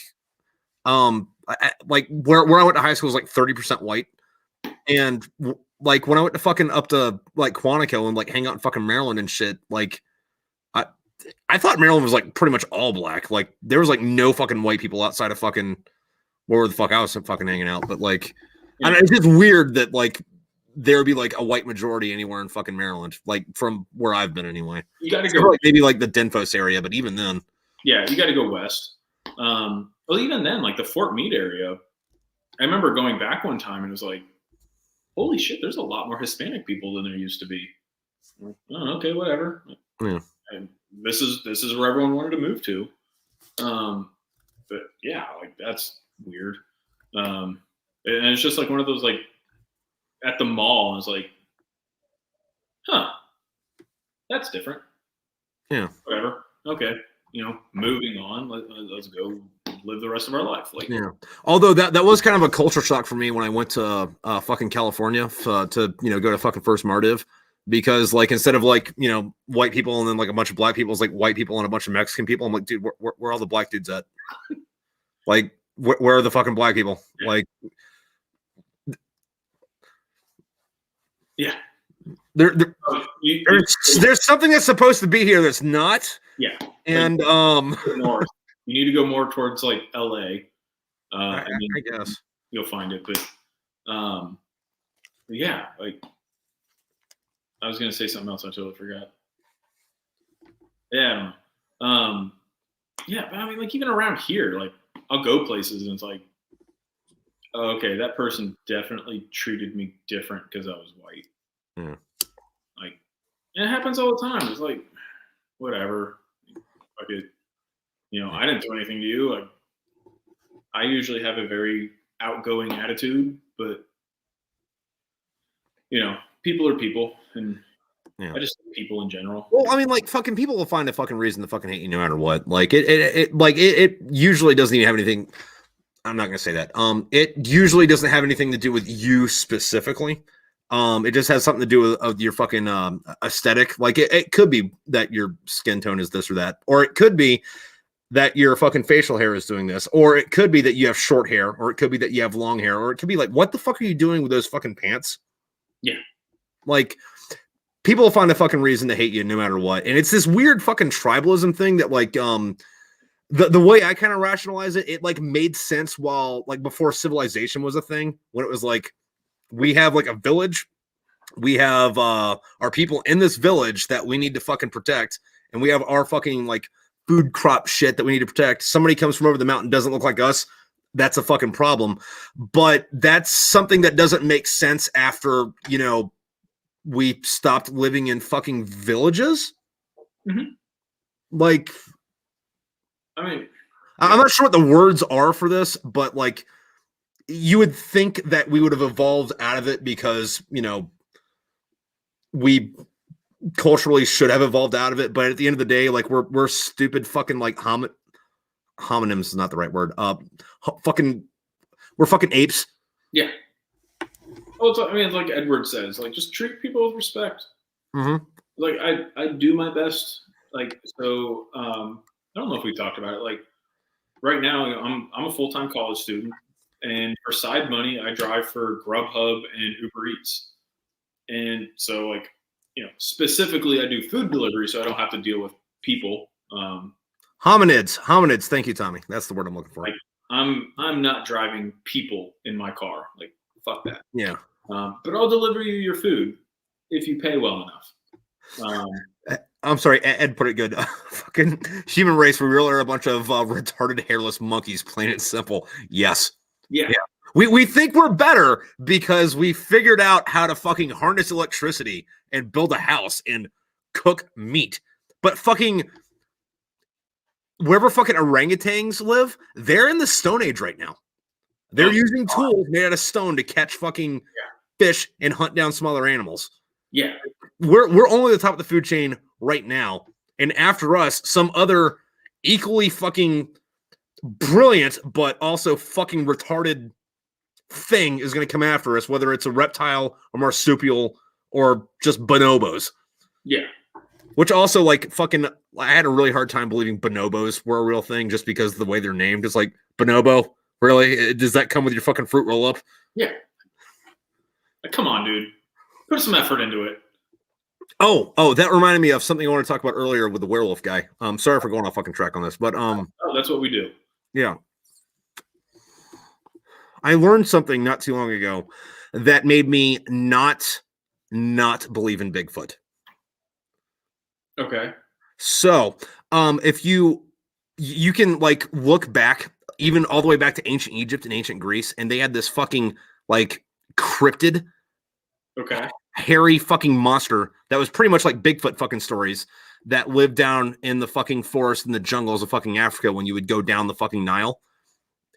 like where I went to high school was like 30% white, and like when I went to fucking up to like Quantico and like hang out in fucking Maryland and shit, like I thought Maryland was like pretty much all black. Like there was like no fucking white people outside of fucking where the fuck I was fucking hanging out. But like, I mean, it's just weird that like there would be like a white majority anywhere in fucking Maryland, like from where I've been anyway. You got to go like, maybe like the Denfos area, but even then, yeah, you got to go west. Well, even then, like the Fort Meade area, I remember going back one time and it was like, holy shit, there's a lot more Hispanic people than there used to be. Oh, okay, whatever. Yeah. And this is where everyone wanted to move to. But yeah, like that's weird. And it's just like one of those like at the mall, I was like, huh, that's different. Yeah. Whatever. Okay. You know, moving on. Let's go live the rest of our life. Like, yeah. Although that was kind of a culture shock for me when I went to fucking California to you know go to fucking First Mardiv, because like instead of like you know white people and then like a bunch of black people, it's like white people and a bunch of Mexican people. I'm like, dude, where are all the black dudes at? Like, where are the fucking black people? Yeah. Like, yeah. There's something that's supposed to be here that's not. Yeah. And north. You need to go more towards like LA. I guess you'll find it, but yeah, like I was gonna say something else, I totally forgot. Yeah, I don't know. Yeah, but I mean, like even around here, like I'll go places and it's like, oh, okay, that person definitely treated me different because I was white. Yeah. Like, and it happens all the time. It's like, whatever. Fuck it. You know, I didn't do anything to you. Like, I usually have a very outgoing attitude, but you know, people are people, and I just think people in general. Well, I mean, like fucking people will find a fucking reason to fucking hate you no matter what. Like it usually doesn't even have anything. I'm not gonna say that. It usually doesn't have anything to do with you specifically. It just has something to do with your fucking aesthetic. Like it could be that your skin tone is this or that, or it could be that your fucking facial hair is doing this, or it could be that you have short hair, or it could be that you have long hair, or it could be like, what the fuck are you doing with those fucking pants? Yeah. Like people will find a fucking reason to hate you no matter what. And it's this weird fucking tribalism thing that like, the way I kind of rationalize it, it like made sense while like before civilization was a thing, when it was like, we have like a village, we have our people in this village that we need to fucking protect, and we have our fucking like food crop shit that we need to protect. Somebody comes from over the mountain, doesn't look like us, that's a fucking problem. But that's something that doesn't make sense after, you know, we stopped living in fucking villages. Mm-hmm. Like, I mean, I'm not sure what the words are for this, but like, you would think that we would have evolved out of it because, you know, we culturally should have evolved out of it. But at the end of the day, like, we're stupid fucking like homonyms is not the right word. We're fucking apes. Yeah. Well, I mean, like Edward says, like, just treat people with respect. Mm-hmm. Like, I do my best. Like, so, I don't know if we talked about it. Like, right now, I'm a full-time college student, and for side money, I drive for Grubhub and Uber Eats. And so, like, you know, specifically, I do food delivery, so I don't have to deal with people. Hominids. Thank you, Tommy. That's the word I'm looking for. Like, I'm not driving people in my car. Like, fuck that. Yeah. But I'll deliver you your food if you pay well enough. I'm sorry, Ed put it good. Fucking human race, we really are a bunch of retarded hairless monkeys, plain and simple. Yes. Yeah. We think we're better because we figured out how to fucking harness electricity and build a house and cook meat. But fucking wherever fucking orangutans live, they're in the Stone Age right now. They're using tools made out of stone to catch fucking fish and hunt down smaller animals. Yeah. We're only at the top of the food chain right now. And after us, some other equally fucking brilliant, but also fucking retarded thing is going to come after us, whether it's a reptile, a marsupial, or just bonobos. Yeah. Which also, like, fucking, I had a really hard time believing bonobos were a real thing just because of the way they're named. It's like, bonobo? Really? Does that come with your fucking fruit roll-up? Yeah. Like, come on, dude. Put some effort into it. Oh, that reminded me of something I want to talk about earlier with the werewolf guy. Sorry for going off fucking track on this, but that's what we do. Yeah. I learned something not too long ago that made me not believe in Bigfoot. Okay. So, if you can like look back even all the way back to ancient Egypt and ancient Greece, and they had this fucking like cryptid, hairy fucking monster that was pretty much like Bigfoot fucking stories that lived down in the fucking forest in the jungles of fucking Africa when you would go down the fucking Nile.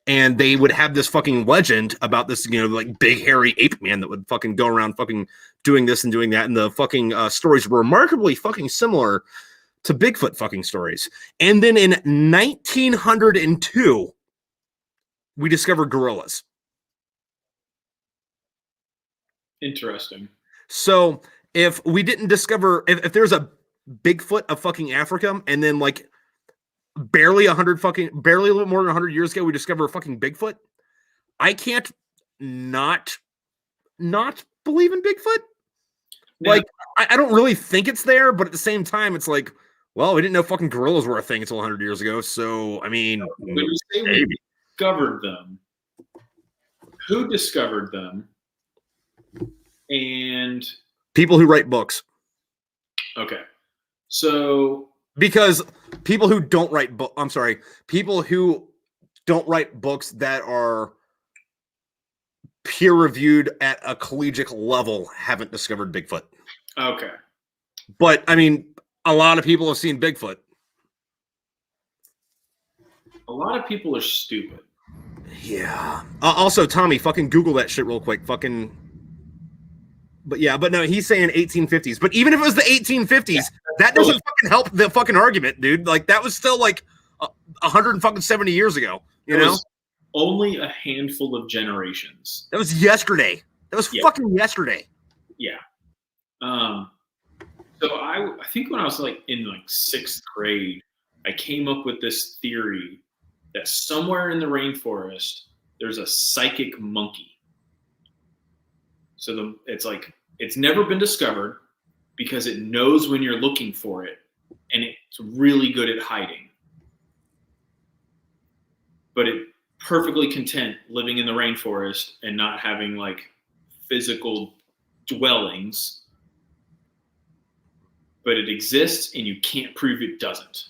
And they would have this fucking legend about this, you know, like big hairy ape man that would fucking go around fucking doing this and doing that. And the fucking stories were remarkably fucking similar to Bigfoot fucking stories. And then in 1902, we discovered gorillas. Interesting. So if we didn't discover, if there's a Bigfoot of fucking Africa, and then like barely a little more than 100 years ago, we discover a fucking Bigfoot, I can't not believe in Bigfoot. Yeah. Like, I don't really think it's there, but at the same time, it's like, well, we didn't know fucking gorillas were a thing until 100 years ago. So, I mean, when you say we discovered them, who discovered them? And people who write books. Okay. So because people who don't write people who don't write books that are peer reviewed at a collegiate level haven't discovered Bigfoot. Okay. But I mean, a lot of people have seen Bigfoot. A lot of people are stupid. Yeah. Also, Tommy, fucking Google that shit real quick. Fucking. But yeah, but no, he's saying 1850s. But even if it was the 1850s, that doesn't fucking help the fucking argument, dude. Like, that was still like 170 years ago. You know, only a handful of generations. That was yesterday. That was fucking yesterday. Yeah. So I think when I was like in like 6th grade, I came up with this theory that somewhere in the rainforest there's a psychic monkey. So it's like, it's never been discovered because it knows when you're looking for it, and it's really good at hiding. But it's perfectly content living in the rainforest and not having like physical dwellings. But it exists, and you can't prove it doesn't.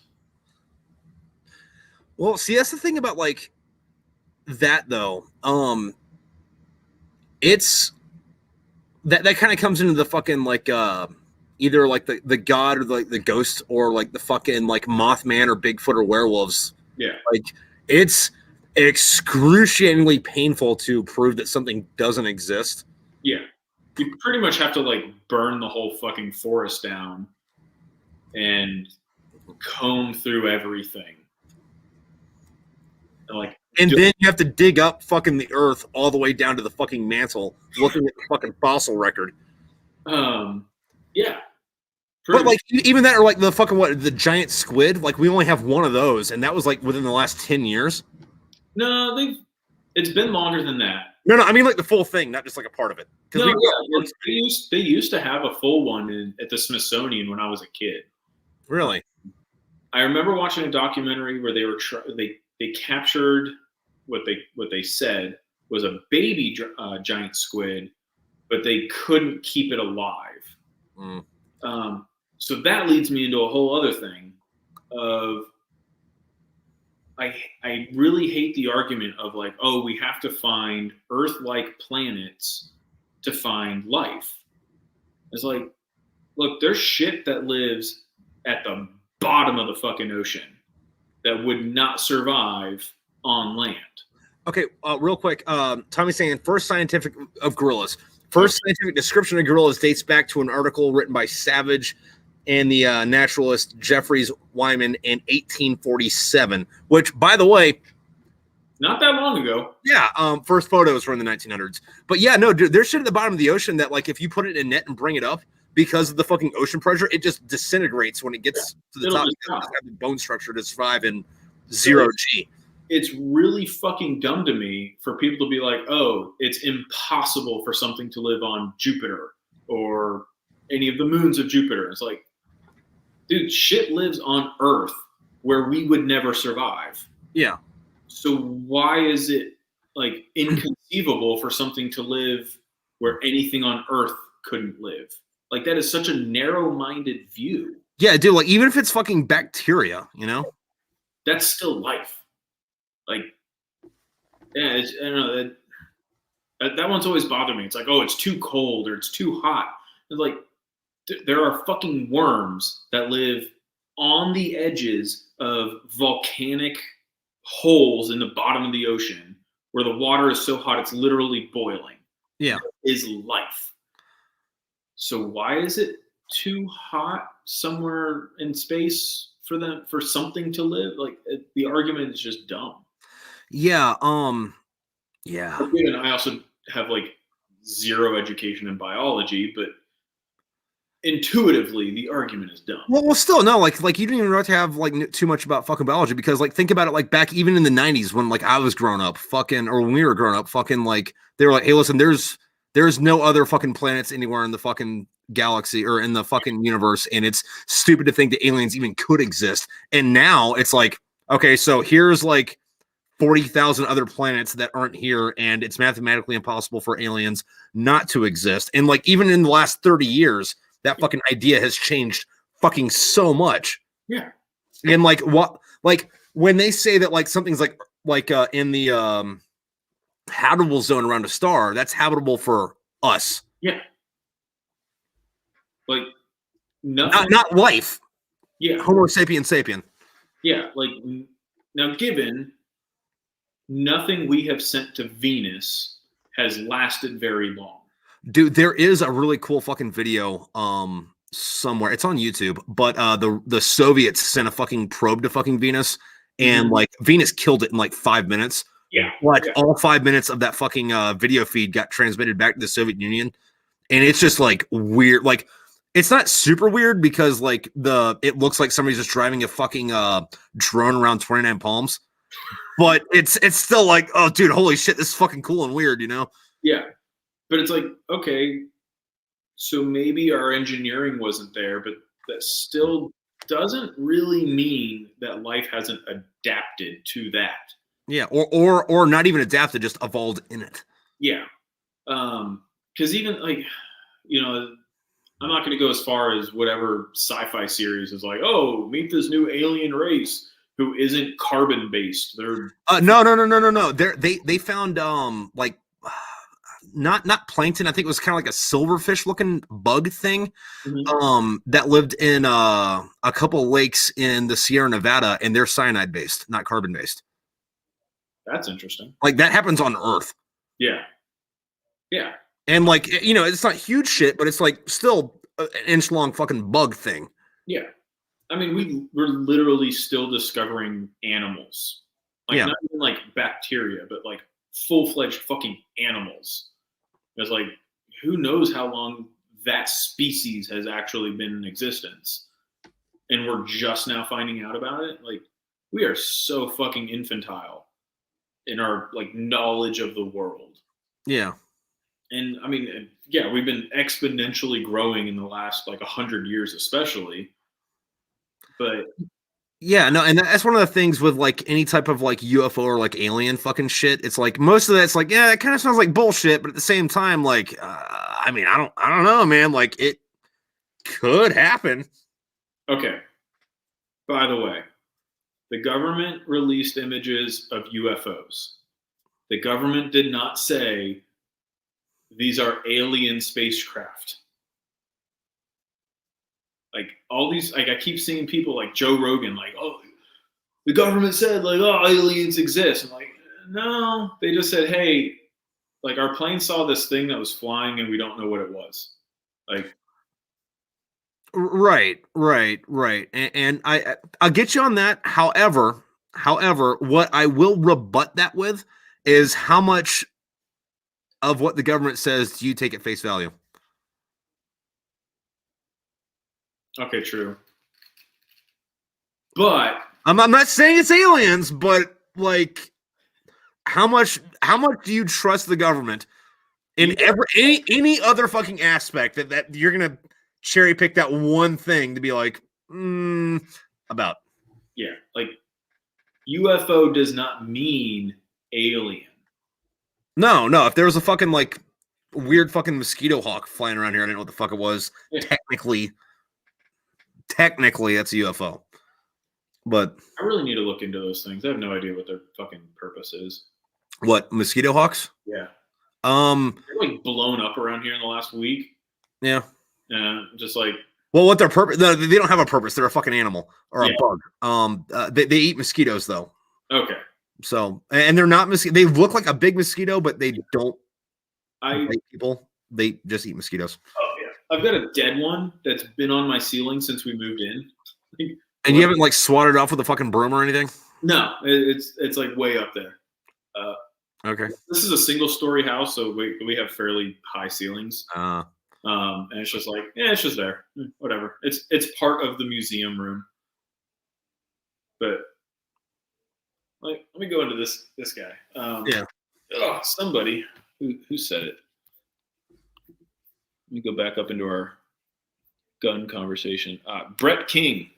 Well, see, that's the thing about like that though. It's that kind of comes into the fucking like either like the god or like the ghost or like the fucking like Mothman or Bigfoot or werewolves. Yeah, like it's excruciatingly painful to prove that something doesn't exist. Yeah, you pretty much have to like burn the whole fucking forest down and comb through everything. And then you have to dig up fucking the earth all the way down to the fucking mantle, looking at the fucking fossil record. Yeah. But like even that, or like the fucking the giant squid, like we only have one of those, and that was like within the last 10 years. No, it's been longer than that. No, I mean like the full thing, not just like a part of it. No, they used to have a full one at the Smithsonian when I was a kid. Really? I remember watching a documentary where they were they captured what they said was a baby giant squid, but they couldn't keep it alive. So that leads me into a whole other thing of I really hate the argument of like, oh, we have to find Earth-like planets to find life. It's like, look, there's shit that lives at the bottom of the fucking ocean that would not survive on land. Okay, real quick. Tommy's saying first scientific scientific description of gorillas dates back to an article written by Savage and the naturalist Jeffries Wyman in 1847, which, by the way, not that long ago. Yeah, first photos were in the 1900s. But yeah, no, dude, there's shit at the bottom of the ocean that, like, if you put it in a net and bring it up, because of the fucking ocean pressure, it just disintegrates when it gets to the top. It doesn't have the bone structure to survive in 0G. It's really fucking dumb to me for people to be like, oh, it's impossible for something to live on Jupiter or any of the moons of Jupiter. It's like, dude, shit lives on Earth where we would never survive. Yeah. So why is it like inconceivable for something to live where anything on Earth couldn't live? Like, that is such a narrow-minded view. Yeah, dude, like, even if it's fucking bacteria, you know? That's still life. Like, yeah, I don't know. That one's always bothered me. It's like, oh, it's too cold or it's too hot. It's like, there are fucking worms that live on the edges of volcanic holes in the bottom of the ocean where the water is so hot it's literally boiling. Yeah. That is life. So why is it too hot somewhere in space for something to live? Like, the argument is just dumb. Yeah. Yeah. And I also have like zero education in biology, but intuitively the argument is dumb. Well, still no, like you didn't even have to have like too much about fucking biology, because like think about it, like back even in the 90s when like I was growing up, fucking, or when we were growing up, fucking, like they were like, hey, listen, there's no other fucking planets anywhere in the fucking galaxy or in the fucking universe, and it's stupid to think that aliens even could exist. And now it's like, okay, so here's like 40,000 other planets that aren't here, and it's mathematically impossible for aliens not to exist. And like even in the last 30 years, that fucking idea has changed fucking so much. Yeah. And like what, like when they say that like something's like in the habitable zone around a star, that's habitable for us. Yeah. Like nothing. Not life. Yeah. Homo sapien sapien. Yeah. Like, now, given nothing we have sent to Venus has lasted very long. Dude, there is a really cool fucking video somewhere. It's on YouTube, but the Soviets sent a fucking probe to fucking Venus, and like Venus killed it in like 5 minutes. Yeah. Like all 5 minutes of that fucking video feed got transmitted back to the Soviet Union. And it's just like weird. Like, it's not super weird because like it looks like somebody's just driving a fucking drone around 29 Palms. But it's still like, oh dude, holy shit, this is fucking cool and weird, you know? Yeah. But it's like, okay, so maybe our engineering wasn't there, but that still doesn't really mean that life hasn't adapted to that. Yeah, or not even adapted, just evolved in it. Yeah. Because even like, you know, I'm not going to go as far as whatever sci-fi series is like, oh, meet this new alien race who isn't carbon based. They're no. They found like not plankton. I think it was kind of like a silverfish looking bug thing. Mm-hmm. That lived in a couple lakes in the Sierra Nevada, and they're cyanide based, not carbon based. That's interesting. Like that happens on Earth. Yeah. Yeah. And like, you know, it's not huge shit, but it's like still an inch long fucking bug thing. Yeah. I mean, we're literally still discovering animals. Like not even like bacteria, but like full-fledged fucking animals. It's like, who knows how long that species has actually been in existence. And we're just now finding out about it. Like, we are so fucking infantile in our like knowledge of the world. Yeah. And I mean, yeah, we've been exponentially growing in the last like 100 years, especially. But yeah, no, and that's one of the things with like any type of like UFO or like alien fucking shit. It's like most of that's like, yeah, it kind of sounds like bullshit, but at the same time, like, I mean, I don't know, man. Like, it could happen. Okay. By the way, the government released images of UFOs. The government did not say these are alien spacecraft. Like all these, like I keep seeing people like Joe Rogan, like, oh, the government said like, oh, aliens exist. I'm like, no, they just said, hey, like our plane saw this thing that was flying and we don't know what it was. Like, right. And I'll get you on that. However, what I will rebut that with is how much of what the government says do you take at face value? okay, true. But I'm not saying it's aliens, but like, how much do you trust the government in any other fucking aspect that you're gonna cherry pick that one thing to be like about? Yeah, like UFO does not mean alien. No. If there was a fucking like weird fucking mosquito hawk flying around here, I didn't know what the fuck it was. Yeah. Technically, that's a UFO. But I really need to look into those things. I have no idea what their fucking purpose is. what, mosquito hawks? Yeah. They're like blown up around here in the last week. Yeah. Just like. Well, what their purpose? No, they don't have a purpose. They're a fucking animal or a bug. They eat mosquitoes though. Okay. So, and they're not mosquito. They look like a big mosquito, but they don't bite people. They just eat mosquitoes. Oh yeah. I've got a dead one that's been on my ceiling since we moved in. And you haven't like swatted it off with a fucking broom or anything? No, it's like way up there. Okay. This is a single story house, so we have fairly high ceilings. And it's just like, yeah, it's just there. Whatever. It's part of the museum room. But like, let me go into this guy. Yeah. Oh, somebody who said it. Let me go back up into our gun conversation. Brett King.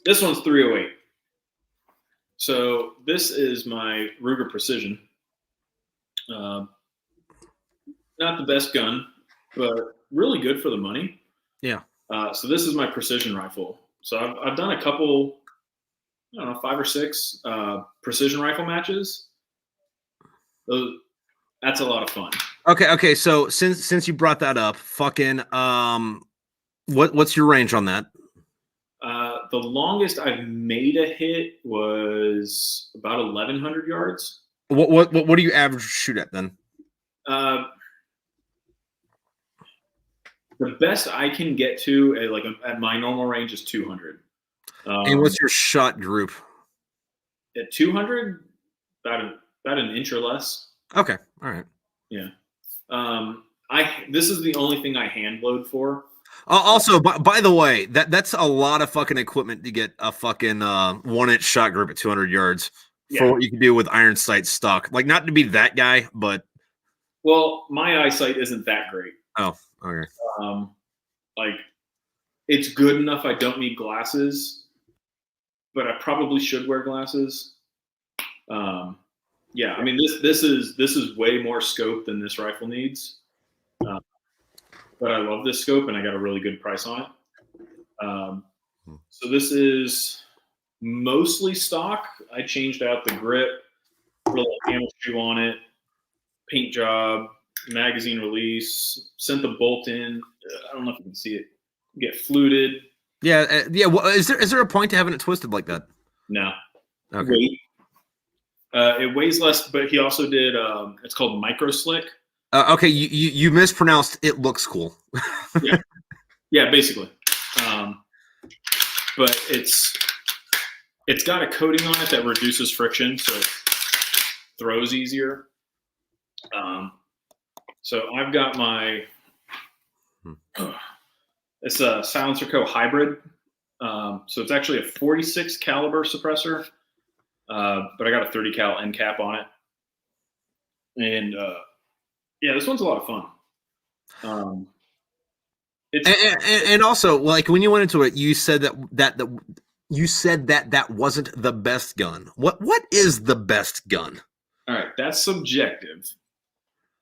This one's 308. So this is my Ruger Precision. Not the best gun, but really good for the money. Yeah. So this is my precision rifle. So I've done a couple, I don't know, 5 or 6 precision rifle matches. That's a lot of fun. Okay. So since you brought that up, fucking what's your range on that? The longest I've made a hit was about 1,100 yards. What do you average shoot at then? The best I can get to at my normal range is 200. And what's your shot group? At 200, about an inch or less. Okay, all right. Yeah. This is the only thing I hand load for. Also, by the way, that's a lot of fucking equipment to get a fucking 1-inch shot group at 200 yards for what you can do with iron sight stock. Like, not to be that guy, but well, my eyesight isn't that great. Oh, okay. Like, it's good enough. I don't need glasses, but I probably should wear glasses. Yeah, I mean this is way more scope than this rifle needs. But I love this scope, and I got a really good price on it. So this is mostly stock. I changed out the grip, put a little camel shoe on it, paint job, magazine release, sent the bolt in. I don't know if you can see it. Get fluted. Yeah. Well, is there a point to having it twisted like that? No. Okay. Weight. It weighs less, but he also did. It's called micro slick. Okay, you mispronounced. It looks cool. yeah, basically. But it's got a coating on it that reduces friction, so it throws easier. So I've got my it's a Silencer Co. hybrid. So it's actually a 46 caliber suppressor, but I got a 30 cal end cap on it. And yeah, this one's a lot of fun. And also, like, when you went into it, you said that wasn't the best gun. What is the best gun? All right, that's subjective.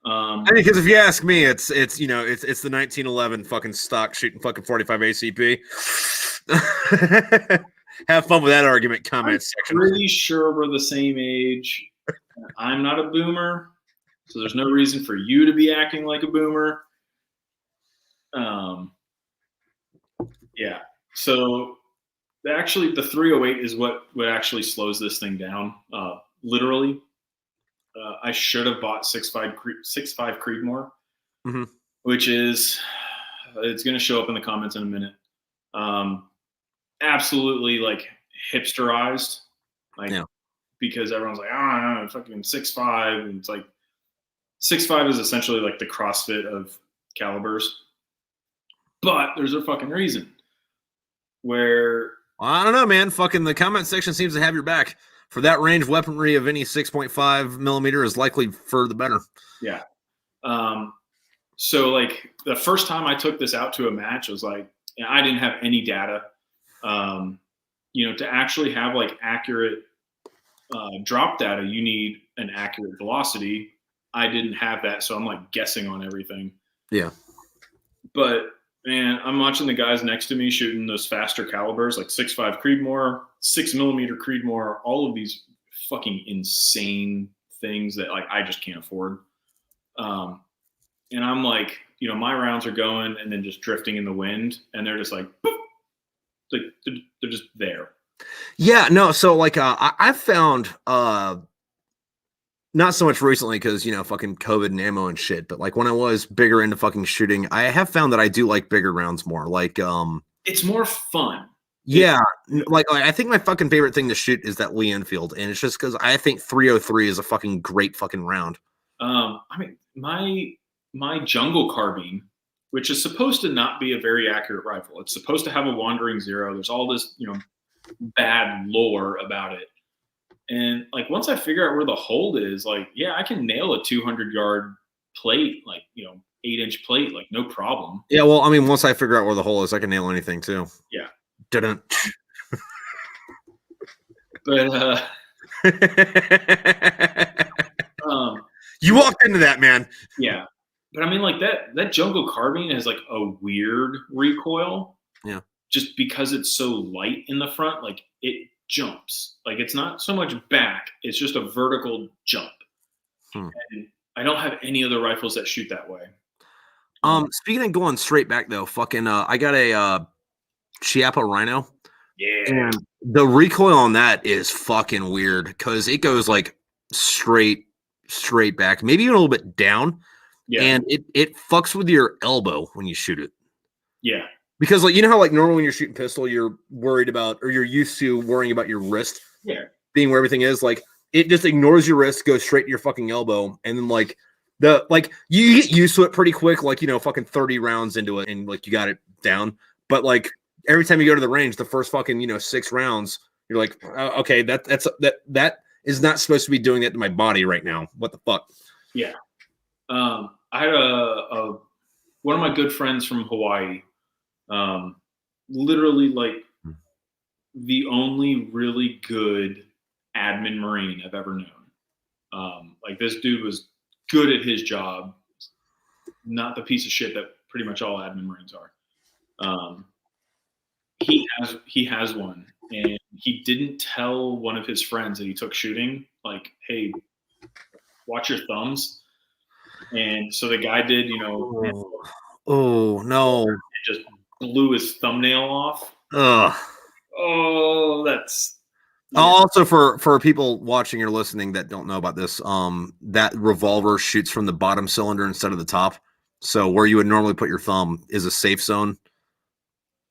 I mean, because if you ask me, it's the 1911 fucking stock shooting fucking 45 ACP. Have fun with that argument. Comment section. I'm pretty sure we're the same age. I'm not a boomer, so there's no reason for you to be acting like a boomer. Yeah. So actually, the 308 is what actually slows this thing down. Literally, I should have bought 6.5 Creedmoor, which is it's going to show up in the comments in a minute. Absolutely like hipsterized, like because everyone's like, oh, fucking 6.5, and it's like 6.5 is essentially like the CrossFit of calibers. But there's a fucking reason where I don't know, man. Fucking the comment section seems to have your back. For that range, weaponry of any 6.5 millimeter is likely for the better. Yeah. So like the first time I took this out to a match, I was like, I didn't have any data. To actually have like accurate drop data, you need an accurate velocity. I didn't have that, so I'm like guessing on everything. Yeah. But man, I'm watching the guys next to me shooting those faster calibers, like 6.5 Creedmoor, 6 millimeter Creedmoor, all of these fucking insane things that like I just can't afford. And I'm like, my rounds are going and then just drifting in the wind, and they're just like, boop, like they're just there. Yeah, no. So like, I found not so much recently because fucking COVID and ammo and shit, but like when I was bigger into fucking shooting, I have found that I do like bigger rounds more. Like, it's more fun. Yeah, like I think my fucking favorite thing to shoot is that Lee Enfield, and it's just because I think 303 is a fucking great fucking round. I mean, my jungle carbine, which is supposed to not be a very accurate rifle, it's supposed to have a wandering zero. There's all this, bad lore about it. And like once I figure out where the hold is, like, yeah, I can nail a 200-yard plate, like 8-inch plate, like no problem. Yeah, well, I mean, once I figure out where the hole is, I can nail anything too. Yeah. Didn't. But you walked into that, man. Yeah, but I mean, like that jungle carbine has like a weird recoil. Yeah. Just because it's so light in the front, like it jumps. Like it's not so much back; it's just a vertical jump. And I don't have any other rifles that shoot that way. Speaking of going straight back though, fucking, I got a Chiappa Rhino. Yeah. And the recoil on that is fucking weird because it goes like straight back, maybe even a little bit down. Yeah. And it fucks with your elbow when you shoot it. Yeah. Because like, how like normally when you're shooting pistol, you're worried about, or you're used to worrying about your wrist being where everything is. Like it just ignores your wrist, goes straight to your fucking elbow. And then like you get used to it pretty quick, like, fucking 30 rounds into it and like you got it down. But like every time you go to the range, the first fucking, 6 rounds, you're like, okay, that is not supposed to be doing that to my body right now. What the fuck? Yeah. I had one of my good friends from Hawaii, literally like the only really good admin Marine I've ever known. Like this dude was good at his job, not the piece of shit that pretty much all admin Marines are. He has one, and he didn't tell one of his friends that he took shooting, like, hey, watch your thumbs. And so the guy did, oh no, it just blew his thumbnail off. Ugh. Oh, that's. Yeah. Also, for people watching or listening that don't know about this, that revolver shoots from the bottom cylinder instead of the top. So where you would normally put your thumb is a safe zone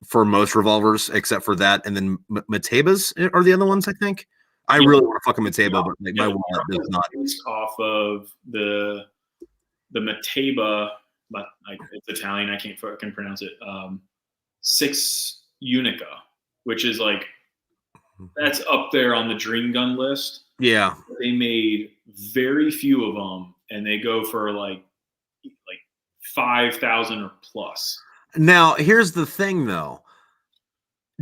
for most revolvers, except for that. And then Matebas are the other ones, I think. I really want to fuck a Mateba, but like, my wallet does not. Based off of the Mateba, but it's Italian. I can't fucking pronounce it. 6 Unica, which is like that's up there on the dream gun list. Yeah, they made very few of them, and they go for like 5,000 or plus. Now, here's the thing, though.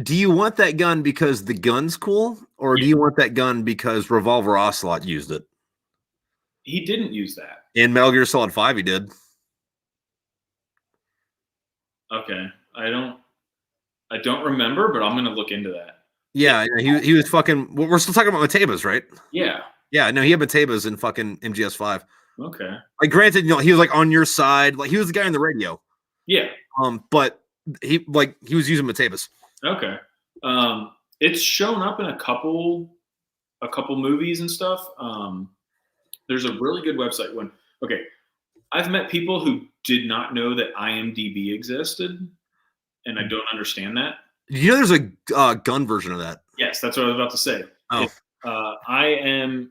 Do you want that gun because the gun's cool, or do you want that gun because Revolver Ocelot used it? He didn't use that. In Metal Gear Solid 5, he did. Okay. I don't remember, but I'm going to look into that. Yeah, he was fucking... We're still talking about Matebas, right? Yeah. Yeah, no, he had Matebas in fucking MGS5. Okay. Like, granted, he was like on your side. Like, he was the guy on the radio. Yeah. But he was using Matebas. Okay. It's shown up in a couple movies and stuff. There's a really good website one. Okay. I've met people who did not know that IMDb existed, and I don't understand that. You know there's a gun version of that? Yes, that's what I was about to say. Oh. IMFDB.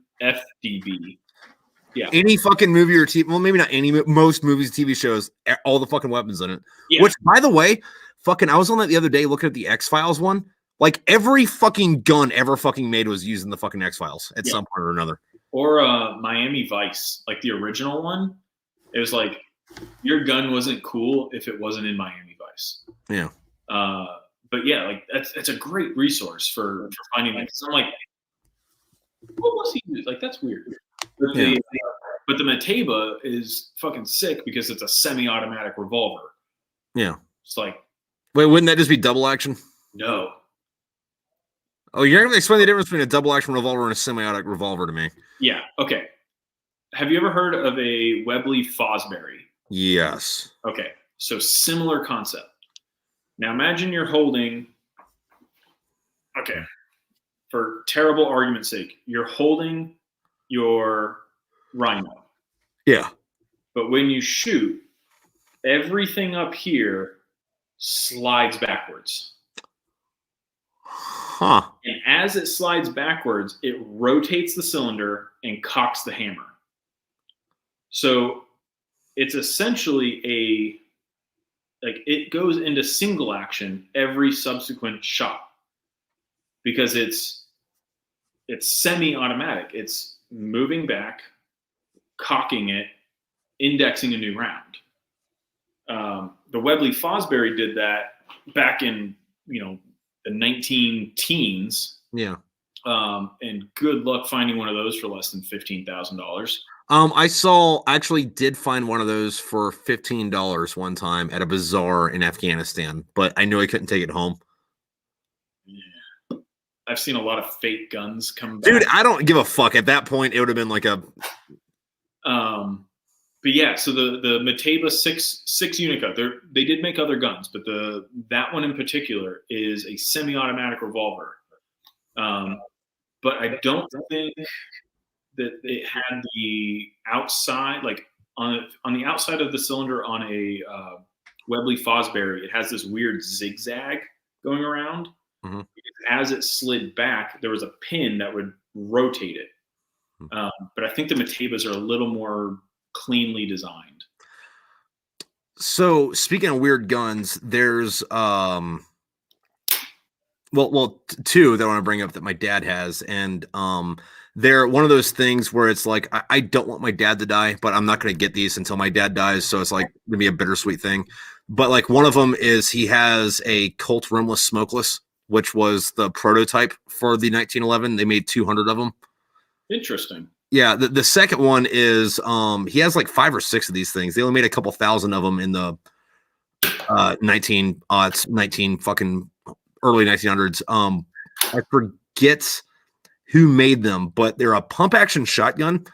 Yeah. Any fucking movie or TV, well, maybe not any, most movies, TV shows, all the fucking weapons in it. Yeah. Which, by the way, I was on that the other day looking at the X-Files one. Like, every fucking gun ever fucking made was using the fucking X-Files at some point or another. Or Miami Vice, like the original one. It was like, your gun wasn't cool if it wasn't in Miami Vice. Yeah. But yeah, like that's a great resource for finding that. Because I'm like, what was he using? Like, that's weird. But the Mateba is fucking sick because it's a semi-automatic revolver. Yeah. It's like, wait, wouldn't that just be double action? No. Oh, you're going to explain the difference between a double action revolver and a semi-automatic revolver to me. Yeah. Okay. Have you ever heard of a Webley Fosbury? Yes. Okay. So similar concept. Now imagine you're holding, okay, for terrible argument's sake, you're holding your Rhino. Yeah. But when you shoot, everything up here slides backwards. Huh. And as it slides backwards, it rotates the cylinder and cocks the hammer. So it's essentially it goes into single action every subsequent shot because it's semi-automatic. It's moving back, cocking it, indexing a new round. The Webley Fosbury did that back in, the 19-teens. Yeah. And good luck finding one of those for less than $15,000. I actually did find one of those for $15 one time at a bazaar in Afghanistan, but I knew I couldn't take it home. Yeah. I've seen a lot of fake guns come back. Dude, I don't give a fuck. At that point, it would have been like a... But yeah, so the Mateba 6 Unica, they did make other guns, but that one in particular is a semi-automatic revolver. But I don't think that it had the outside, like on the outside of the cylinder on a Webley Fosbury, it has this weird zigzag going around. Mm-hmm. As it slid back, there was a pin that would rotate it. But I think the Matebas are a little more cleanly designed. So speaking of weird guns, there's two that I want to bring up that my dad has, and they're one of those things where it's like I don't want my dad to die, but I'm not going to get these until my dad dies, so it's like gonna be a bittersweet thing. But like one of them is he has a Colt rimless smokeless, which was the prototype for the 1911. They made 200 of them. Interesting. Yeah, the second one is he has like 5 or 6 of these things. They only made a couple thousand of them in the 19 fucking early 1900s. I forget who made them, but they're a pump action shotgun,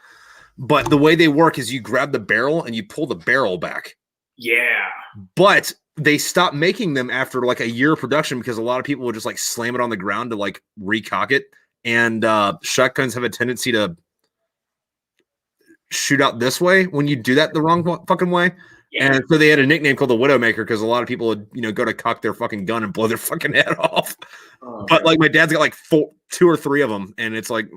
But the way they work is you grab the barrel and you pull the barrel back. Yeah. But they stopped making them after like a year of production because a lot of people would just like slam it on the ground to like recock it. And shotguns have a tendency to shoot out this way when you do that the wrong fucking way. Yeah. And so they had a nickname called the Widowmaker because a lot of people would, go to cock their fucking gun and blow their fucking head off. Oh, but like my dad's got like 2 or 3 of them, and it's like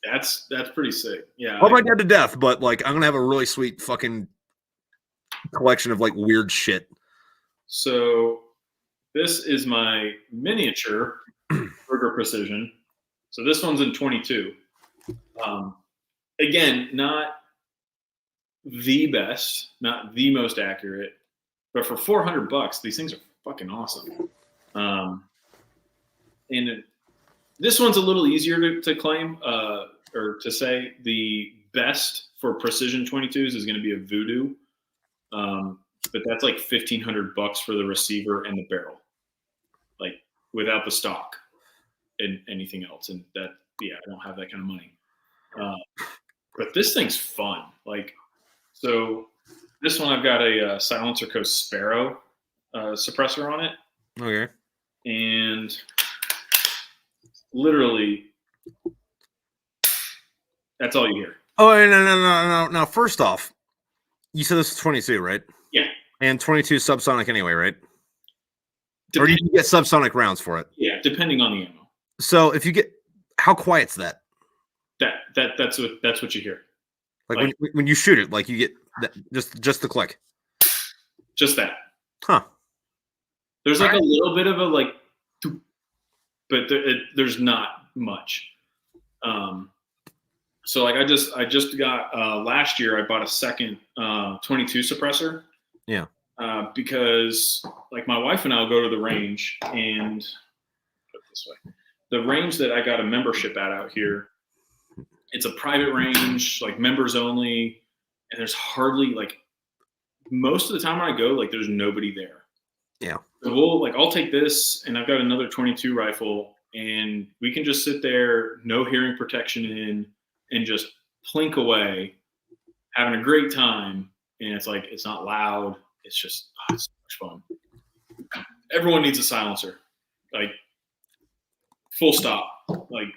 that's pretty sick. Yeah. Love my dad to death, but like I'm gonna have a really sweet fucking collection of like weird shit. So this is my miniature Burger Precision. So this one's in 22. Again, not the best, not the most accurate, but for $400, these things are fucking awesome. And this one's a little easier to claim, or to say. The best for precision 22s is going to be a Voodoo, but that's like $1,500 for the receiver and the barrel, like without the stock and anything else. And that, I don't have that kind of money. But this thing's fun. Like, so this one I've got a Silencer Co. Sparrow suppressor on it. Okay. And literally, that's all you hear. Oh, no. Now, first off, you said this is 22, right? Yeah. And 22 subsonic anyway, right? Or you can get subsonic rounds for it. Yeah, depending on the ammo. So if you get, how quiet's that? That's what you hear. Like when you shoot it, like you get that, just the click. Just that. Huh. There's like a little bit of a like, but there's not much. So like I just got last year I bought a second 22 suppressor. Yeah. Because like my wife and I will go to the range, and put it this way, the range that I got a membership at out here, it's a private range, like members only, and there's hardly, like, most of the time when I go, like, there's nobody there. Yeah. So I'll take this, and I've got another 22 rifle, and we can just sit there, no hearing protection in, and just plink away, having a great time. And it's like, it's not loud. It's just, it's so much fun. Everyone needs a silencer, like, full stop. Like,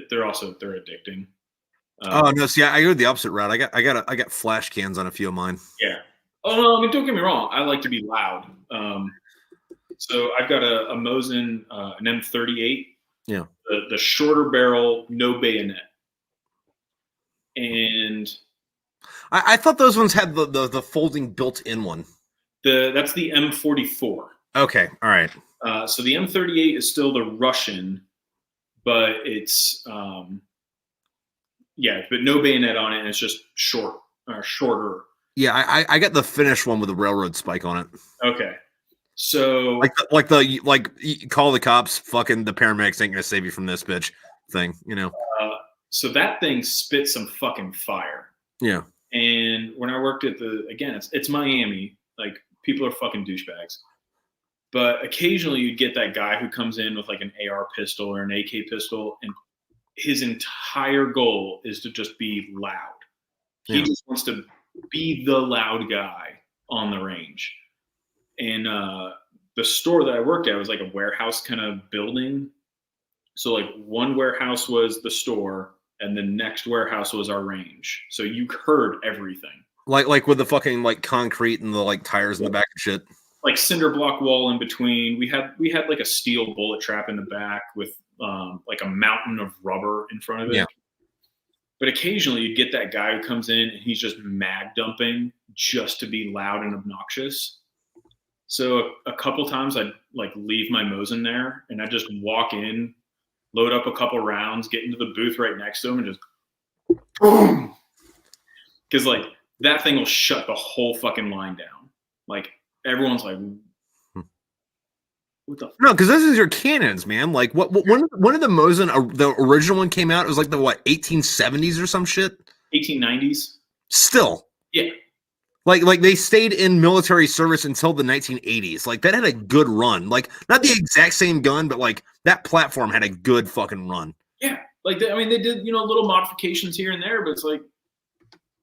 they're addicting. Oh no! See, I go the opposite route. I got flash cans on a few of mine. Yeah. Oh no! I mean, don't get me wrong. I like to be loud. So I've got a Mosin, an M38. Yeah. The shorter barrel, no bayonet. And I thought those ones had the folding built-in one. That's the M44. Okay. All right. So the M38 is still the Russian, but it's but no bayonet on it, and it's just shorter. Yeah, I got the Finnish one with a railroad spike on it. Okay, so like you call the cops, fucking the paramedics ain't gonna save you from this bitch thing, So that thing spits some fucking fire. Yeah. And when I worked at it's Miami, like, people are fucking douchebags. But occasionally you'd get that guy who comes in with like an AR pistol or an AK pistol, and his entire goal is to just be loud. He just wants to be the loud guy on the range. And the store that I worked at was like a warehouse kind of building. So like one warehouse was the store, and the next warehouse was our range. So you heard everything. Like with the fucking like concrete and the like tires in the back and shit. Like cinder block wall in between. We had like a steel bullet trap in the back with like a mountain of rubber in front of it. Yeah. But occasionally you'd get that guy who comes in and he's just mag dumping just to be loud and obnoxious. So a couple times I'd like leave my Mosin there, and I'd just walk in, load up a couple rounds, get into the booth right next to him, and just boom. Because like that thing will shut the whole fucking line down. Like, everyone's like, what the? No, because this is your cannons, man. Like, when did the Mosin, the original one, came out? It was like the 1870s or some shit. 1890s. Still. Yeah. Like they stayed in military service until the 1980s. Like, that had a good run. Like, not the exact same gun, but like that platform had a good fucking run. Yeah. Like, they did, little modifications here and there, but it's like,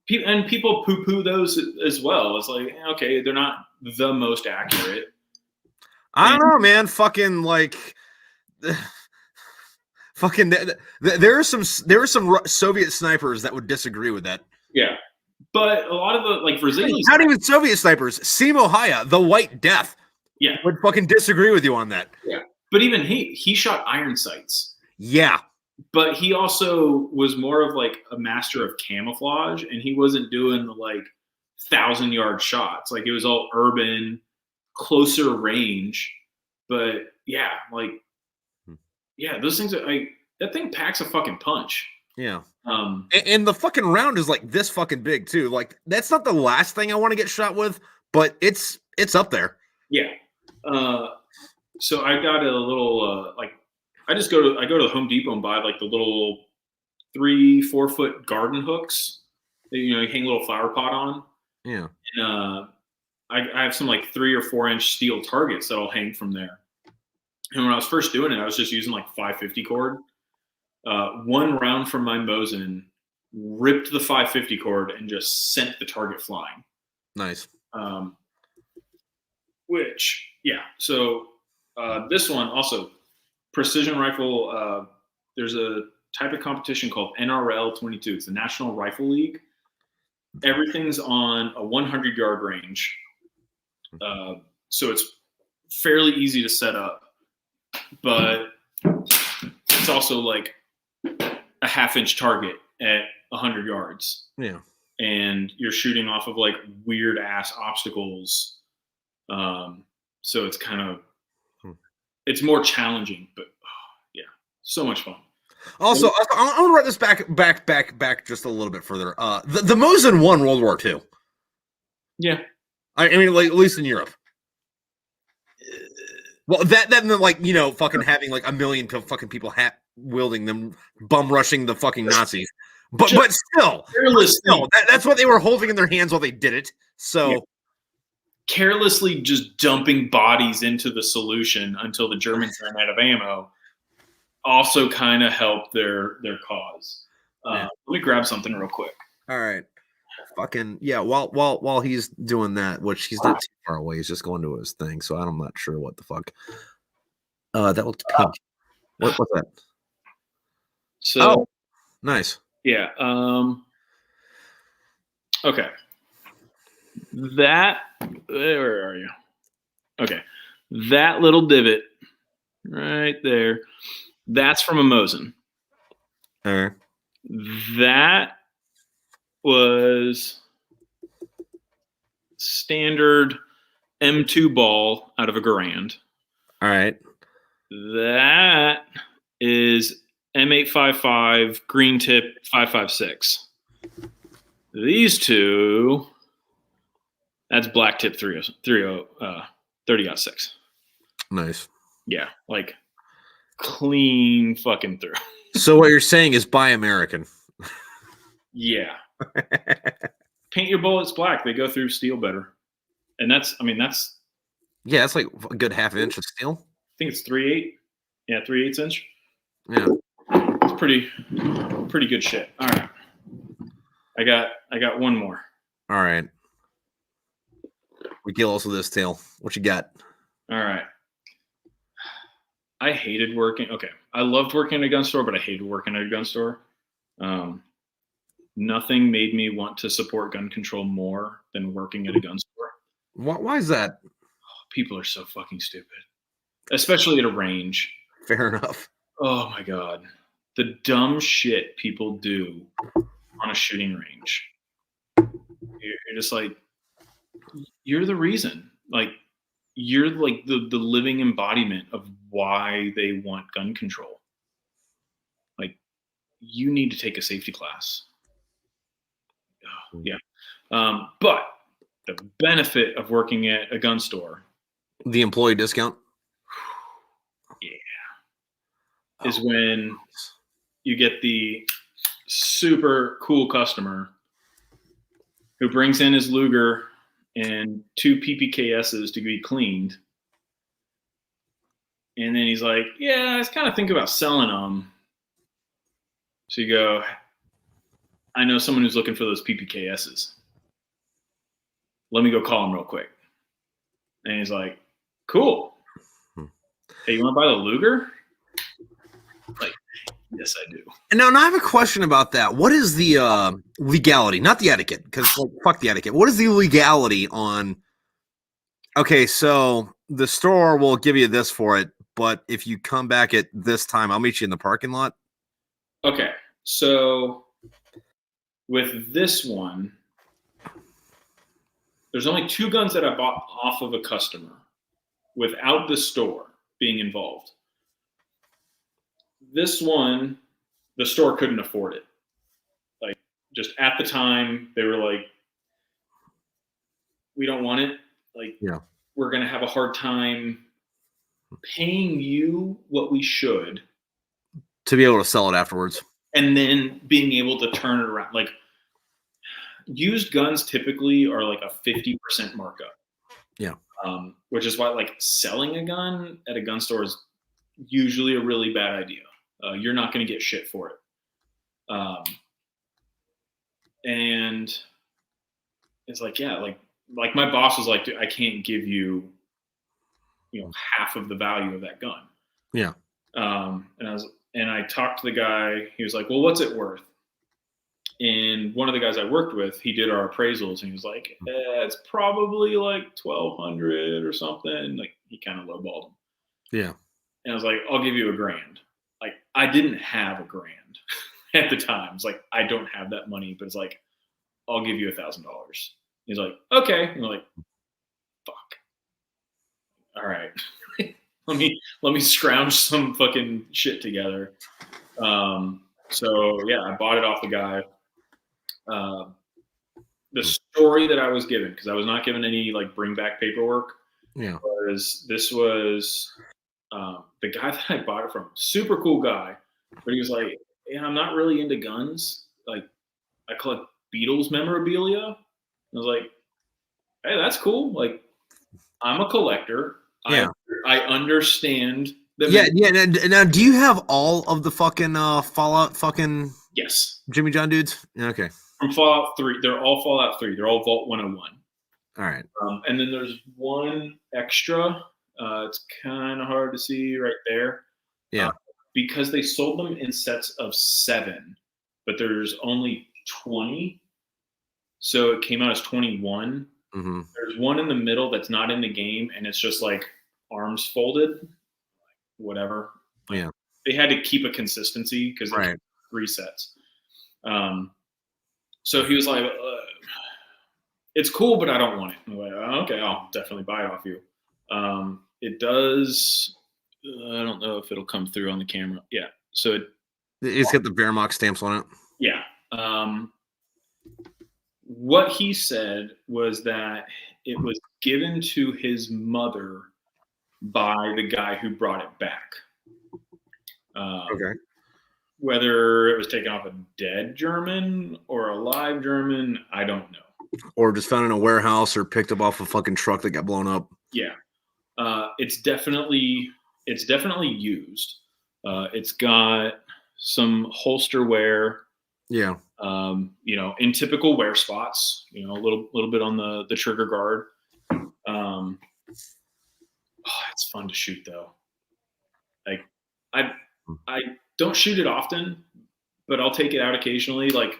people poo-poo those as well. It's like, okay, they're not the most accurate. I don't know, man. Fucking like, fucking. There are some Soviet snipers that would disagree with that. Yeah, but a lot of the Brazilian, not even Soviet snipers. Simo Haya, the White Death, would fucking disagree with you on that. Yeah, but even he shot iron sights. Yeah. But he also was more of like a master of camouflage, and he wasn't doing the 1,000-yard shots. Like, it was all urban, closer range. But yeah, those things that thing packs a fucking punch. Yeah. And the fucking round is like this fucking big too. Like, that's not the last thing I want to get shot with, but it's up there. Yeah. So I got a little I go to Home Depot and buy the little 3-4 foot garden hooks that, you hang a little flower pot on. Yeah. And I have some 3 or 4 inch steel targets that I'll hang from there. And when I was first doing it, I was just using 550 cord. One round from my Mosin ripped the 550 cord and just sent the target flying. Nice. So this one also, precision rifle, there's a type of competition called NRL 22. It's the National Rifle League. Everything's on a 100-yard range. So it's fairly easy to set up, but it's also a half-inch target at 100 yards. Yeah. And you're shooting off of weird-ass obstacles. So it's kind of, it's more challenging, but so much fun. Also, I want to write this back just a little bit further. The Mosin won World War II. Yeah. I mean, at least in Europe. Well, that fucking having a million fucking people wielding them, bum rushing the fucking Nazis. But still, that's what they were holding in their hands while they did it. So. Yeah. Carelessly just dumping bodies into the solution until the Germans ran out of ammo also kind of helped their cause. Let me grab something real quick. All right. Fucking yeah. While he's doing that, which he's not too far away, he's just going to his thing. So I'm not sure what the fuck. That looked pink. What's that? So nice. Yeah. Okay. Where are you? Okay. That little divot right there, that's from a Mosin. All right. That was standard M2 ball out of a Garand. All right. That is M855 green tip 556. These two, that's black tip 30-06. Nice. Yeah, clean fucking through. So what you're saying is buy American. Yeah. Paint your bullets black. They go through steel better. And that's yeah, that's a good half inch of steel. I think it's 3/8. Yeah, 3/8 inch. Yeah. It's pretty good shit. All right. I got one more. All right. We kill also this tail. What you got? All right. I hated working. Okay. I loved working at a gun store, but I hated working at a gun store. Nothing made me want to support gun control more than working at a gun store. Why is that? People are so fucking stupid, especially at a range. Fair enough. Oh my God. The dumb shit people do on a shooting range. You're just you're the reason. You're the living embodiment of why they want gun control. You need to take a safety class. Yeah. But the benefit of working at a gun store, the employee discount, is when you get the super cool customer who brings in his Luger and 2 PPKSs to be cleaned. And then he's like, yeah, I was kind of thinking about selling them. So you go, I know someone who's looking for those PPKSs. Let me go call him real quick. And he's like, cool. Hey, you want to buy the Luger? Like, yes, I do. And now I have a question about that. What is the legality, not the etiquette, because fuck the etiquette. What is the legality on? Okay, so the store will give you this for it, but if you come back at this time, I'll meet you in the parking lot. Okay, so with this one, there's only 2 guns that I bought off of a customer without the store being involved. This one, the store couldn't afford it. Like, just at the time, they were like, we don't want it. Like, we're going to have a hard time paying you what we should. To be able to sell it afterwards. And then being able to turn it around. Like, used guns typically are like a 50% markup. Yeah. Which is why, like, selling a gun at a gun store is usually a really bad idea. You're not going to get shit for it. And it's like, yeah, like my boss was like, I can't give you, half of the value of that gun. Yeah. And I talked to the guy. He was like, well, what's it worth? And one of the guys I worked with, he did our appraisals, and he was like, it's probably like $1,200 or something. Like, he kind of lowballed him. Yeah. And I was like, I'll give you $1,000. Like, I didn't have $1,000 at the time. It's like, I don't have that money, but it's like, I'll give you $1,000. He's like, okay. And I'm like, fuck. All right. let me scrounge some fucking shit together. So yeah, I bought it off the guy. The story that I was given, because I was not given any like bring back paperwork, was this was the guy that I bought it from, super cool guy, but he was like, yeah, I'm not really into guns. Like, I collect Beatles memorabilia. I was like, hey, that's cool. Like, I'm a collector. Yeah. I understand. Now, do you have all of the fucking Fallout fucking Jimmy John dudes? Okay. From Fallout 3. They're all Fallout 3. They're all Vault 101. All right. And then there's one extra. It's kind of hard to see right there. Yeah. Because they sold them in sets of 7, but there's only 20. So it came out as 21. Mm-hmm. There's one in the middle that's not in the game, and it's just like arms folded, whatever. Yeah. They had to keep a consistency because it's 3 sets. So he was like, it's cool, but I don't want it. I'm like, okay, I'll definitely buy it off you. It does. I don't know if it'll come through on the camera. Yeah. So it's got the Wehrmacht stamps on it. Yeah. What he said was that it was given to his mother by the guy who brought it back. Okay. Whether it was taken off a dead German or a live German, I don't know. Or just found in a warehouse or picked up off a fucking truck that got blown up. Yeah. It's definitely used. It's got some holster wear. Yeah. In typical wear spots, a little bit on the trigger guard. It's fun to shoot though. Like, I don't shoot it often, but I'll take it out occasionally. Like,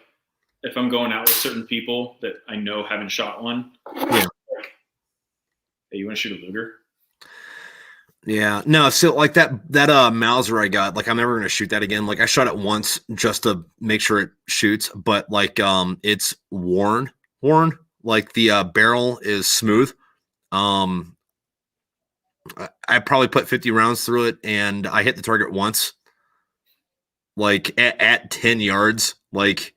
if I'm going out with certain people that I know haven't shot one. Yeah. Like, hey, you want to shoot a Luger? Yeah, no, so like that Mauser I got, like, I'm never gonna shoot that again. Like, I shot it once just to make sure it shoots, but like it's worn. Like, the barrel is smooth. I probably put 50 rounds through it, and I hit the target once, like at 10 yards. Like,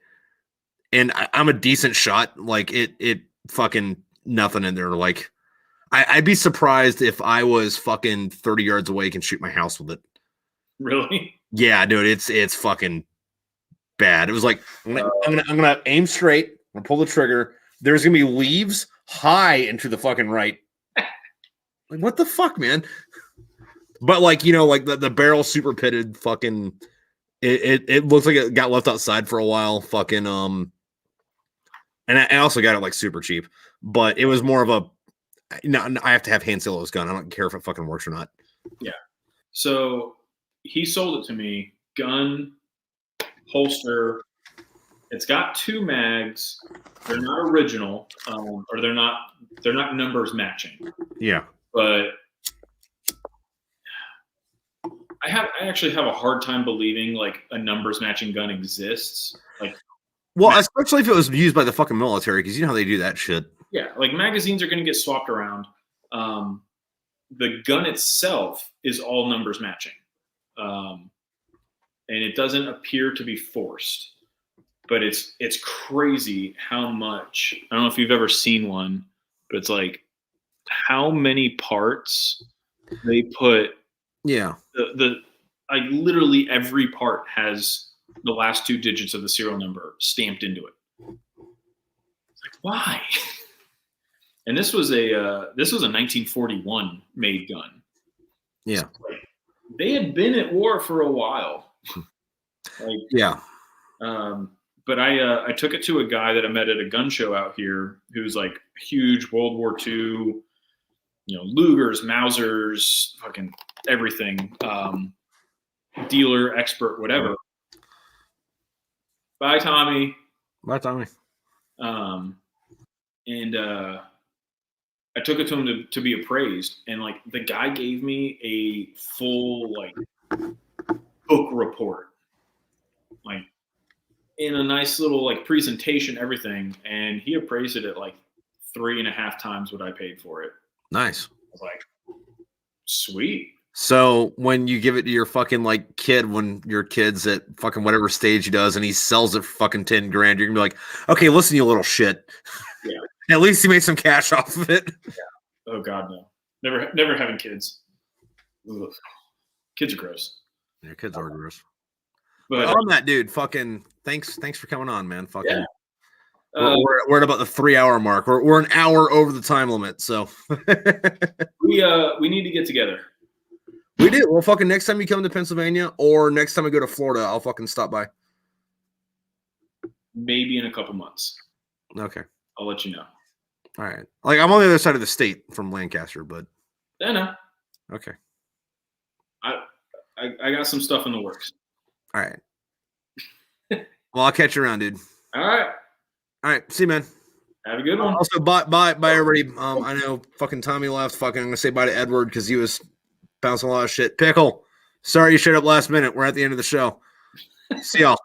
and I'm a decent shot. Like, it fucking nothing in there. Like, I'd be surprised if I was fucking 30 yards away and shoot my house with it. Really? Yeah, dude, it's fucking bad. It was like, I'm gonna aim straight, I'm gonna pull the trigger. There's gonna be leaves high into the fucking right. Like, what the fuck, man? But like, like the barrel super pitted fucking It looks like it got left outside for a while. Fucking and I also got it like super cheap, but it was more of a I have to have Han Solo's gun. I don't care if it fucking works or not. Yeah. So he sold it to me. Gun, holster. It's got 2 mags. They're not original, or they're not numbers matching. Yeah. But I actually have a hard time believing like a numbers matching gun exists. Like, well, especially if it was used by the fucking military, because you know how they do that shit. Yeah, like magazines are going to get swapped around. The gun itself is all numbers matching, and it doesn't appear to be forced. But it's crazy how much. I don't know if you've ever seen one, but it's like how many parts they put. Yeah. Like literally every part has the last 2 digits of the serial number stamped into it. It's like, why? And this was a 1941 made gun. Yeah. So, like, they had been at war for a while. Like, yeah. But I took it to a guy that I met at a gun show out here who's like a huge World War II, Lugers, Mausers, fucking everything, dealer, expert, whatever. Bye, Tommy. Bye, Tommy. And I took it to him to be appraised, and like the guy gave me a full like book report, like in a nice little like presentation, everything, and he appraised it at like 3.5 times what I paid for it. Nice. I was like, sweet. So when you give it to your fucking like kid, when your kid's at fucking whatever stage he does, and he sells it for fucking 10 grand, you're gonna be like, okay, listen, you little shit. Yeah. At least he made some cash off of it. Yeah. Oh God, no. Never having kids. Ugh. Kids are gross. Yeah, kids are gross. But on that, dude, fucking thanks for coming on, man. Fucking. Yeah. We're at about the 3-hour mark. We're an hour over the time limit, so we need to get together. We do. Well, fucking next time you come to Pennsylvania, or next time I go to Florida, I'll fucking stop by. Maybe in a couple months. Okay. I'll let you know. All right. Like I'm on the other side of the state from Lancaster, but I know. Okay. I got some stuff in the works. All right. Well, I'll catch you around, dude. All right. All right. See you, man. Have a good one. Also, bye, everybody. I know fucking Tommy left. Fucking, I'm gonna say bye to Edward because he was bouncing a lot of shit. Pickle. Sorry you showed up last minute. We're at the end of the show. See y'all.